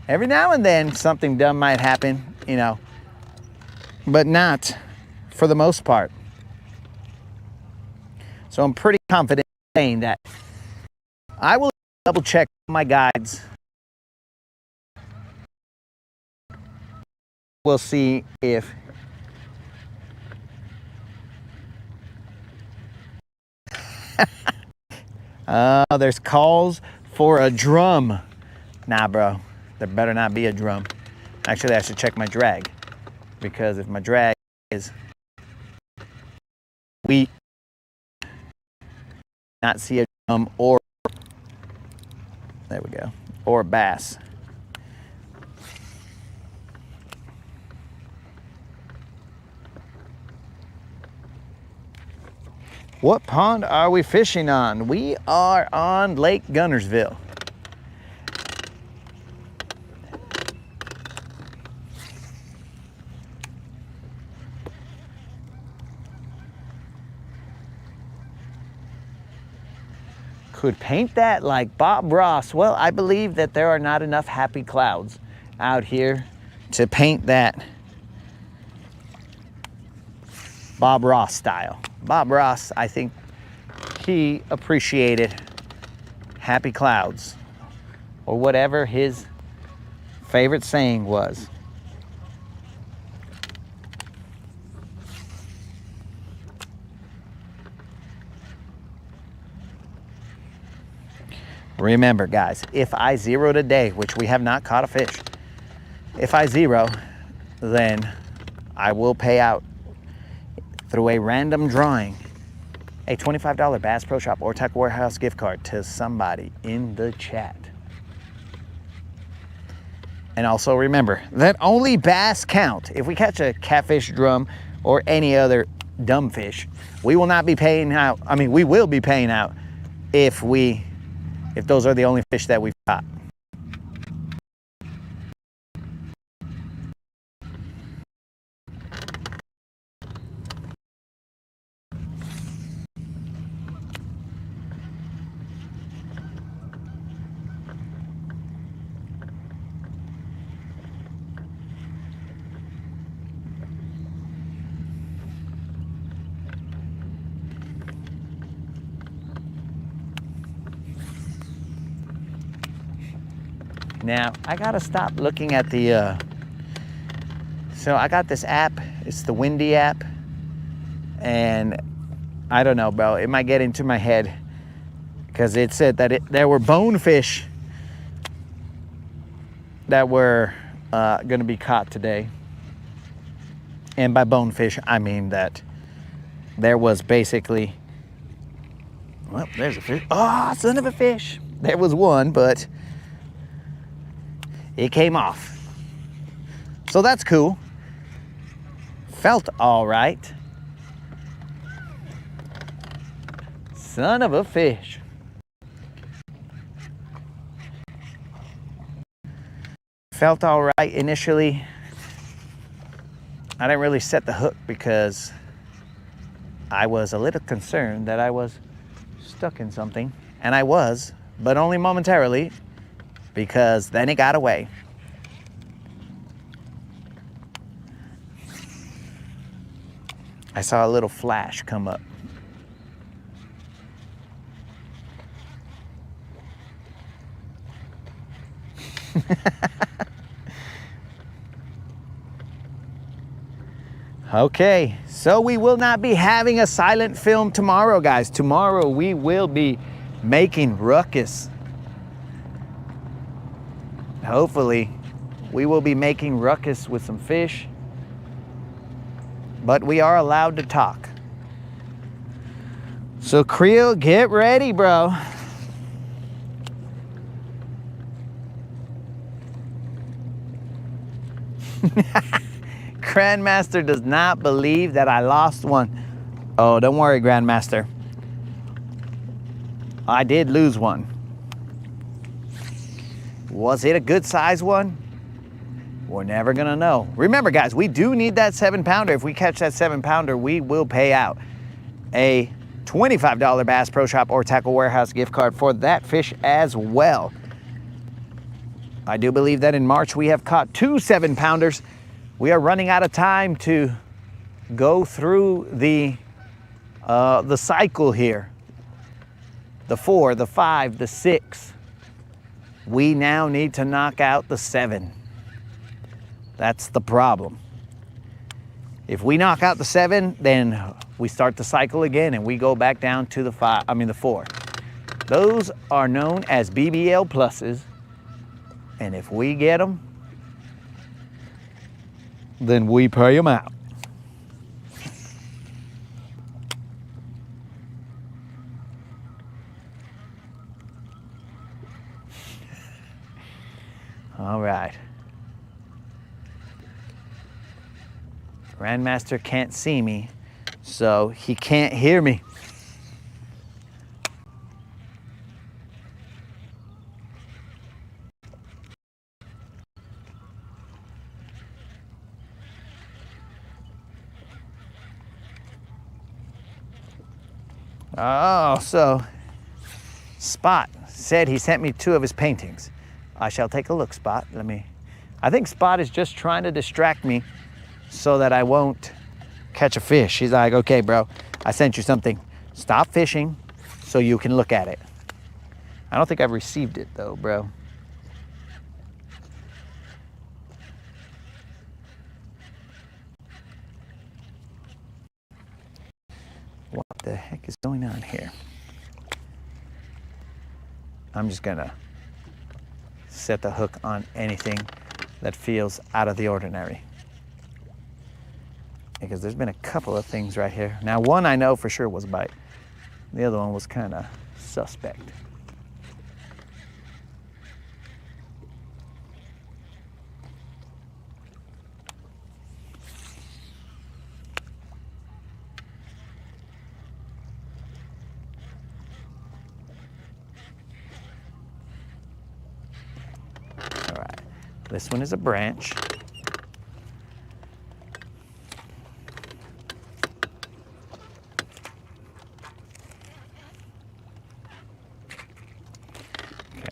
Every now and then something dumb might happen, you know, but not for the most part. So I'm pretty confident saying that I will double check my guides. We'll see if there's calls for a drum. Nah, bro, there better not be a drum. Actually, I should check my drag, because if my drag is weak, not see a drum or, there we go, or a bass. What pond are we fishing on? We are on Lake Guntersville. Could paint that like Bob Ross. Well, I believe that there are not enough happy clouds out here to paint that Bob Ross style. Bob Ross, I think he appreciated happy clouds, or whatever his favorite saying was. Remember, guys, if I zero today, which we have not caught a fish, if I zero, then I will pay out through a random drawing a $25 Bass Pro Shop or Tackle Warehouse gift card to somebody in the chat. And also remember that only bass count. If we catch a catfish, drum, or any other dumb fish, we will not be paying out. I mean, we will be paying out if those are the only fish that we've caught. Now, I gotta stop looking at the, so I got this app, it's the Windy app, and I don't know, bro, it might get into my head, because it said that there were bonefish that were gonna be caught today. And by bonefish, I mean that there was basically, well, there's a fish. Oh, son of a fish. There was one, but it came off. So that's cool. Felt all right. Son of a fish. Felt all right initially. I didn't really set the hook because I was a little concerned that I was stuck in something. And I was, but only momentarily, because then it got away. I saw a little flash come up. Okay, so we will not be having a silent film tomorrow, guys. Tomorrow we will be making ruckus. Hopefully, we will be making ruckus with some fish, but we are allowed to talk. So Creel, get ready, bro. Grandmaster does not believe that I lost one. Oh, don't worry, Grandmaster. I did lose one. Was it a good size one? We're never gonna know. Remember, guys, we do need that 7-pounder. If we catch that 7-pounder, we will pay out a $25 Bass Pro Shop or Tackle Warehouse gift card for that fish as well. I do believe that in March we have caught 2 7-pounders. We are running out of time to go through the cycle here. The 4, the 5, the 6. We now need to knock out the 7. That's the problem. If we knock out the 7, then we start the cycle again and we go back down to the 4. Those are known as BBL pluses. And if we get them, then we pay them out. All right. Grandmaster can't see me, so he can't hear me. Oh, so Spot said he sent me 2 of his paintings. I shall take a look, Spot. I think Spot is just trying to distract me so that I won't catch a fish. He's like, okay, bro, I sent you something. Stop fishing so you can look at it. I don't think I've received it though, bro. What the heck is going on here? I'm just gonna set the hook on anything that feels out of the ordinary. Because there's been a couple of things right here. Now, one I know for sure was a bite. The other one was kind of suspect. All right, this one is a branch.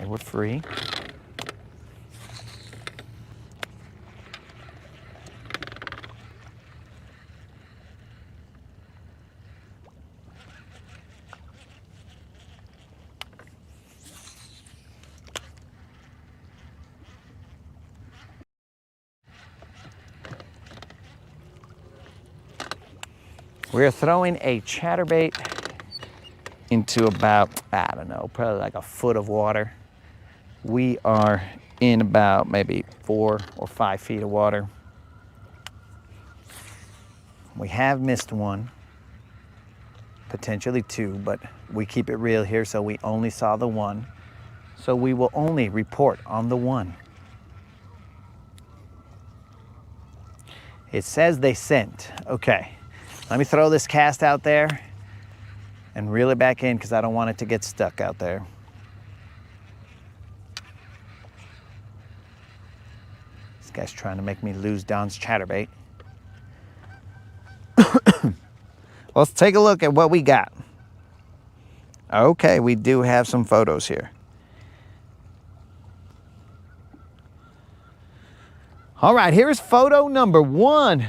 We're free. We're throwing a chatterbait into about, I don't know, probably like a foot of water. We are in about maybe 4 or 5 feet of water. We have missed one, potentially 2, but we keep it real here, so we only saw the 1. So we will only report on the 1. It says they sent. Okay, let me throw this cast out there and reel it back in because I don't want it to get stuck out there. Guy's trying to make me lose Don's chatterbait. Let's take a look at what we got. Okay, we do have some photos here. All right, here's photo number 1.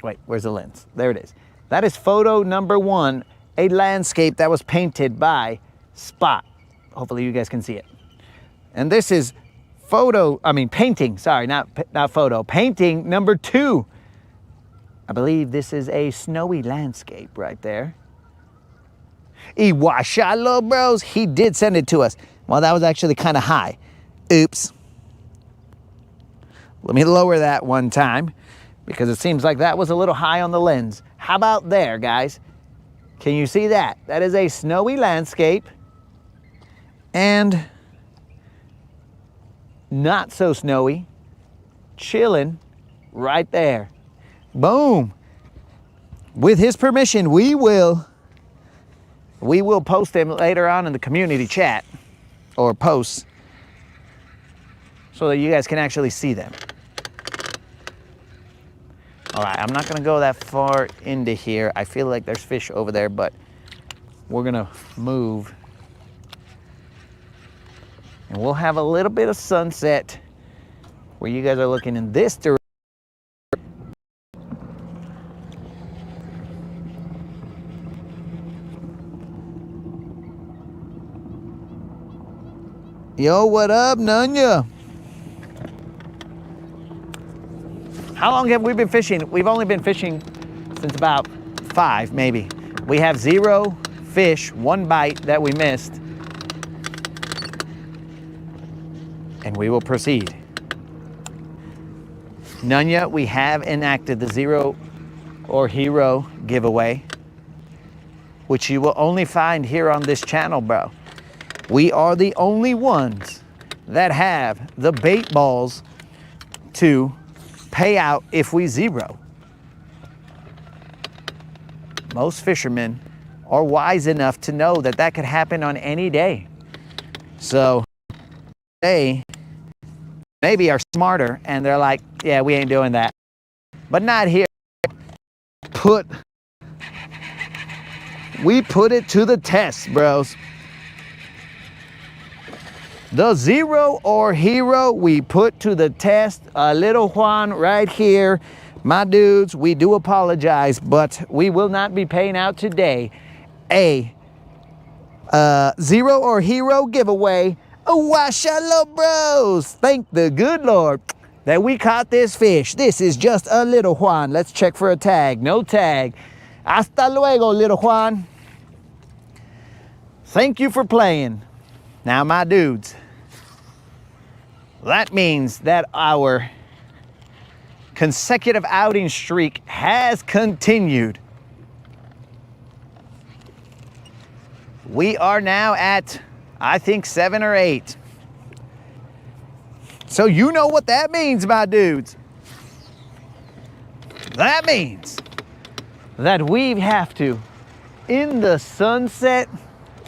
Wait, where's the lens? There it is. That is photo number 1, a landscape that was painted by Spot. Hopefully you guys can see it. And this is painting, sorry, not photo, painting number 2. I believe this is a snowy landscape right there. Iwashala, bros, he did send it to us. Well, that was actually kind of high. Oops. Let me lower that one time because it seems like that was a little high on the lens. How about there, guys? Can you see that? That is a snowy landscape and not so snowy, chilling right there. Boom. With his permission, we will post them later on in the community chat or posts so that you guys can actually see them. All right, I'm not gonna go that far into here. I feel like there's fish over there, but we're gonna move. And we'll have a little bit of sunset where you guys are looking in this direction. Yo, what up, Nunya? How long have we been fishing? We've only been fishing since about 5, maybe. We have 0 fish, 1 bite that we missed. And we will proceed. Nunya, we have enacted the Zero or Hero giveaway, which you will only find here on this channel, bro. We are the only ones that have the bait balls to pay out if we zero. Most fishermen are wise enough to know that that could happen on any day. So they maybe are smarter and they're like, yeah, we ain't doing that. But not here. We put it to the test, bros. The Zero or Hero we put to the test. Little Juan right here. My dudes, we do apologize, but we will not be paying out today a Zero or Hero giveaway. Washala, bros. Thank the good Lord that we caught this fish. This is just a Little Juan. Let's check for a tag. No tag. Hasta luego, Little Juan. Thank you for playing. Now, my dudes, that means that our consecutive outing streak has continued. We are now at, I think, 7 or 8. So you know what that means, my dudes. That means that we have to, in the sunset,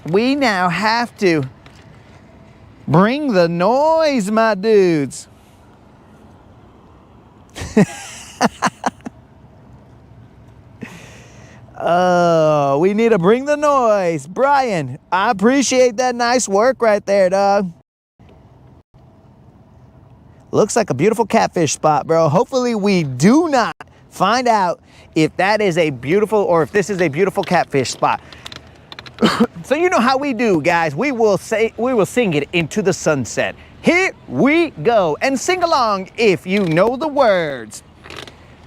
we now have to bring the noise, my dudes. Oh, we need to bring the noise. Brian, I appreciate that nice work right there, dog. Looks like a beautiful catfish spot, bro. Hopefully we do not find out if that is a beautiful or if this is a beautiful catfish spot. So you know how we do, guys. We will sing it into the sunset. Here we go. And sing along if you know the words.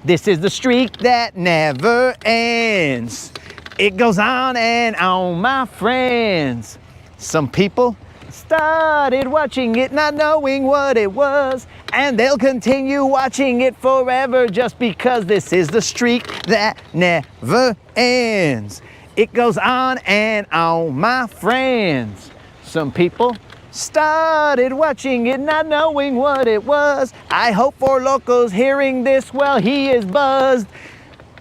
This is the streak that never ends. It goes on and on, my friends. Some people started watching it not knowing what it was, and they'll continue watching it forever just because this is the streak that never ends. It goes on and on, my friends. Some people started watching it not knowing what it was. I hope Four Locos hearing this, well, he is buzzed.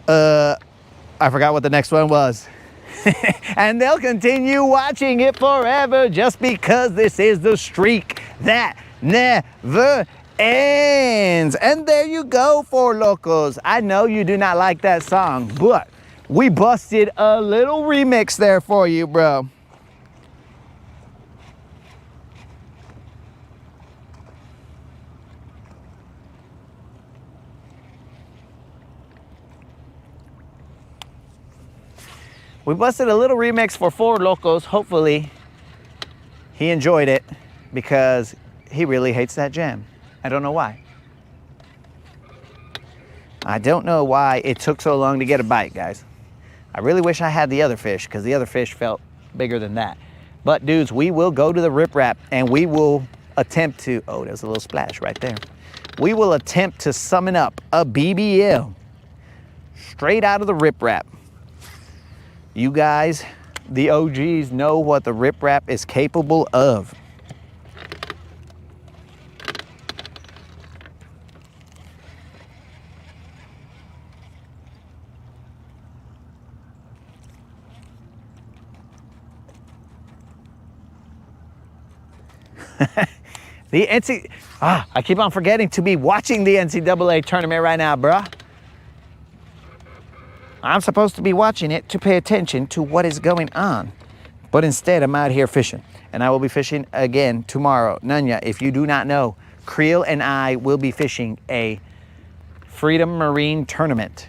I forgot what the next one was. And they'll continue watching it forever just because this is the streak that never ends. And there you go, Four Locos. I know you do not like that song, but we busted a little remix there for you, bro. We busted a little remix for Four Locos. Hopefully he enjoyed it because he really hates that jam. I don't know why. I don't know why it took so long to get a bite, guys. I really wish I had the other fish because the other fish felt bigger than that. But dudes, we will go to the riprap and we will attempt to, oh, there's a little splash right there. We will attempt to summon up a BBL straight out of the riprap. You guys, the OGs, know what the riprap is capable of. The I keep on forgetting to be watching the NCAA tournament right now, bruh. I'm supposed to be watching it to pay attention to what is going on. But instead, I'm out here fishing. And I will be fishing again tomorrow. Nunya, if you do not know, Creel and I will be fishing a Freedom Marine tournament.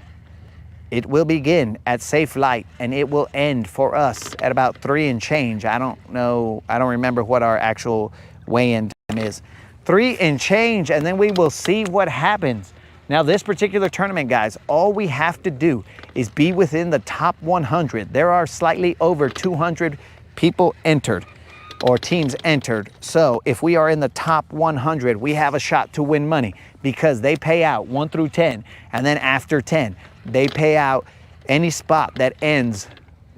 It will begin at Safe Light, and it will end for us at about 3 and change. I don't know, I don't remember what our actual weigh-in time is. 3 and change, and then we will see what happens. Now, this particular tournament, guys, all we have to do is be within the top 100. There are slightly over 200 people entered, or teams entered. So if we are in the top 100, we have a shot to win money because they pay out 1 through 10. And then after 10, they pay out any spot that ends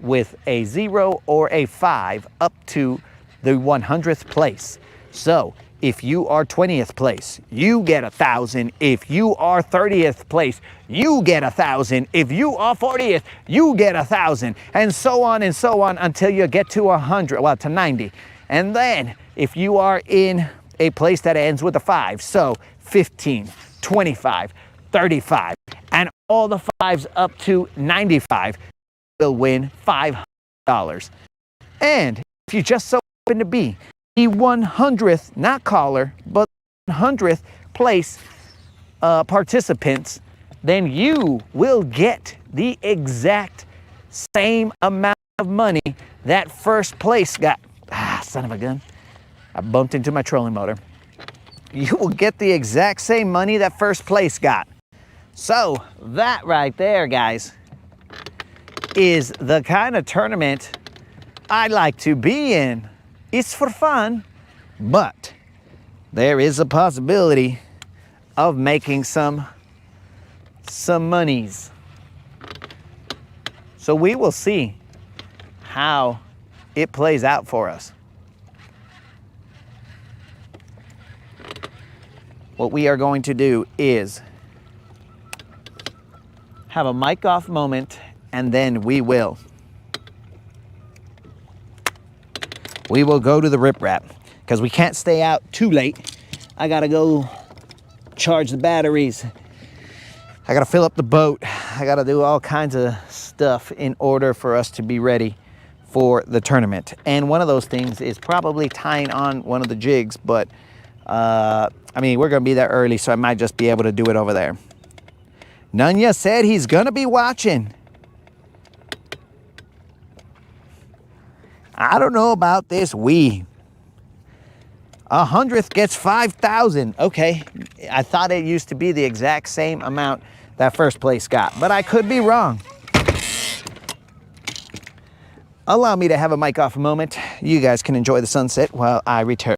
with a 0 or a 5 up to the 100th place. So if you are 20th place, you get 1,000. If you are 30th place, you get 1,000. If you are 40th, you get 1,000, and so on until you get to 100, well, to 90. And then if you are in a place that ends with a 5, so 15, 25, 35, and all the 5s up to 95, will win $500. And if you just so happen to be the 100th, not caller, but 100th place participants, then you will get the exact same amount of money that first place got. Ah, son of a gun. I bumped into my trolling motor. You will get the exact same money that first place got. So that right there, guys, is the kind of tournament I'd like to be in. It's for fun, but there is a possibility of making some monies. So we will see how it plays out for us. What we are going to do is have a mic off moment, and then we will go to the riprap because we can't stay out too late. I gotta go charge the batteries. I gotta fill up the boat. I gotta do all kinds of stuff in order for us to be ready for the tournament. And one of those things is probably tying on one of the jigs, but I mean, we're gonna be there early, so I might just be able to do it over there. Nunya said he's gonna be watching. I don't know about this. 100th gets 5,000. Okay, I thought it used to be the exact same amount that first place got, but I could be wrong. Allow me to have a mic off moment. You guys can enjoy the sunset while I return.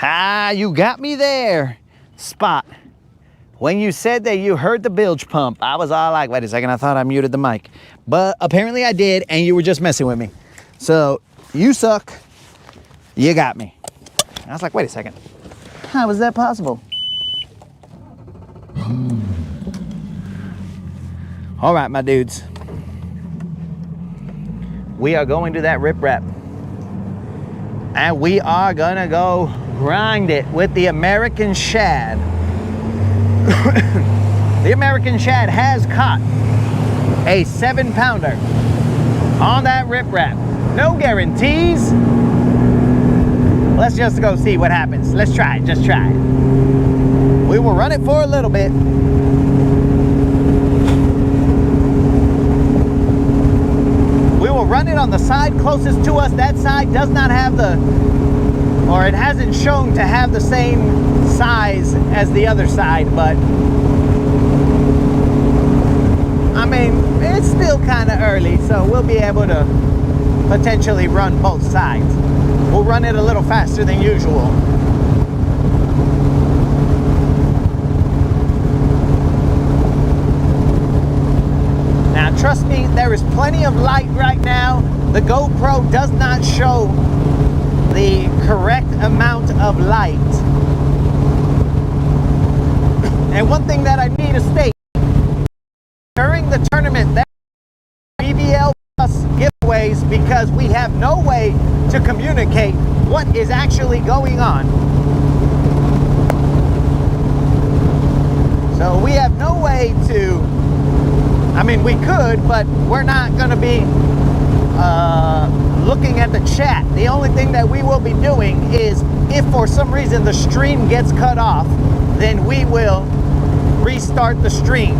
Ah, you got me there. Spot. When you said that you heard the bilge pump, I was all like, wait a second, I thought I muted the mic. But apparently I did, and you were just messing with me. So you suck. You got me. And I was like, wait a second. How is that possible? All right, my dudes. We are going to that riprap. And we are gonna go grind it with the American shad. The American shad has caught a 7-pounder on that riprap. No guarantees. Let's just go see what happens. Let's try it, just try it. We will run it for a little bit. We will run it on the side closest to us. That side does not have or it hasn't shown to have the same size as the other side, but I mean, it's still kind of early, so we'll be able to potentially run both sides. We'll run it a little faster than usual. Now, trust me, there is plenty of light right now. The GoPro does not show the correct amount of light. And one thing that I need to state, during the tournament, there are BBL Plus giveaways because we have no way to communicate what is actually going on. So we have no way to, I mean, we could, but we're not going to be looking at the chat. The only thing that we will be doing is, if for some reason the stream gets cut off, then we will restart the stream.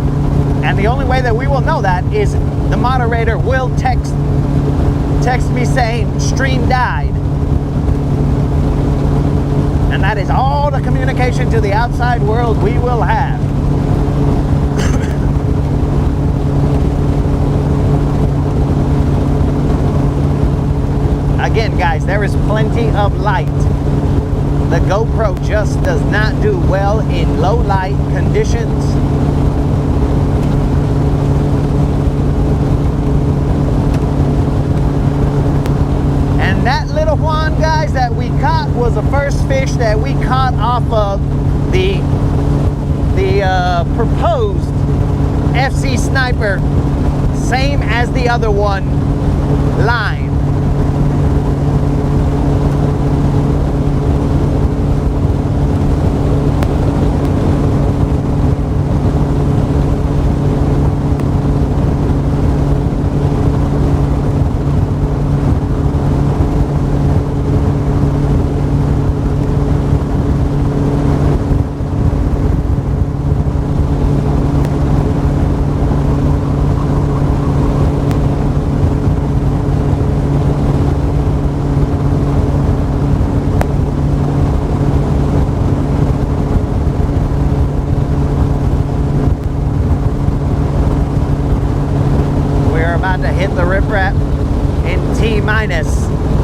And the only way that we will know that is the moderator will text me saying stream died. And that is all the communication to the outside world we will have. Again, guys, there is plenty of light. The GoPro just does not do well in low light conditions. And that little Juan, guys, that we caught was the first fish that we caught off of the proposed FC Sniper, same as the other one, line.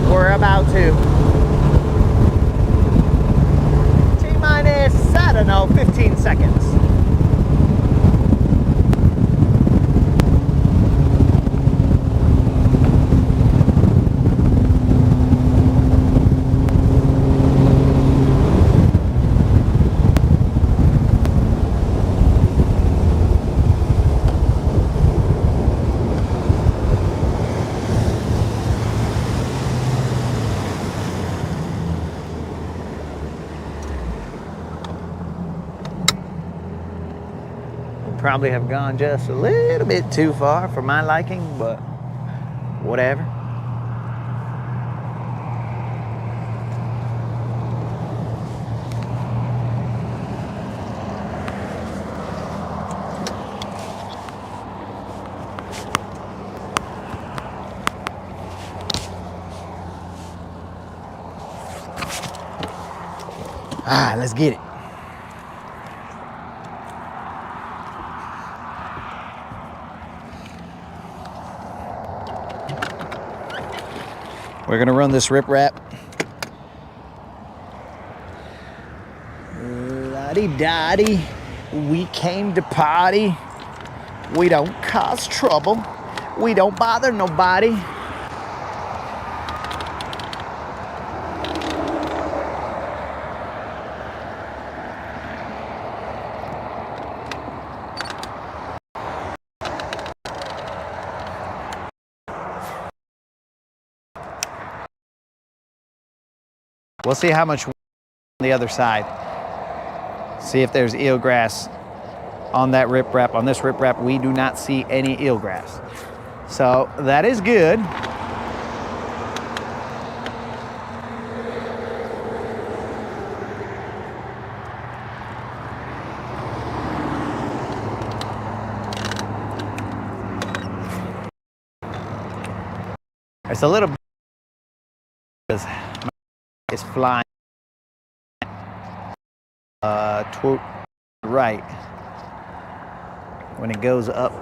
We're about to T-minus, I don't know, 15 seconds. Probably have gone just a little bit too far for my liking, but whatever. Ah, let's get it. We're gonna run this riprap. La-di-da-di. We came to party. We don't cause trouble. We don't bother nobody. We'll see how much on the other side. See if there's eelgrass on that riprap. On this riprap, we do not see any eelgrass. So that is good. It's a little bit because it's flying to right when it goes up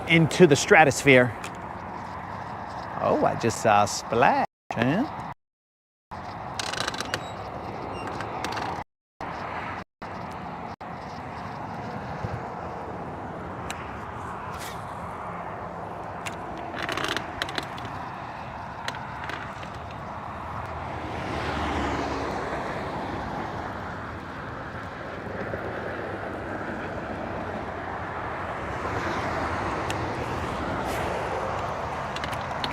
into the stratosphere. Oh, I just saw a splash, huh?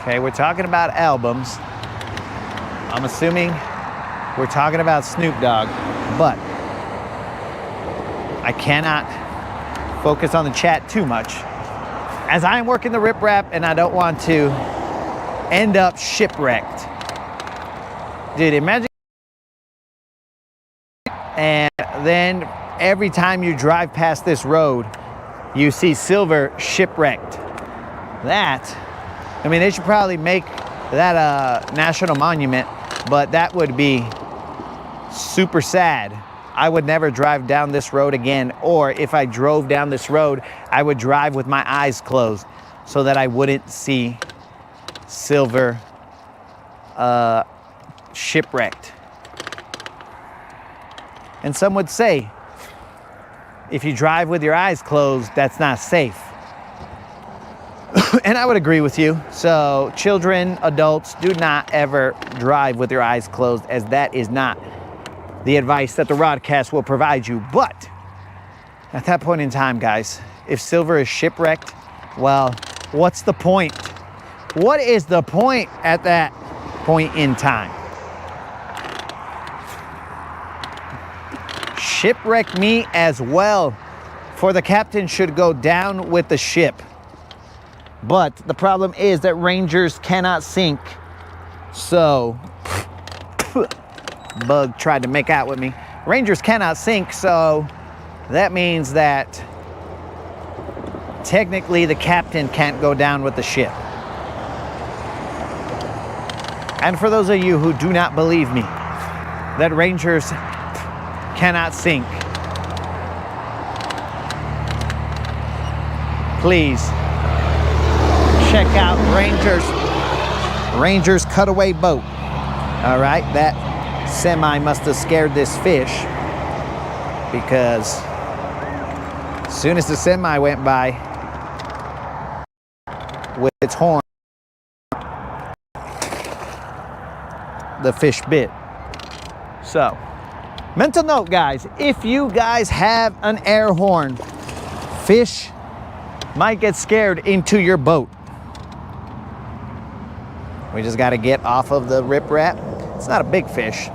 Okay, we're talking about albums. I'm assuming we're talking about Snoop Dogg, but I cannot focus on the chat too much as I am working the riprap and I don't want to end up shipwrecked. Dude, imagine. And then every time you drive past this road, you see silver shipwrecked. That, I mean, they should probably make that a national monument, but that would be super sad. I would never drive down this road again, or if I drove down this road, I would drive with my eyes closed so that I wouldn't see silver shipwrecked. And some would say, if you drive with your eyes closed, that's not safe. And I would agree with you. So children, adults, do not ever drive with your eyes closed, as that is not the advice that the Rodcast will provide you. But at that point in time, guys, if silver is shipwrecked, well, what's the point? What is the point at that point in time? Shipwreck me as well, for the captain should go down with the ship. But the problem is that Rangers cannot sink. So, Bug tried to make out with me. Rangers cannot sink, so that means that technically the captain can't go down with the ship. And for those of you who do not believe me, that Rangers cannot sink, please check out Rangers cutaway boat. All right, that semi must have scared this fish, because as soon as the semi went by with its horn, the fish bit. So, mental note, guys, if you guys have an air horn, fish might get scared into your boat. We just got to get off of the riprap. It's not a big fish.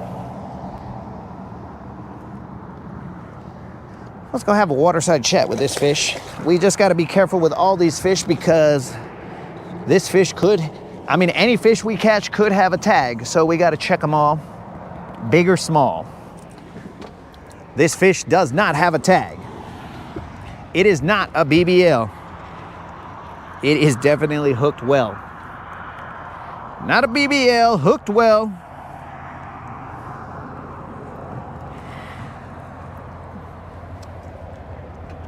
Let's go have a waterside chat with this fish. We just got to be careful with all these fish, because this fish could, I mean, any fish we catch could have a tag. So we got to check them all, big or small. This fish does not have a tag. It is not a BBL. It is definitely hooked well. Not a BBL, hooked well.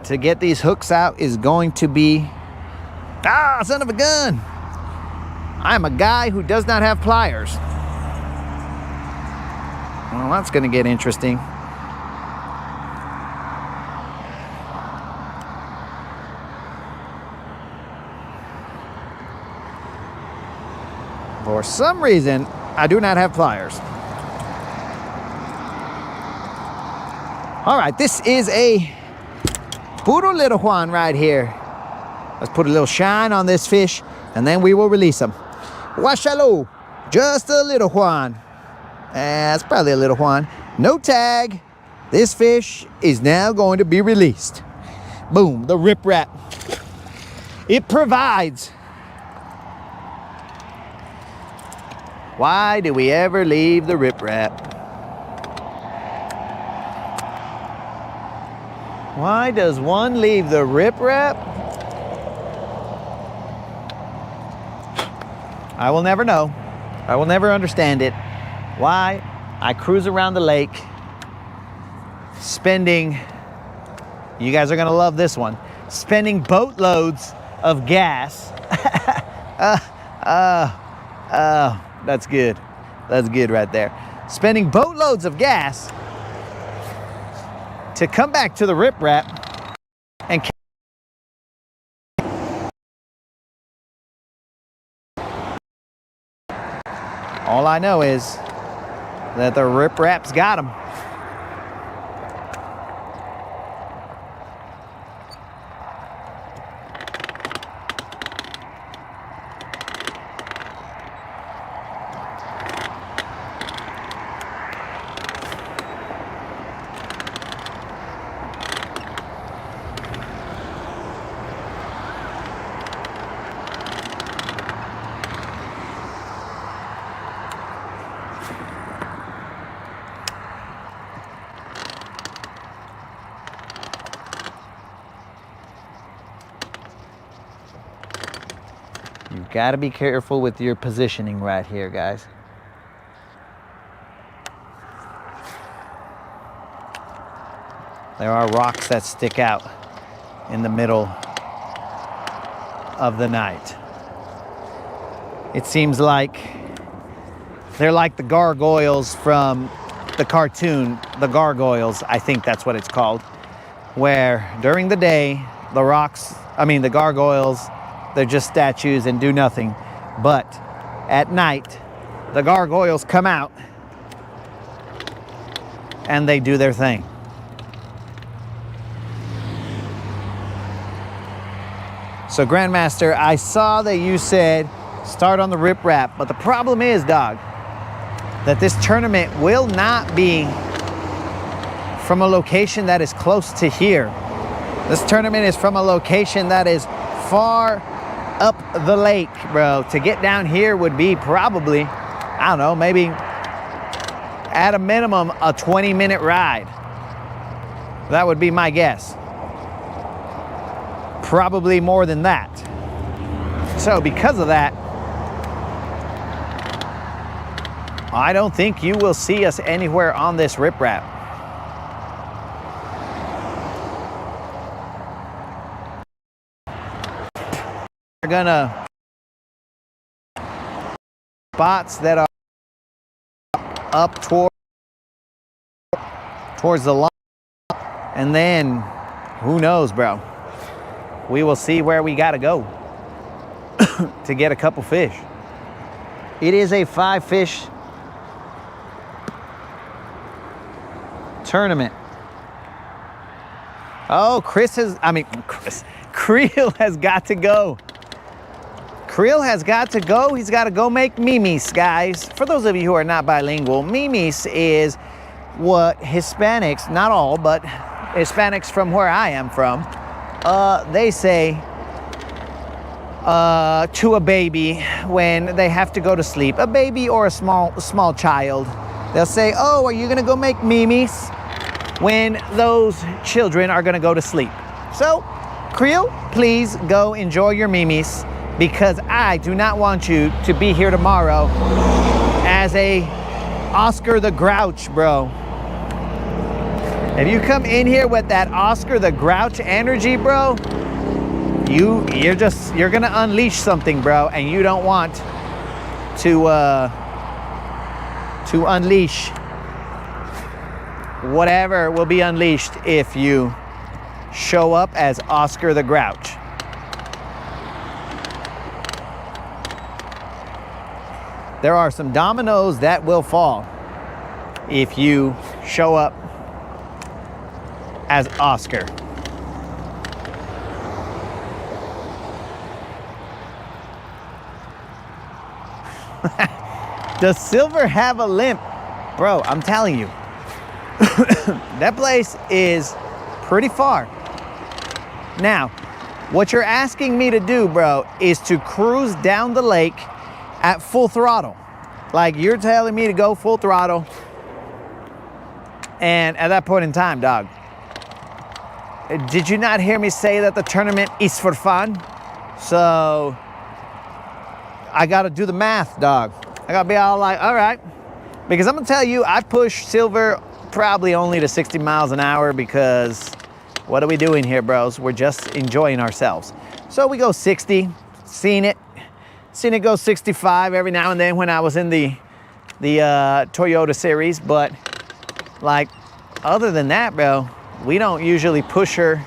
To get these hooks out is going to be, son of a gun. I'm a guy who does not have pliers. Well, that's going to get interesting. For some reason, I do not have pliers. All right, this is a puro little Juan right here. Let's put a little shine on this fish, and then we will release him. Washalo, just a little Juan. That's probably a little one. No tag. This fish is now going to be released. Boom, the riprap. It provides. Why do we ever leave the riprap? Why does one leave the riprap? I will never know. I will never understand it. Why I cruise around the lake spending, you guys are gonna love this one, spending boatloads of gas. That's good. That's good right there. Spending boatloads of gas to come back to the riprap and all I know is that the riprap's got him. You've got to be careful with your positioning right here, guys. There are rocks that stick out in the middle of the night. It seems like they're like the gargoyles from the cartoon, The Gargoyles, I think that's what it's called, where during the day, the gargoyles, they're just statues and do nothing. But at night, the gargoyles come out and they do their thing. So Grandmaster, I saw that you said start on the riprap, but the problem is, dog, that this tournament will not be from a location that is close to here. This tournament is from a location that is far up the lake, bro. To get down here would be probably, I don't know, maybe at a minimum a 20-minute ride. That would be my guess. Probably more than that. So because of that, I don't think you will see us anywhere on this riprap. We're gonna spots that are up towards the line, and then who knows, bro. We will see where we gotta go to get a couple fish. It is a 5-fish tournament. Oh, Creel has got to go. Creel has got to go. He's got to go make mimis, guys. For those of you who are not bilingual, mimis is what Hispanics, not all, but Hispanics from where I am from, they say to a baby when they have to go to sleep, a baby or a small child. They'll say, oh, are you gonna go make mimis? When those children are gonna go to sleep. So, Creel, please go enjoy your mimis, because I do not want you to be here tomorrow as a Oscar the Grouch, bro. If you come in here with that Oscar the Grouch energy, bro, you're gonna unleash something, bro, and you don't want to unleash whatever will be unleashed if you show up as Oscar the Grouch. There are some dominoes that will fall if you show up as Oscar. Does Silver have a limp? Bro, I'm telling you, that place is pretty far. Now, what you're asking me to do, bro, is to cruise down the lake at full throttle. Like, you're telling me to go full throttle. And at that point in time, dog, did you not hear me say that the tournament is for fun? So I got to do the math, dog. I got to be all like, all right. Because I'm going to tell you, I push silver probably only to 60 miles an hour because what are we doing here, bros? We're just enjoying ourselves. So we go 60, seen it go 65 every now and then when I was in the Toyota series. But like, other than that, bro, we don't usually push her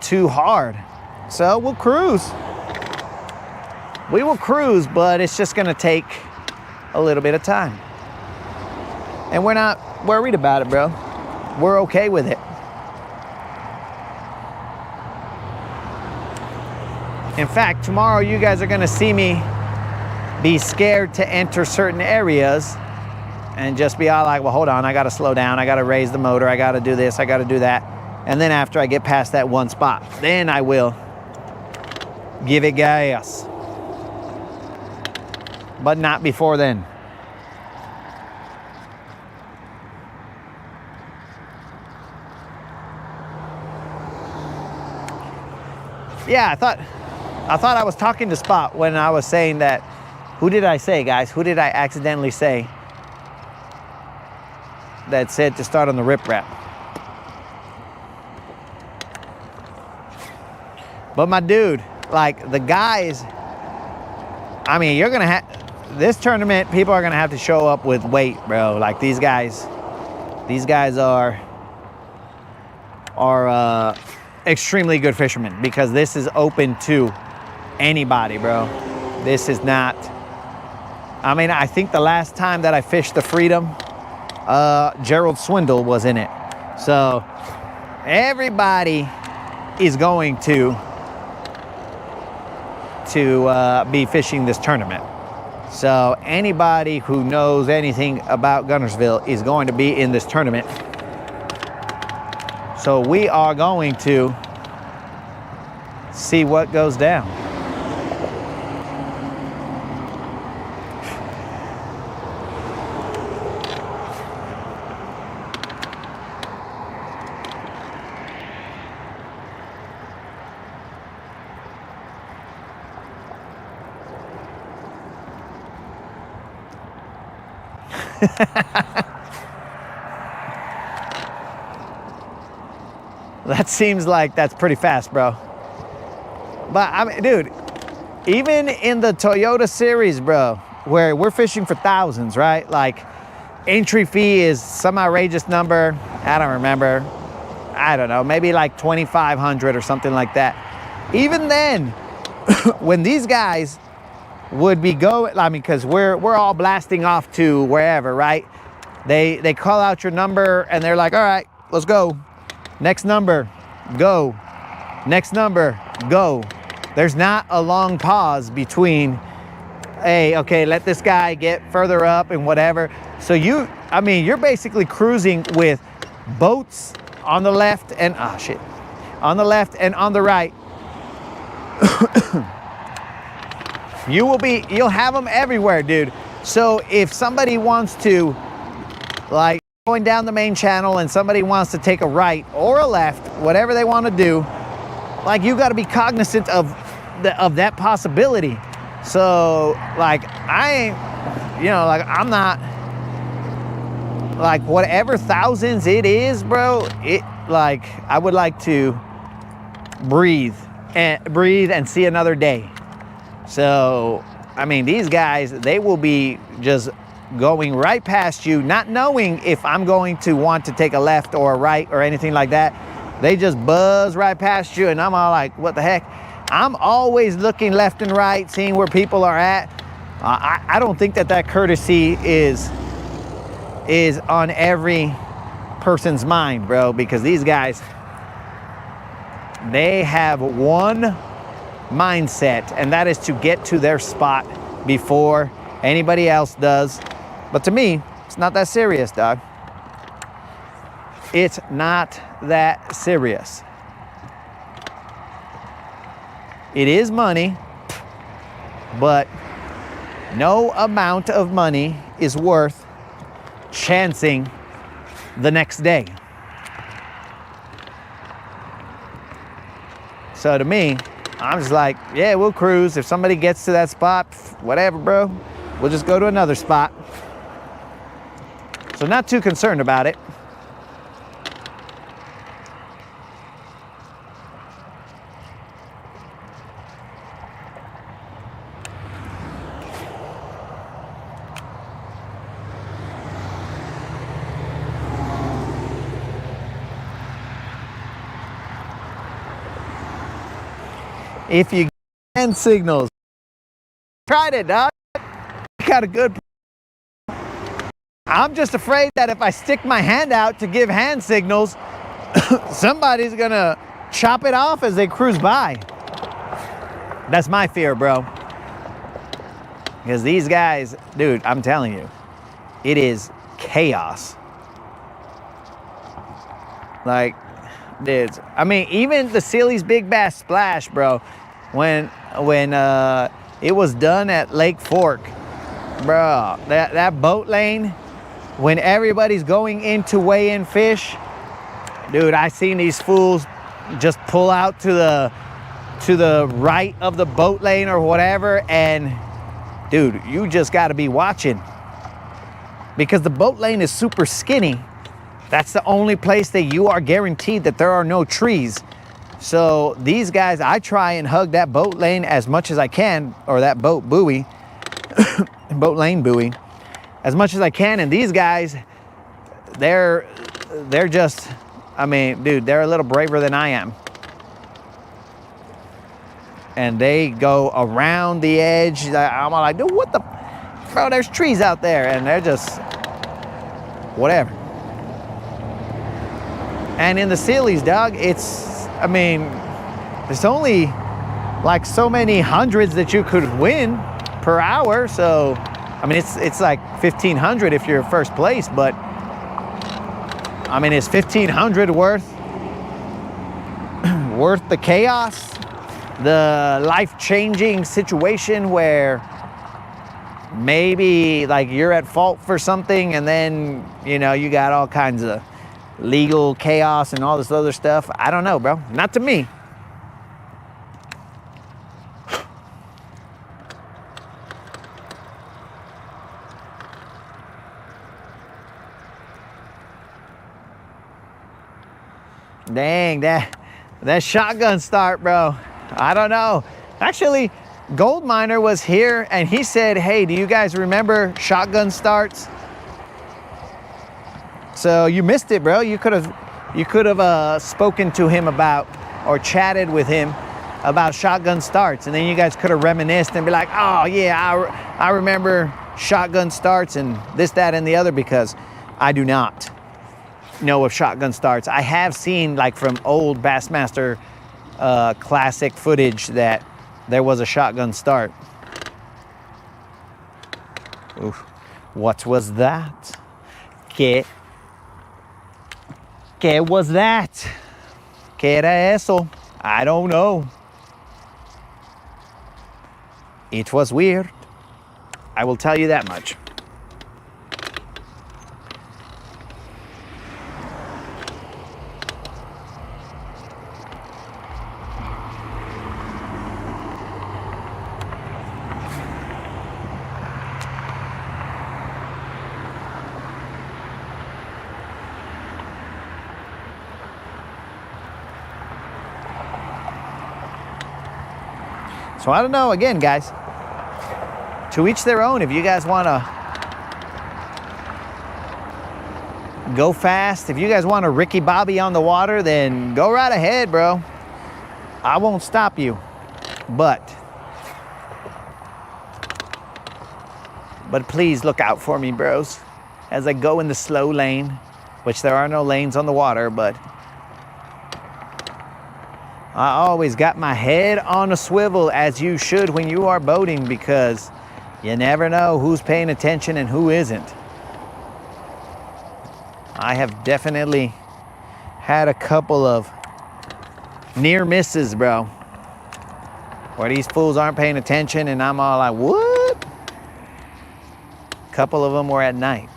too hard. So we'll cruise. We will cruise, but it's just gonna take a little bit of time. And we're not worried about it, bro. We're okay with it. In fact, tomorrow you guys are gonna see me be scared to enter certain areas and just be all like, well, hold on, I gotta slow down, I gotta raise the motor, I gotta do this, I gotta do that. And then after I get past that one spot, then I will give it gas. But not before then. Yeah, I thought I was talking to Spot when I was saying that. Who did I say, guys? Who did I accidentally say that said to start on the riprap? But my dude, like the guys, I mean, you're gonna have this tournament. People are gonna have to show up with weight, bro. Like these guys are extremely good fishermen because this is open to anybody, bro. This is not. I mean, I think the last time that I fished the Freedom, Gerald Swindle was in it. So everybody is going to be fishing this tournament. So anybody who knows anything about Guntersville is going to be in this tournament. So we are going to see what goes down. That seems like that's pretty fast, bro. But I mean, dude, even in the Toyota series, bro, where we're fishing for thousands, right? Like entry fee is some outrageous number. I don't remember. I don't know, maybe like 2,500 or something like that. Even then, when these guys would be going, I mean, because we're all blasting off to wherever, right? They call out your number and they're like, all right, let's go. Next number, go. Next number, go. There's not a long pause between, hey, okay, let this guy get further up and whatever. So you're basically cruising with boats on the left and, on the left and on the right. You'll have them everywhere, dude. So if somebody wants to, like, going down the main channel and somebody wants to take a right or a left, whatever they want to do, like, you got to be cognizant of that possibility. So, like, I'm not, like, whatever thousands it is, bro, I would like to breathe and see another day. So, I mean, these guys, they will be just going right past you, not knowing if I'm going to want to take a left or a right or anything like that. They just buzz right past you, and I'm all like, what the heck? I'm always looking left and right, seeing where people are at. I don't think that courtesy is on every person's mind, bro, because these guys, they have one mindset, and that is to get to their spot before anybody else does. But to me, It's not that serious, dog. It's not that serious. It is money, but no amount of money is worth chancing the next day. So to me, I'm just like, yeah, we'll cruise. If somebody gets to that spot, whatever, bro. We'll just go to another spot. So not too concerned about it. If you get hand signals, tried it, dog. Got a good. I'm just afraid that if I stick my hand out to give hand signals, somebody's gonna chop it off as they cruise by. That's my fear, bro. Because these guys, dude, I'm telling you, it is chaos. Like, dude, I mean, even the Sealy's Big Bass Splash, bro, when it was done at Lake Fork, bro, that boat lane, when everybody's going in to weigh in fish, dude, I seen these fools just pull out to the right of the boat lane or whatever, and dude, you just got to be watching, because the boat lane is super skinny. That's the only place that you are guaranteed that there are no trees. So these guys, I try and hug that boat lane as much as I can, or that boat buoy, boat lane buoy, as much as I can. And these guys, they're just, I mean, dude, they're a little braver than I am. And they go around the edge. I'm like, dude, what the, bro, there's trees out there. And they're just, whatever. And in the Sealy's, dog, it's, I mean, there's only like so many hundreds that you could win per hour. So, I mean, it's like 1,500 if you're first place, but I mean, is 1,500 worth the chaos, the life-changing situation where maybe like you're at fault for something, and then, you know, you got all kinds of legal chaos and all this other stuff? I don't know, bro. Not to me. Dang, that shotgun start, bro. I don't know. Actually, Gold Miner was here and he said, hey, do you guys remember shotgun starts? So you missed it, bro. You could have spoken to him about, or chatted with him about shotgun starts, and then you guys could have reminisced and be like, oh yeah, I remember shotgun starts and this, that, and the other, because I do not know of shotgun starts. I have seen, like, from old Bassmaster classic footage that there was a shotgun start. Oof. What was that? ¿Qué was that? ¿Qué era eso? I don't know. It was weird. I will tell you that much. So I don't know, again, guys, to each their own. If you guys want to go fast, if you guys want to Ricky Bobby on the water, then go right ahead, bro. I won't stop you. But please look out for me, bros, as I go in the slow lane, which there are no lanes on the water, but I always got my head on a swivel, as you should when you are boating, because you never know who's paying attention and who isn't. I have definitely had a couple of near misses, bro, where these fools aren't paying attention and I'm all like, what? A couple of them were at night.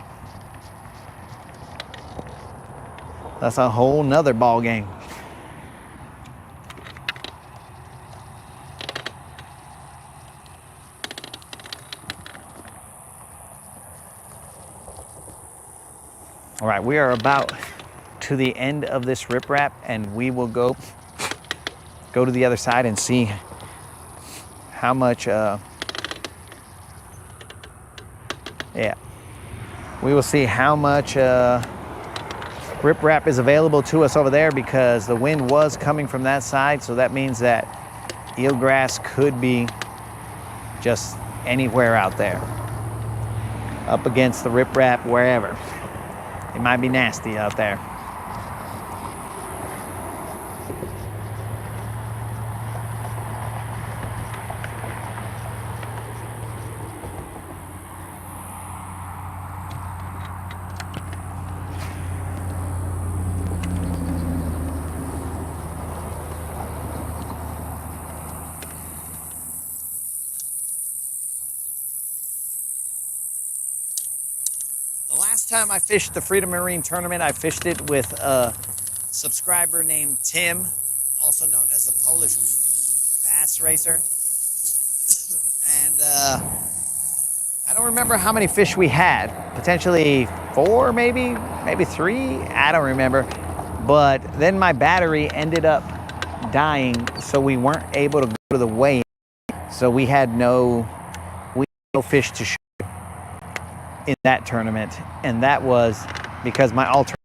That's a whole nother ball game. All right, we are about to the end of this riprap, and we will go to the other side and see how much, we will see how much riprap is available to us over there, because the wind was coming from that side, so that means that eelgrass could be just anywhere out there, up against the riprap, wherever. It might be nasty out there. The last time I fished the Freedom Marine tournament, I fished it with a subscriber named Tim, also known as the Polish Bass Racer. And I don't remember how many fish we had. Potentially 4, maybe 3. I don't remember. But then my battery ended up dying, so we weren't able to go to the weigh-in. So we had no fish to shoot in that tournament, and that was because my alternative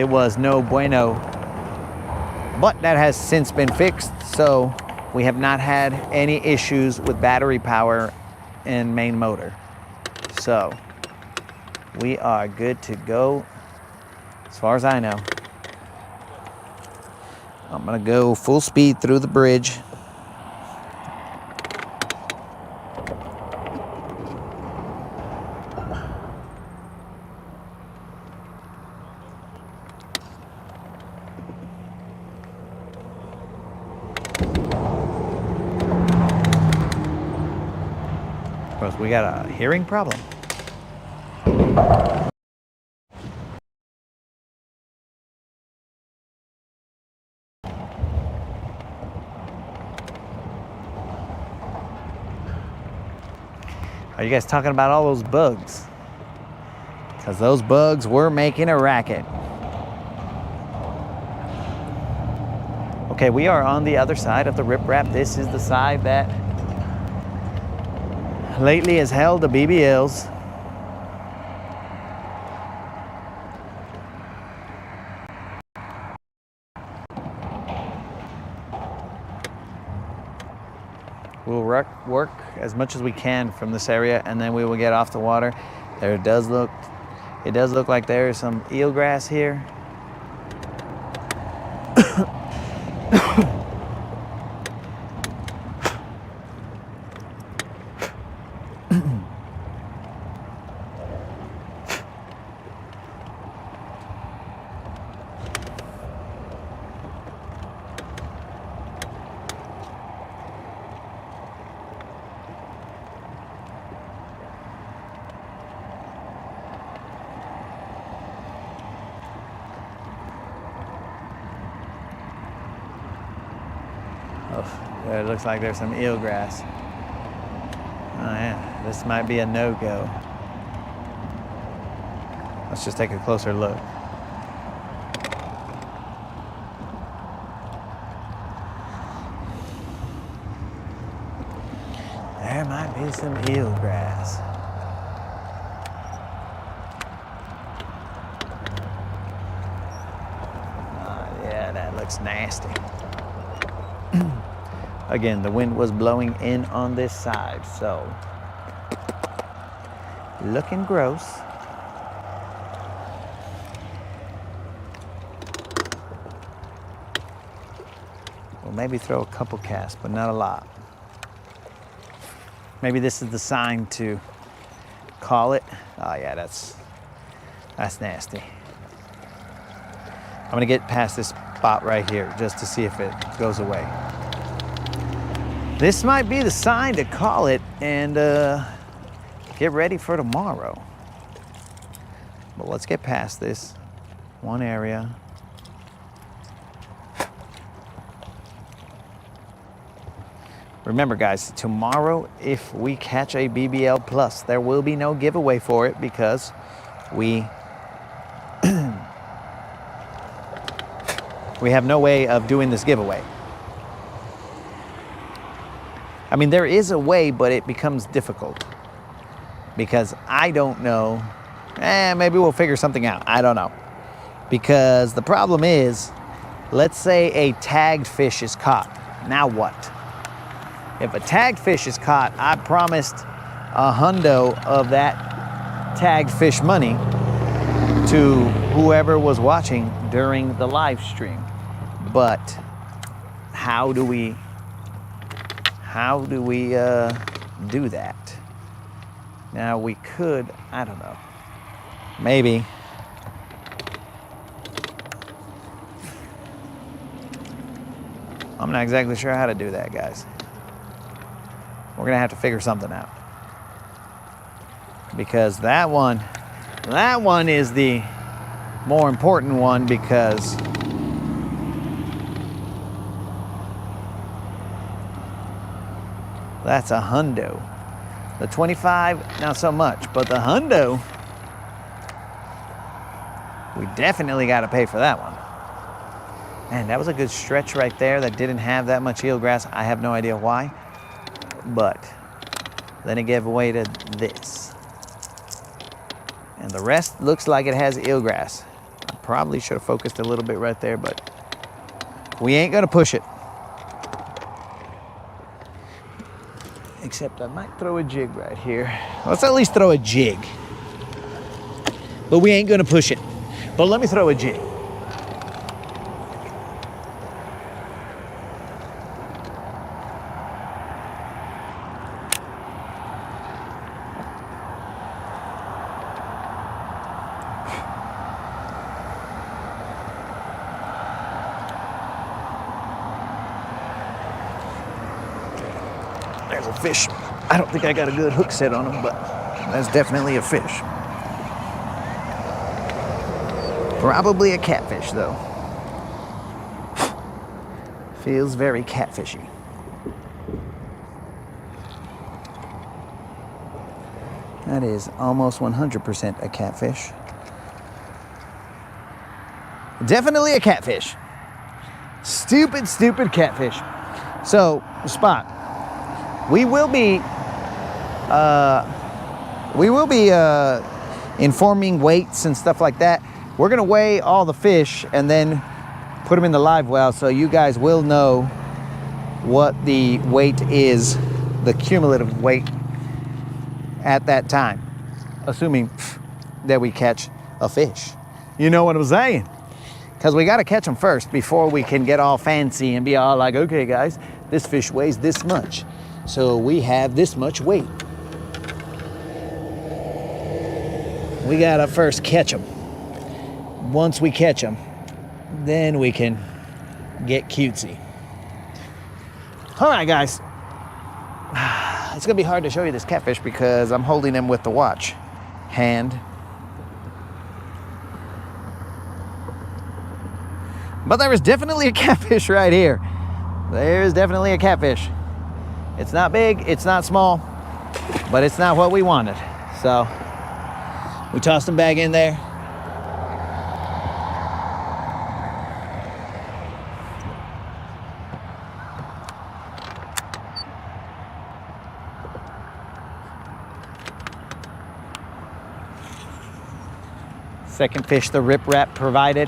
was no bueno, but that has since been fixed, so we have not had any issues with battery power and main motor, so we are good to go as far as I know. I'm gonna go full speed through the bridge. We got a hearing problem. Are you guys talking about all those bugs? Because those bugs were making a racket. Okay, we are on the other side of the riprap. This is the side that lately has held the BBLs. We'll work as much as we can from this area, and then we will get off the water. It does look like there is some eelgrass here. It looks like there's some eelgrass. Oh yeah, this might be a no-go. Let's just take a closer look. There might be some eelgrass. Yeah, that looks nasty. Again, the wind was blowing in on this side, so looking gross. We'll maybe throw a couple casts, but not a lot. Maybe this is the sign to call it. Oh yeah, That's nasty. I'm gonna get past this spot right here just to see if it goes away. This might be the sign to call it and get ready for tomorrow. But let's get past this one area. Remember guys, tomorrow if we catch a BBL plus, there will be no giveaway for it because we we have no way of doing this giveaway. I mean, there is a way, but it becomes difficult because I don't know. Maybe we'll figure something out. I don't know. Because the problem is, let's say a tagged fish is caught. Now what? If a tagged fish is caught, I promised a hundo of that tagged fish money to whoever was watching during the live stream. But how do we do that? Now we could, I don't know, maybe I'm not exactly sure how to do that, guys. We're gonna have to figure something out because that one is the more important one because that's a hundo. The 25, not so much, but the hundo, we definitely got to pay for that one. Man, that was a good stretch right there that didn't have that much eelgrass. I have no idea why, but then it gave away to this. And the rest looks like it has eelgrass. I probably should have focused a little bit right there, but we ain't gonna push it. Except I might throw a jig right here. Let's at least throw a jig. But we ain't gonna push it. But let me throw a jig. There's a fish. I don't think I got a good hook set on him, but that's definitely a fish. Probably a catfish, though. Feels very catfishy. That is almost 100% a catfish. Definitely a catfish. Stupid, stupid catfish. So, Spot, we will be informing weights and stuff like that. We're gonna weigh all the fish and then put them in the live well so you guys will know what the weight is, the cumulative weight at that time, assuming that we catch a fish. You know what I'm saying? Because we got to catch them first before we can get all fancy and be all like, okay guys, this fish weighs this much, so we have this much weight. We got to first catch them. Once we catch them, then we can get cutesy. All right, guys. It's gonna be hard to show you this catfish because I'm holding him with the watch hand. But there is definitely a catfish right here. There is definitely a catfish. It's not big, it's not small, but it's not what we wanted. So we tossed him back in there. Second fish the Rip Rap provided.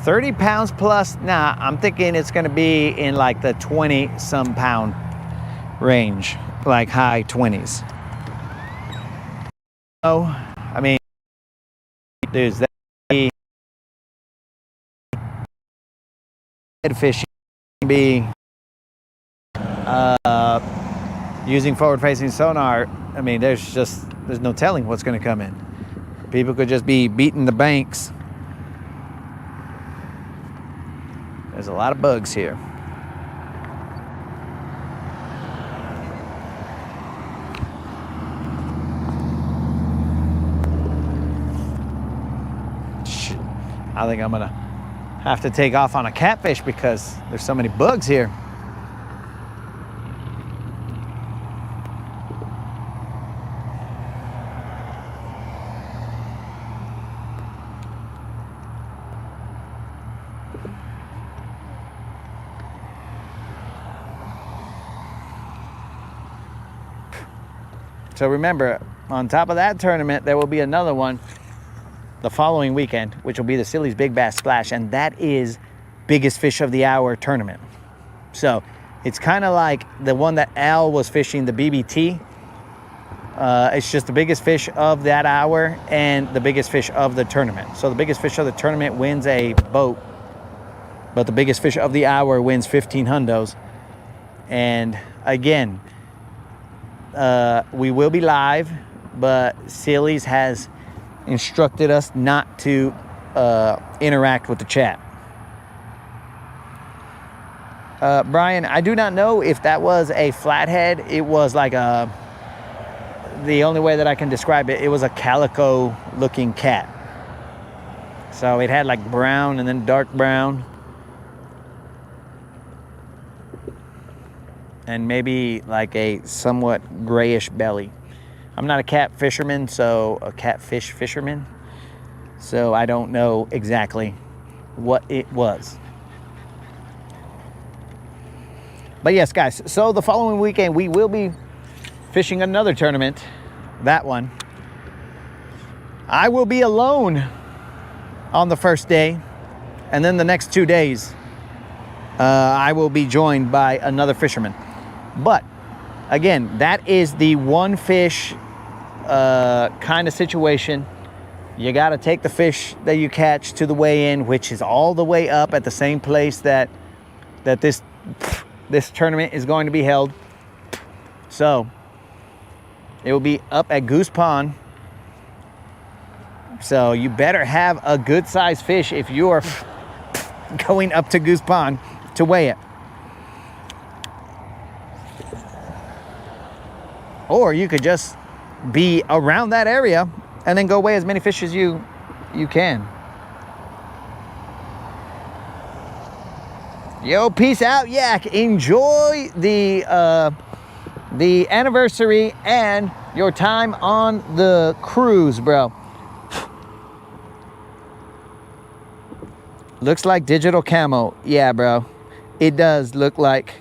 £30 plus. Nah, I'm thinking it's gonna be in like the 20-some pound range, like high 20s. Oh, I mean, dudes, that head fishing be using forward-facing sonar. I mean, there's no telling what's going to come in. People could just be beating the banks. There's a lot of bugs here. I think I'm gonna have to take off on a catfish because there's so many bugs here. So remember, on top of that tournament, there will be another one the following weekend, which will be the Silly's Big Bass Splash, and that is biggest fish of the hour tournament. So it's kind of like the one that Al was fishing, the BBT. It's just the biggest fish of that hour and the biggest fish of the tournament. So the biggest fish of the tournament wins a boat, but the biggest fish of the hour wins 15 hundos. And again, we will be live, but Silly's has instructed us not to interact with the chat. Brian, I do not know if that was a flathead. It was like the only way that I can describe it, it was a calico looking cat. So it had like brown and then dark brown. And maybe like a somewhat grayish belly. I'm not a catfish fisherman, so I don't know exactly what it was. But yes, guys, so the following weekend we will be fishing another tournament, that one. I will be alone on the first day, and then the next 2 days I will be joined by another fisherman. But again, that is the one fish kind of situation. You got to take the fish that you catch to the weigh-in, which is all the way up at the same place that this tournament is going to be held. So it will be up at Goose Pond. So you better have a good sized fish if you are going up to Goose Pond to weigh it. Or you could just be around that area and then go weigh as many fish as you can. Yo, peace out, Yak. Enjoy the anniversary and your time on the cruise, bro. Looks like digital camo. Yeah, bro. It does look like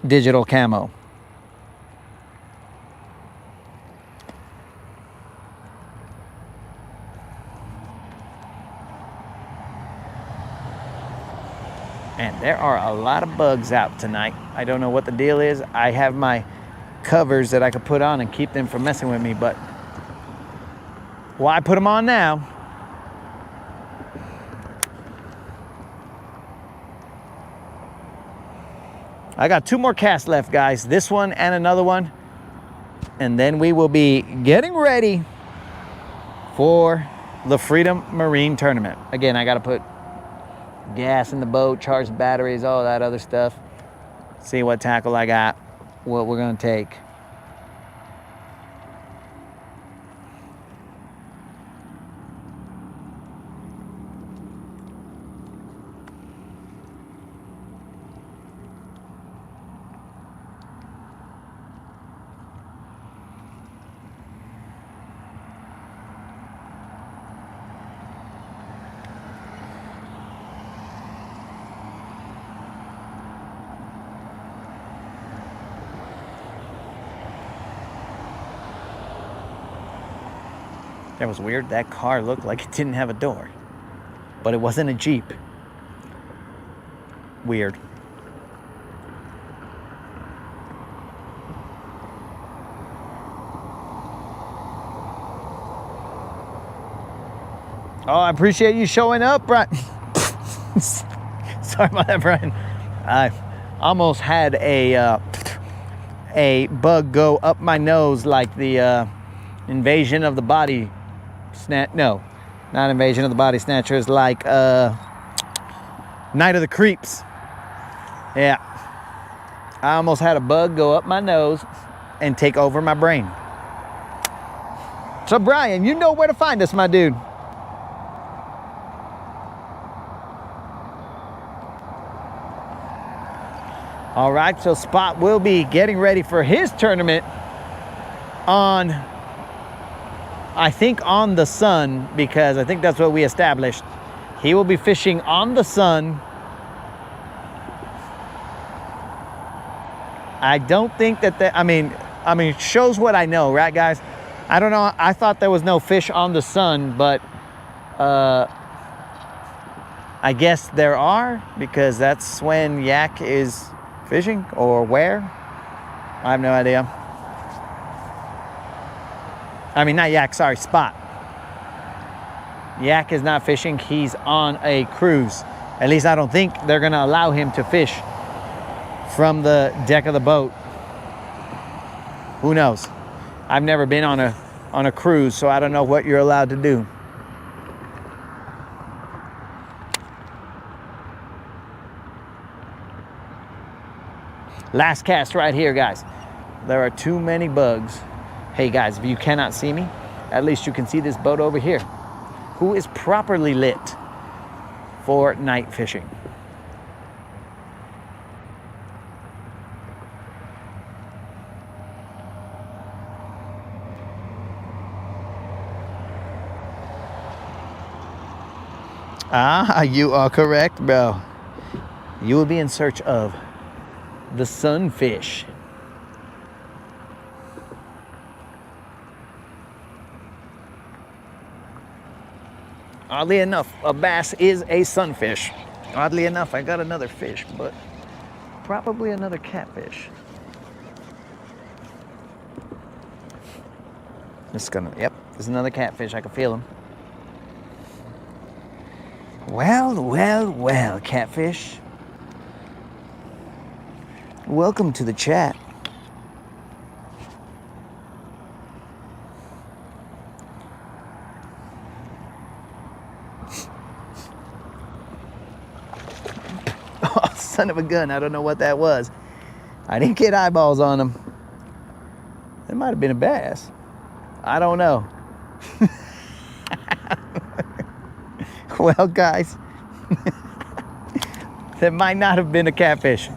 digital camo. Man, there are a lot of bugs out tonight. I don't know what the deal is. I have my covers that I could put on and keep them from messing with me, but why put them on now? I got 2 more casts left, guys. This one and another one. And then we will be getting ready for the Freedom Marine Tournament. Again, I got to put gas in the boat, charge the batteries, all that other stuff. See what tackle I got, what we're going to take. That was weird. That car looked like it didn't have a door, but it wasn't a Jeep. Weird. Oh, I appreciate you showing up, Brian. Sorry about that, Brian. Almost had a bug go up my nose like the Invasion of the Body Snatch. No, not Invasion of the Body Snatchers, like Night of the Creeps. Yeah, I almost had a bug go up my nose and take over my brain. So Brian, you know where to find us, my dude. All right, so Spot will be getting ready for his tournament on, I think, on the Sun, because I think that's what we established. He will be fishing on the Sun. I don't think that, I mean, shows what I know, right, guys? I don't know. I thought there was no fish on the Sun, but I guess there are, because that's when Yak is fishing, or where? I have no idea. I mean, not Yak, sorry, Spot. Yak is not fishing. He's on a cruise. At least I don't think they're going to allow him to fish from the deck of the boat. Who knows? I've never been on a cruise, so I don't know what you're allowed to do. Last cast right here, guys. There are too many bugs. Hey guys, if you cannot see me, at least you can see this boat over here, who is properly lit for night fishing. Ah, you are correct, bro. You will be in search of the sunfish. Oddly enough, a bass is a sunfish. Oddly enough, I got another fish, but probably another catfish. Yep, there's another catfish. I can feel him. Well, well, well, catfish. Welcome to the chat. Oh, son of a gun. I don't know what that was. I didn't get eyeballs on him. It might have been a bass. I don't know. Well, guys, that might not have been a catfish.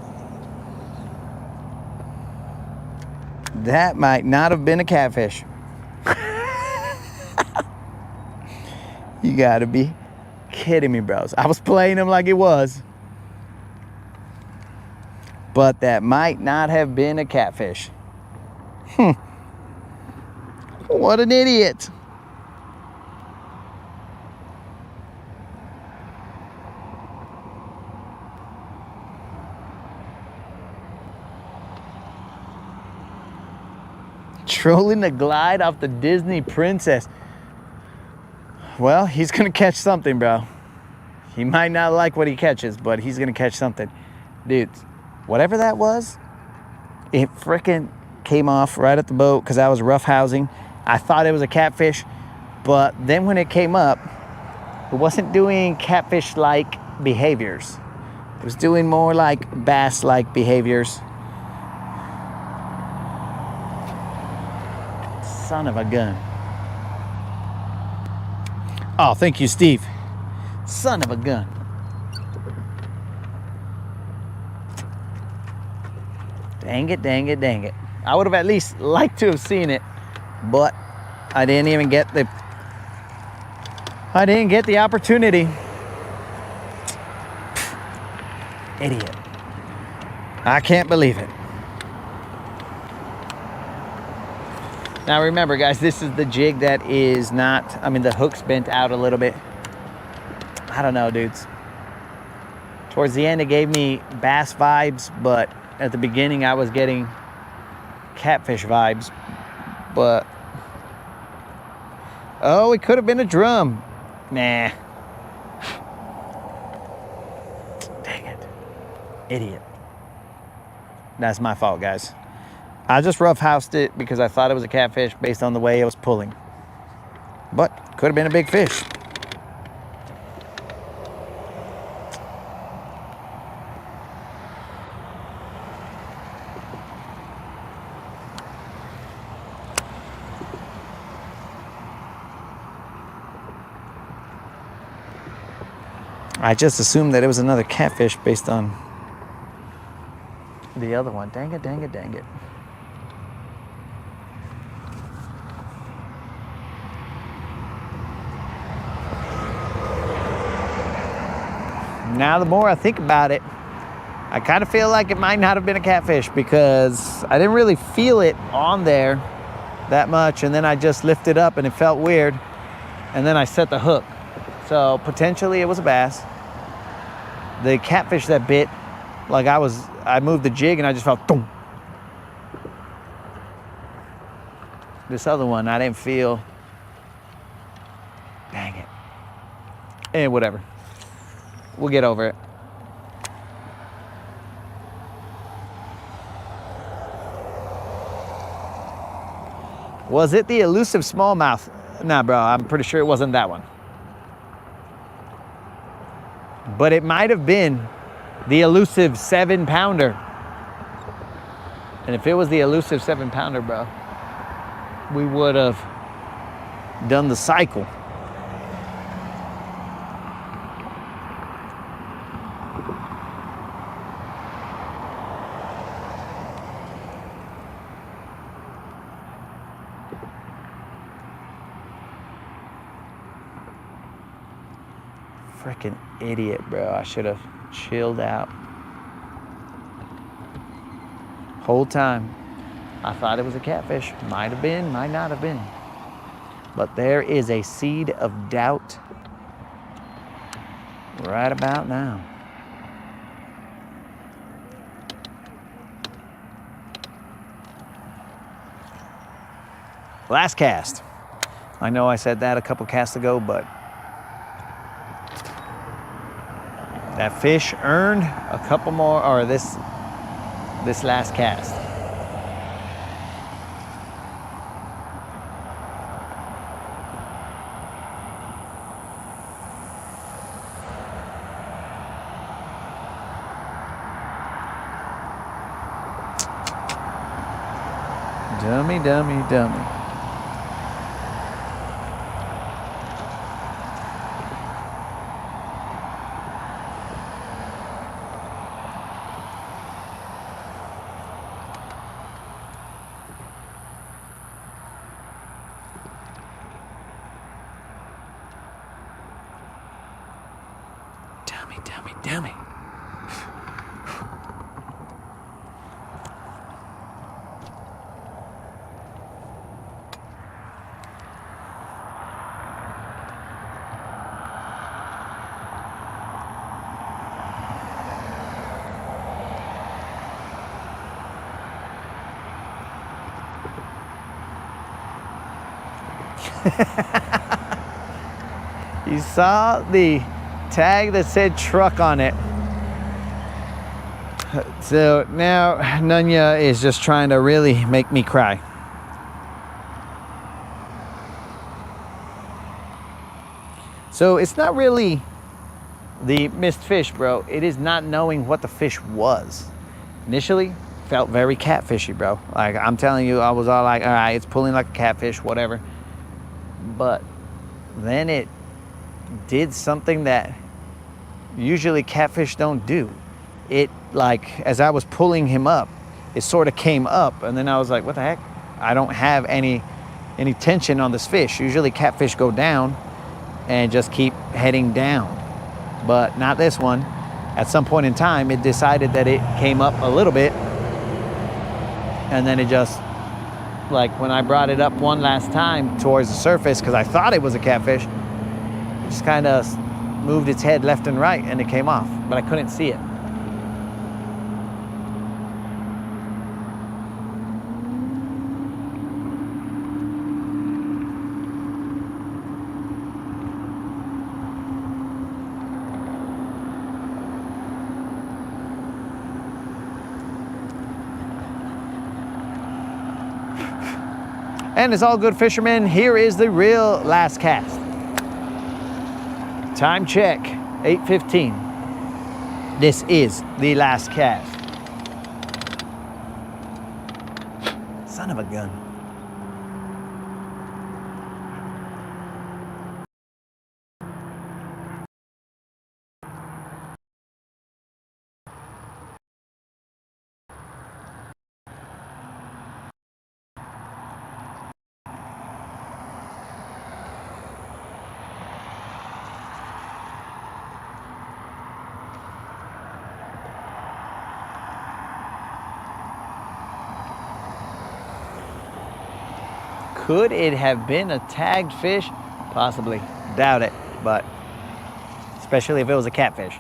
That might not have been a catfish. You gotta be kidding me, bros. I was playing him like it was. But that might not have been a catfish. What an idiot. Trolling the glide off the Disney princess. Well, he's gonna catch something, bro. He might not like what he catches, but he's gonna catch something. Dude, whatever that was, it frickin' came off right at the boat because I was roughhousing. I thought it was a catfish, but then when it came up, it wasn't doing catfish-like behaviors. It was doing more like bass-like behaviors. Son of a gun. Oh, thank you, Steve. Son of a gun. Dang it, dang it, dang it. I would have at least liked to have seen it, but I didn't even get the opportunity. Idiot. I can't believe it. Now remember, guys, this is the jig that is not, the hook's bent out a little bit. I don't know, dudes. Towards the end, it gave me bass vibes, but at the beginning, I was getting catfish vibes. But, oh, it could have been a drum. Nah. Dang it. Idiot. That's my fault, guys. I just roughhoused it because I thought it was a catfish based on the way it was pulling. But could have been a big fish. I just assumed that it was another catfish based on the other one. Dang it, dang it, dang it. Now the more I think about it, I kind of feel like it might not have been a catfish because I didn't really feel it on there that much, and then I just lifted up and it felt weird, and then I set the hook. So potentially it was a bass. The catfish that bit, like I moved the jig and I just felt thump. This other one, I didn't feel. Dang it. And whatever. We'll get over it. Was it the elusive smallmouth? Nah, bro, I'm pretty sure it wasn't that one. But it might have been the elusive 7-pounder. And if it was the elusive 7-pounder, bro, we would have done the cycle. Freaking idiot, bro. I should have chilled out. Whole time, I thought it was a catfish. Might have been, might not have been. But there is a seed of doubt right about now. Last cast. I know I said that a couple casts ago, but that fish earned a couple more, or this last cast. Dummy, dummy, dummy. Dummy, dummy. You saw the tag that said truck on it. So now Nunya is just trying to really make me cry. So it's not really the missed fish, bro. It is not knowing what the fish was. Initially, felt very catfishy, bro. Like, I'm telling you, I was all like, all right, it's pulling like a catfish, whatever. But then it did something that usually catfish don't do. It, like, as I was pulling him up, it sort of came up, and then I was like, what the heck? I don't have any tension on this fish. Usually catfish go down and just keep heading down, but not this one. At some point in time, it decided that it came up a little bit, and then it just, like, when I brought it up one last time towards the surface, because I thought it was a catfish, it just kind of moved its head left and right, and it came off, but I couldn't see it. And as all good fishermen, here is the real last cast. Time check, 8:15. This is the last cast. Son of a gun. Could it have been a tagged fish? Possibly. Doubt it, but especially if it was a catfish.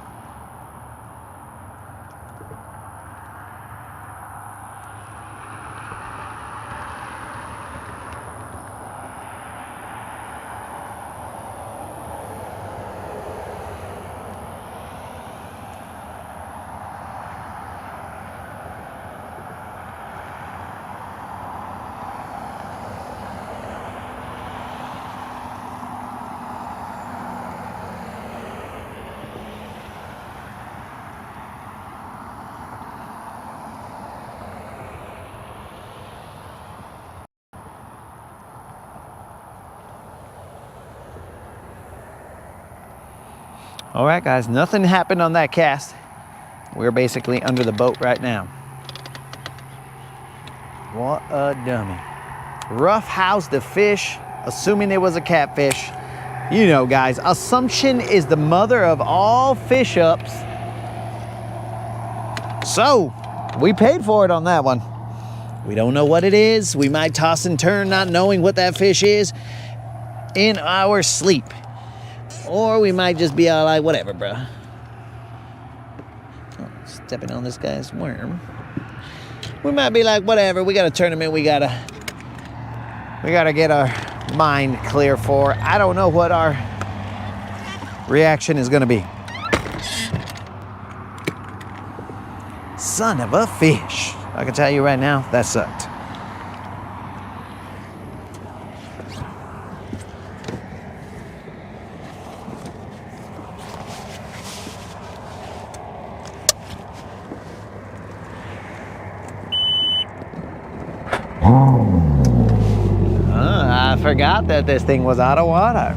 All right, guys, nothing happened on that cast. We're basically under the boat right now. What a dummy. Rough house the fish, assuming it was a catfish. You know, guys, assumption is the mother of all fish ups. So, we paid for it on that one. We don't know what it is. We might toss and turn not knowing what that fish is in our sleep. Or we might just be all like, whatever, bro. Oh, stepping on this guy's worm. We might be like, whatever, we got a tournament we gotta get our mind clear for. I don't know what our reaction is gonna be. Son of a fish. I can tell you right now, that sucked. I forgot that this thing was out of water.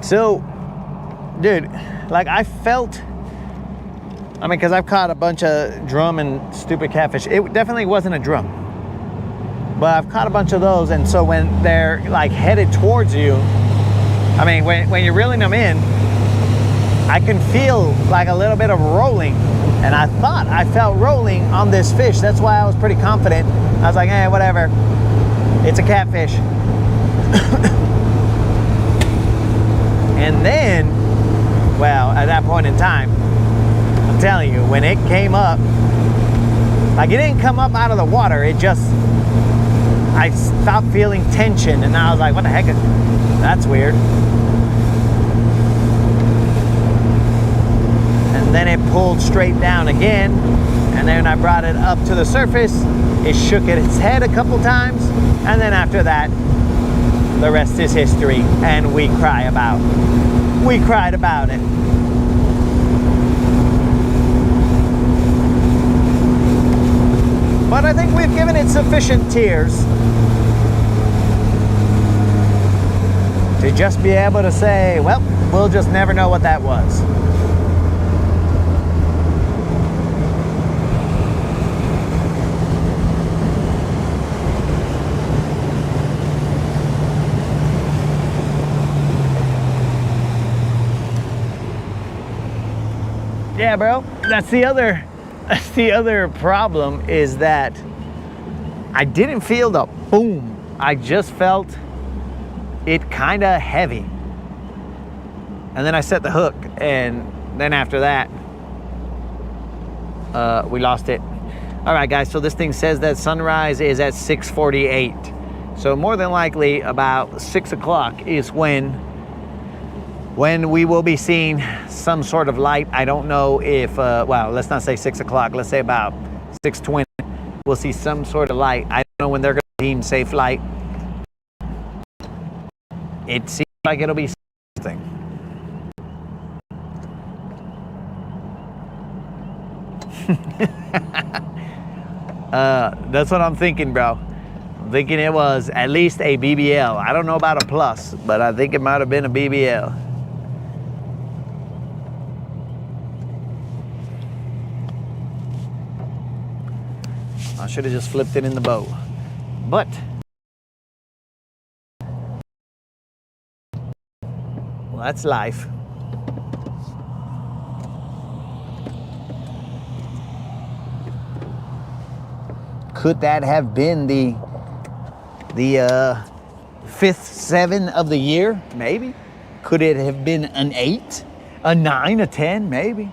So, dude, like I felt, I mean, because I've caught a bunch of drum and stupid catfish. It definitely wasn't a drum, but I've caught a bunch of those. And so when they're like headed towards you, I mean, when you're reeling them in, I can feel like a little bit of rolling. And I thought I felt rolling on this fish. That's why I was pretty confident. I was like, eh, whatever. It's a catfish. And then, well, at that point in time, I'm telling you, when it came up, like it didn't come up out of the water. It just, I stopped feeling tension. And I was like, what the heck? That's weird. And then it pulled straight down again. And then I brought it up to the surface. It shook its head a couple times. And then after that, the rest is history. And we cried about it. But I think we've given it sufficient tears to just be able to say, well, we'll just never know what that was. Yeah, bro, that's the other problem is that I didn't feel the boom. I just felt it kind of heavy. And then I set the hook, and then after that, we lost it. All right, guys, so this thing says that sunrise is at 6:48. So more than likely about 6 o'clock is when when we will be seeing some sort of light. I don't know if, well, let's not say 6 o'clock. Let's say about 6:20. We'll see some sort of light. I don't know when they're going to deem safe light. It seems like it'll be something. That's what I'm thinking, bro. I'm thinking it was at least a BBL. I don't know about a plus, but I think it might have been a BBL. I should have just flipped it in the boat. But well, that's life. Could that have been the 5th 7 of the year? Maybe. Could it have been an 8, a 9, a 10? Maybe.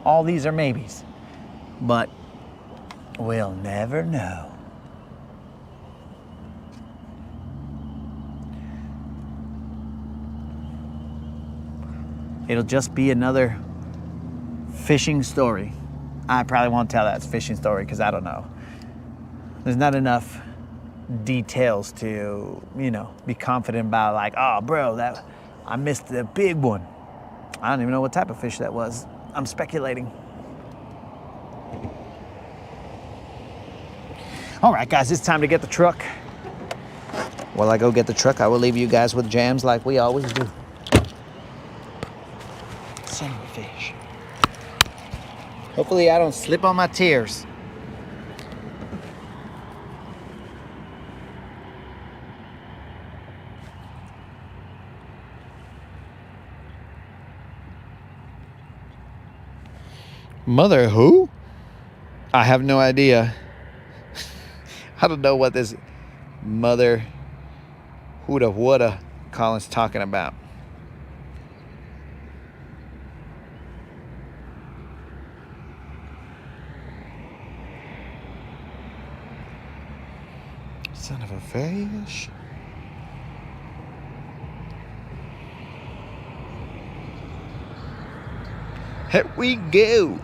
All these are maybes, but we'll never know. It'll just be another fishing story. I probably won't tell that fishing story because I don't know. There's not enough details to, be confident about, like, oh, bro, that I missed the big one. I don't even know what type of fish that was. I'm speculating. All right, guys, it's time to get the truck. While I go get the truck, I will leave you guys with jams like we always do. Son of a fish. Hopefully I don't slip on my tears. Mother who? I have no idea. I don't know what this mother who'da woulda Colin's talking about. Son of a fish. Here we go.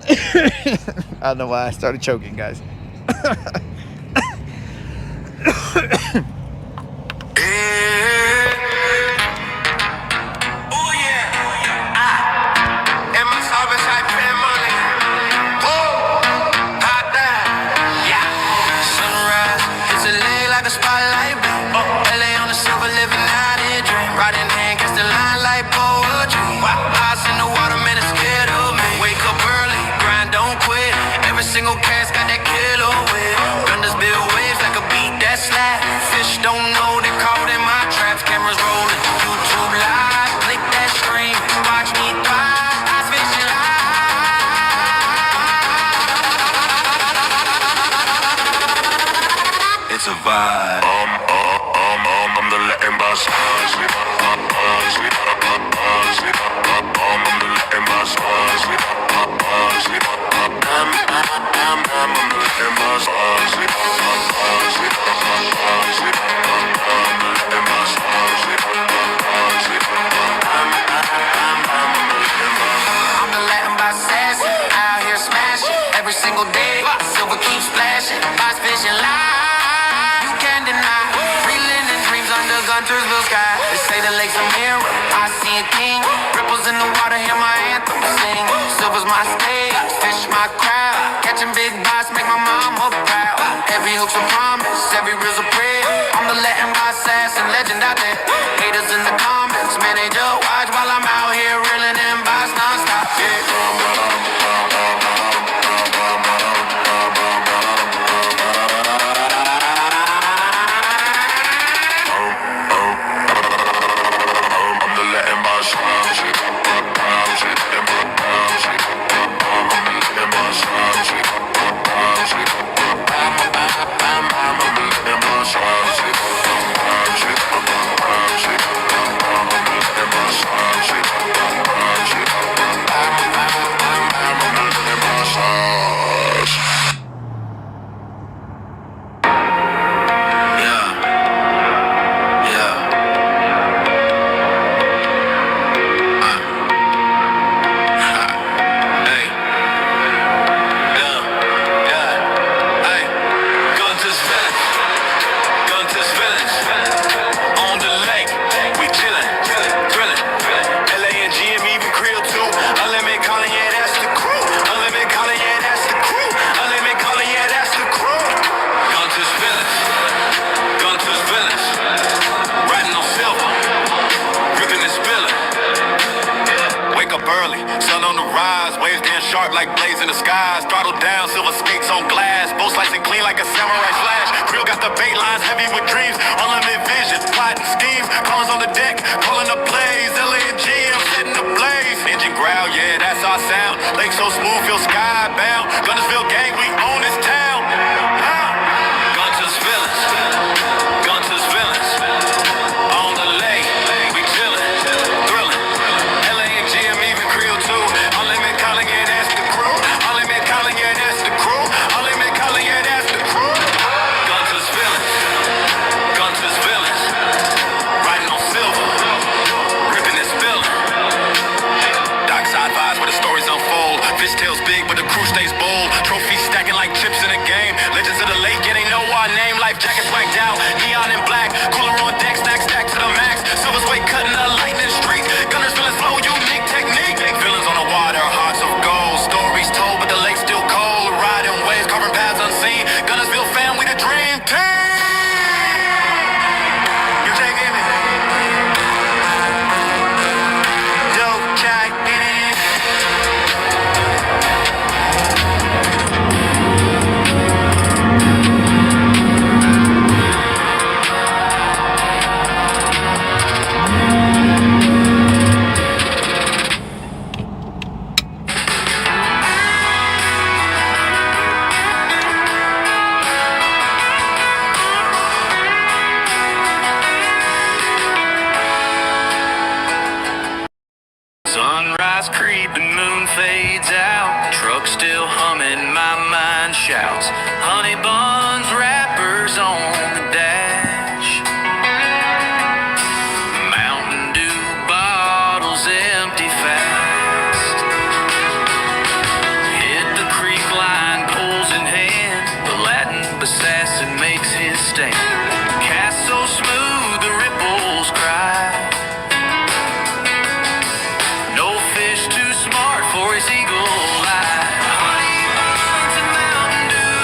I don't know why I started choking, guys. Single cast got that killer with Guntersville waves like a beat that slap. Fish don't know they caught in my traps. Cameras rolling, YouTube live, click that stream, watch me thrive. I fishing live. It's a vibe. I'm the Latin boss. I'm the Latin boss. Every single day, silver keeps flashing. Box fishing live, you can't deny. Reeling in dreams under Guntersville sky. They say the lake's a mirror, I see a king. Ripples in the water, hear my anthem sing. Silver's my stage, fish my crowd. Catching big bites, make my mama proud. Every hook's a promise, every reel's a prayer. I'm the Latin assassin, legend out there. Haters in the comments, man, they just watch while I'm out here reeling in bites non-stop. early, sun on the rise, waves damn sharp like blades in the skies. Throttle down, silver skates on glass, both slicing clean like a samurai slash. Grill got the bait lines heavy with dreams, unlimited vision, plotting schemes. Callers on the deck, calling the plays. LA and G, I'm setting the blaze. Engine growl, yeah, that's our sound. Lake so smooth, feel skybound. Guntersville gang, we own this town. Guntersville, Guntersville, on the lake, we chillin', thrillin'. LA and G, I'm even Creole too. Unlimited calling, yeah, that's the crew. Unlimited calling, yeah, that's the crew. Unlimited calling, yeah, that's the crew. Guntersville, Guntersville, riding on silver, ripping this building. Dockside vibes where the stories unfold. Fish tails big, but the crew stays bold. Trophies stacking like chips in a game. Legends of the lake, yeah, they know our name. Life jackets whacked out, neon and black. Cooler on deck, snack stacked to the max. Silver's way cutting the lightning streak. Guntersville is flow, unique technique. Villains on the water, hearts of gold. Stories told, but the lake's still cold. Riding waves, carving paths unseen. Guntersville fam, we the dream team. You taking me? Dope, jack, in it. Sunrise creeping, moon fades out. Truck still humming, my mind shouts. Honey buns, wrappers on the dash. Mountain Dew bottles empty fast. Hit the creek line, poles in hand. The Latin assassin makes his stand. Cast so smooth, the ripples cry. No fish too smart for his eagle eye. Honey buns and Mountain Dew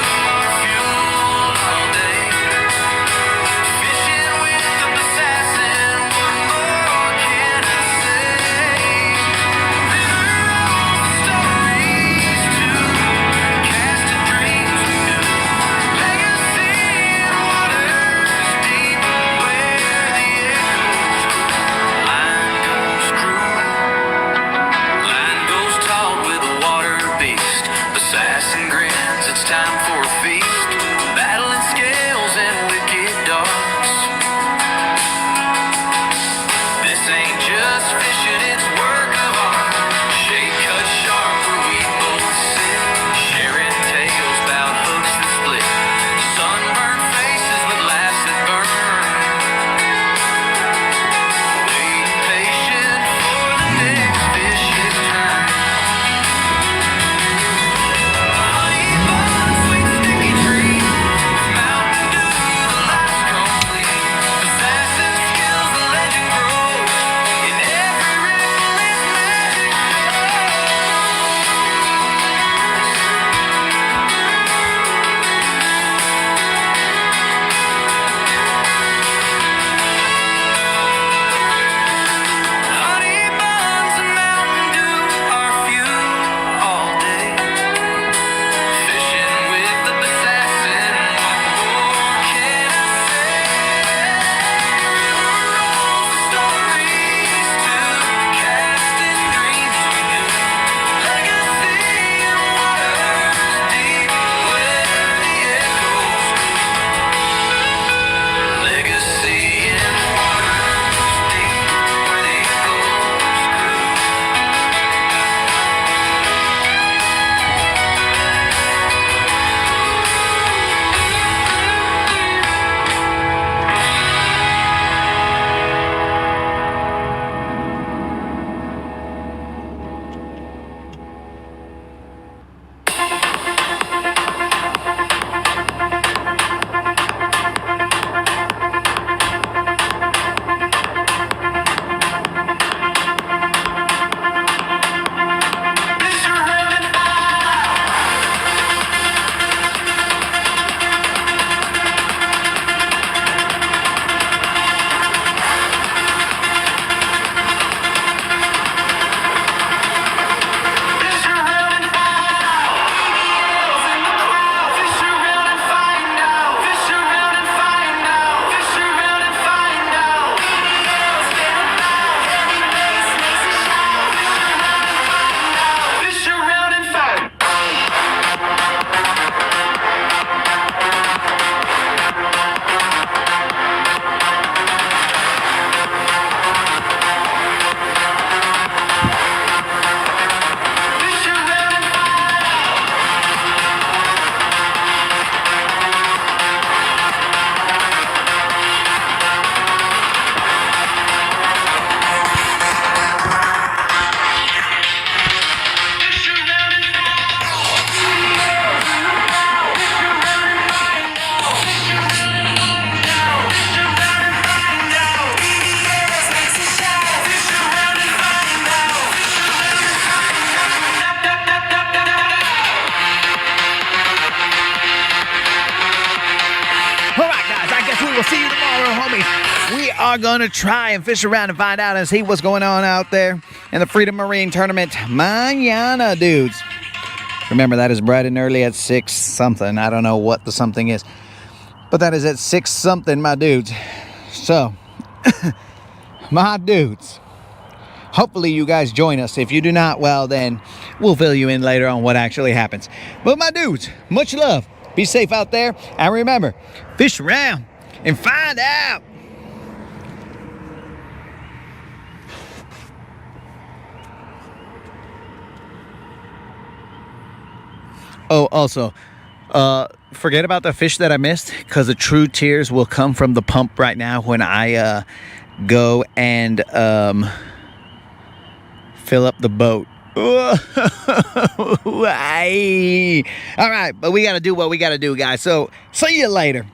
are going to try and fish around and find out and see what's going on out there in the Freedom Marine Tournament. Mañana, dudes. Remember, that is bright and early at 6 something. I don't know what the something is, but that is at 6 something, my dudes. So, my dudes, hopefully you guys join us. If you do not, well, then we'll fill you in later on what actually happens. But my dudes, much love. Be safe out there. And remember, fish around and find out. Oh, also, forget about the fish that I missed, because the true tears will come from the pump right now when I go and fill up the boat. All right, but we got to do what we got to do, guys. So, see you later.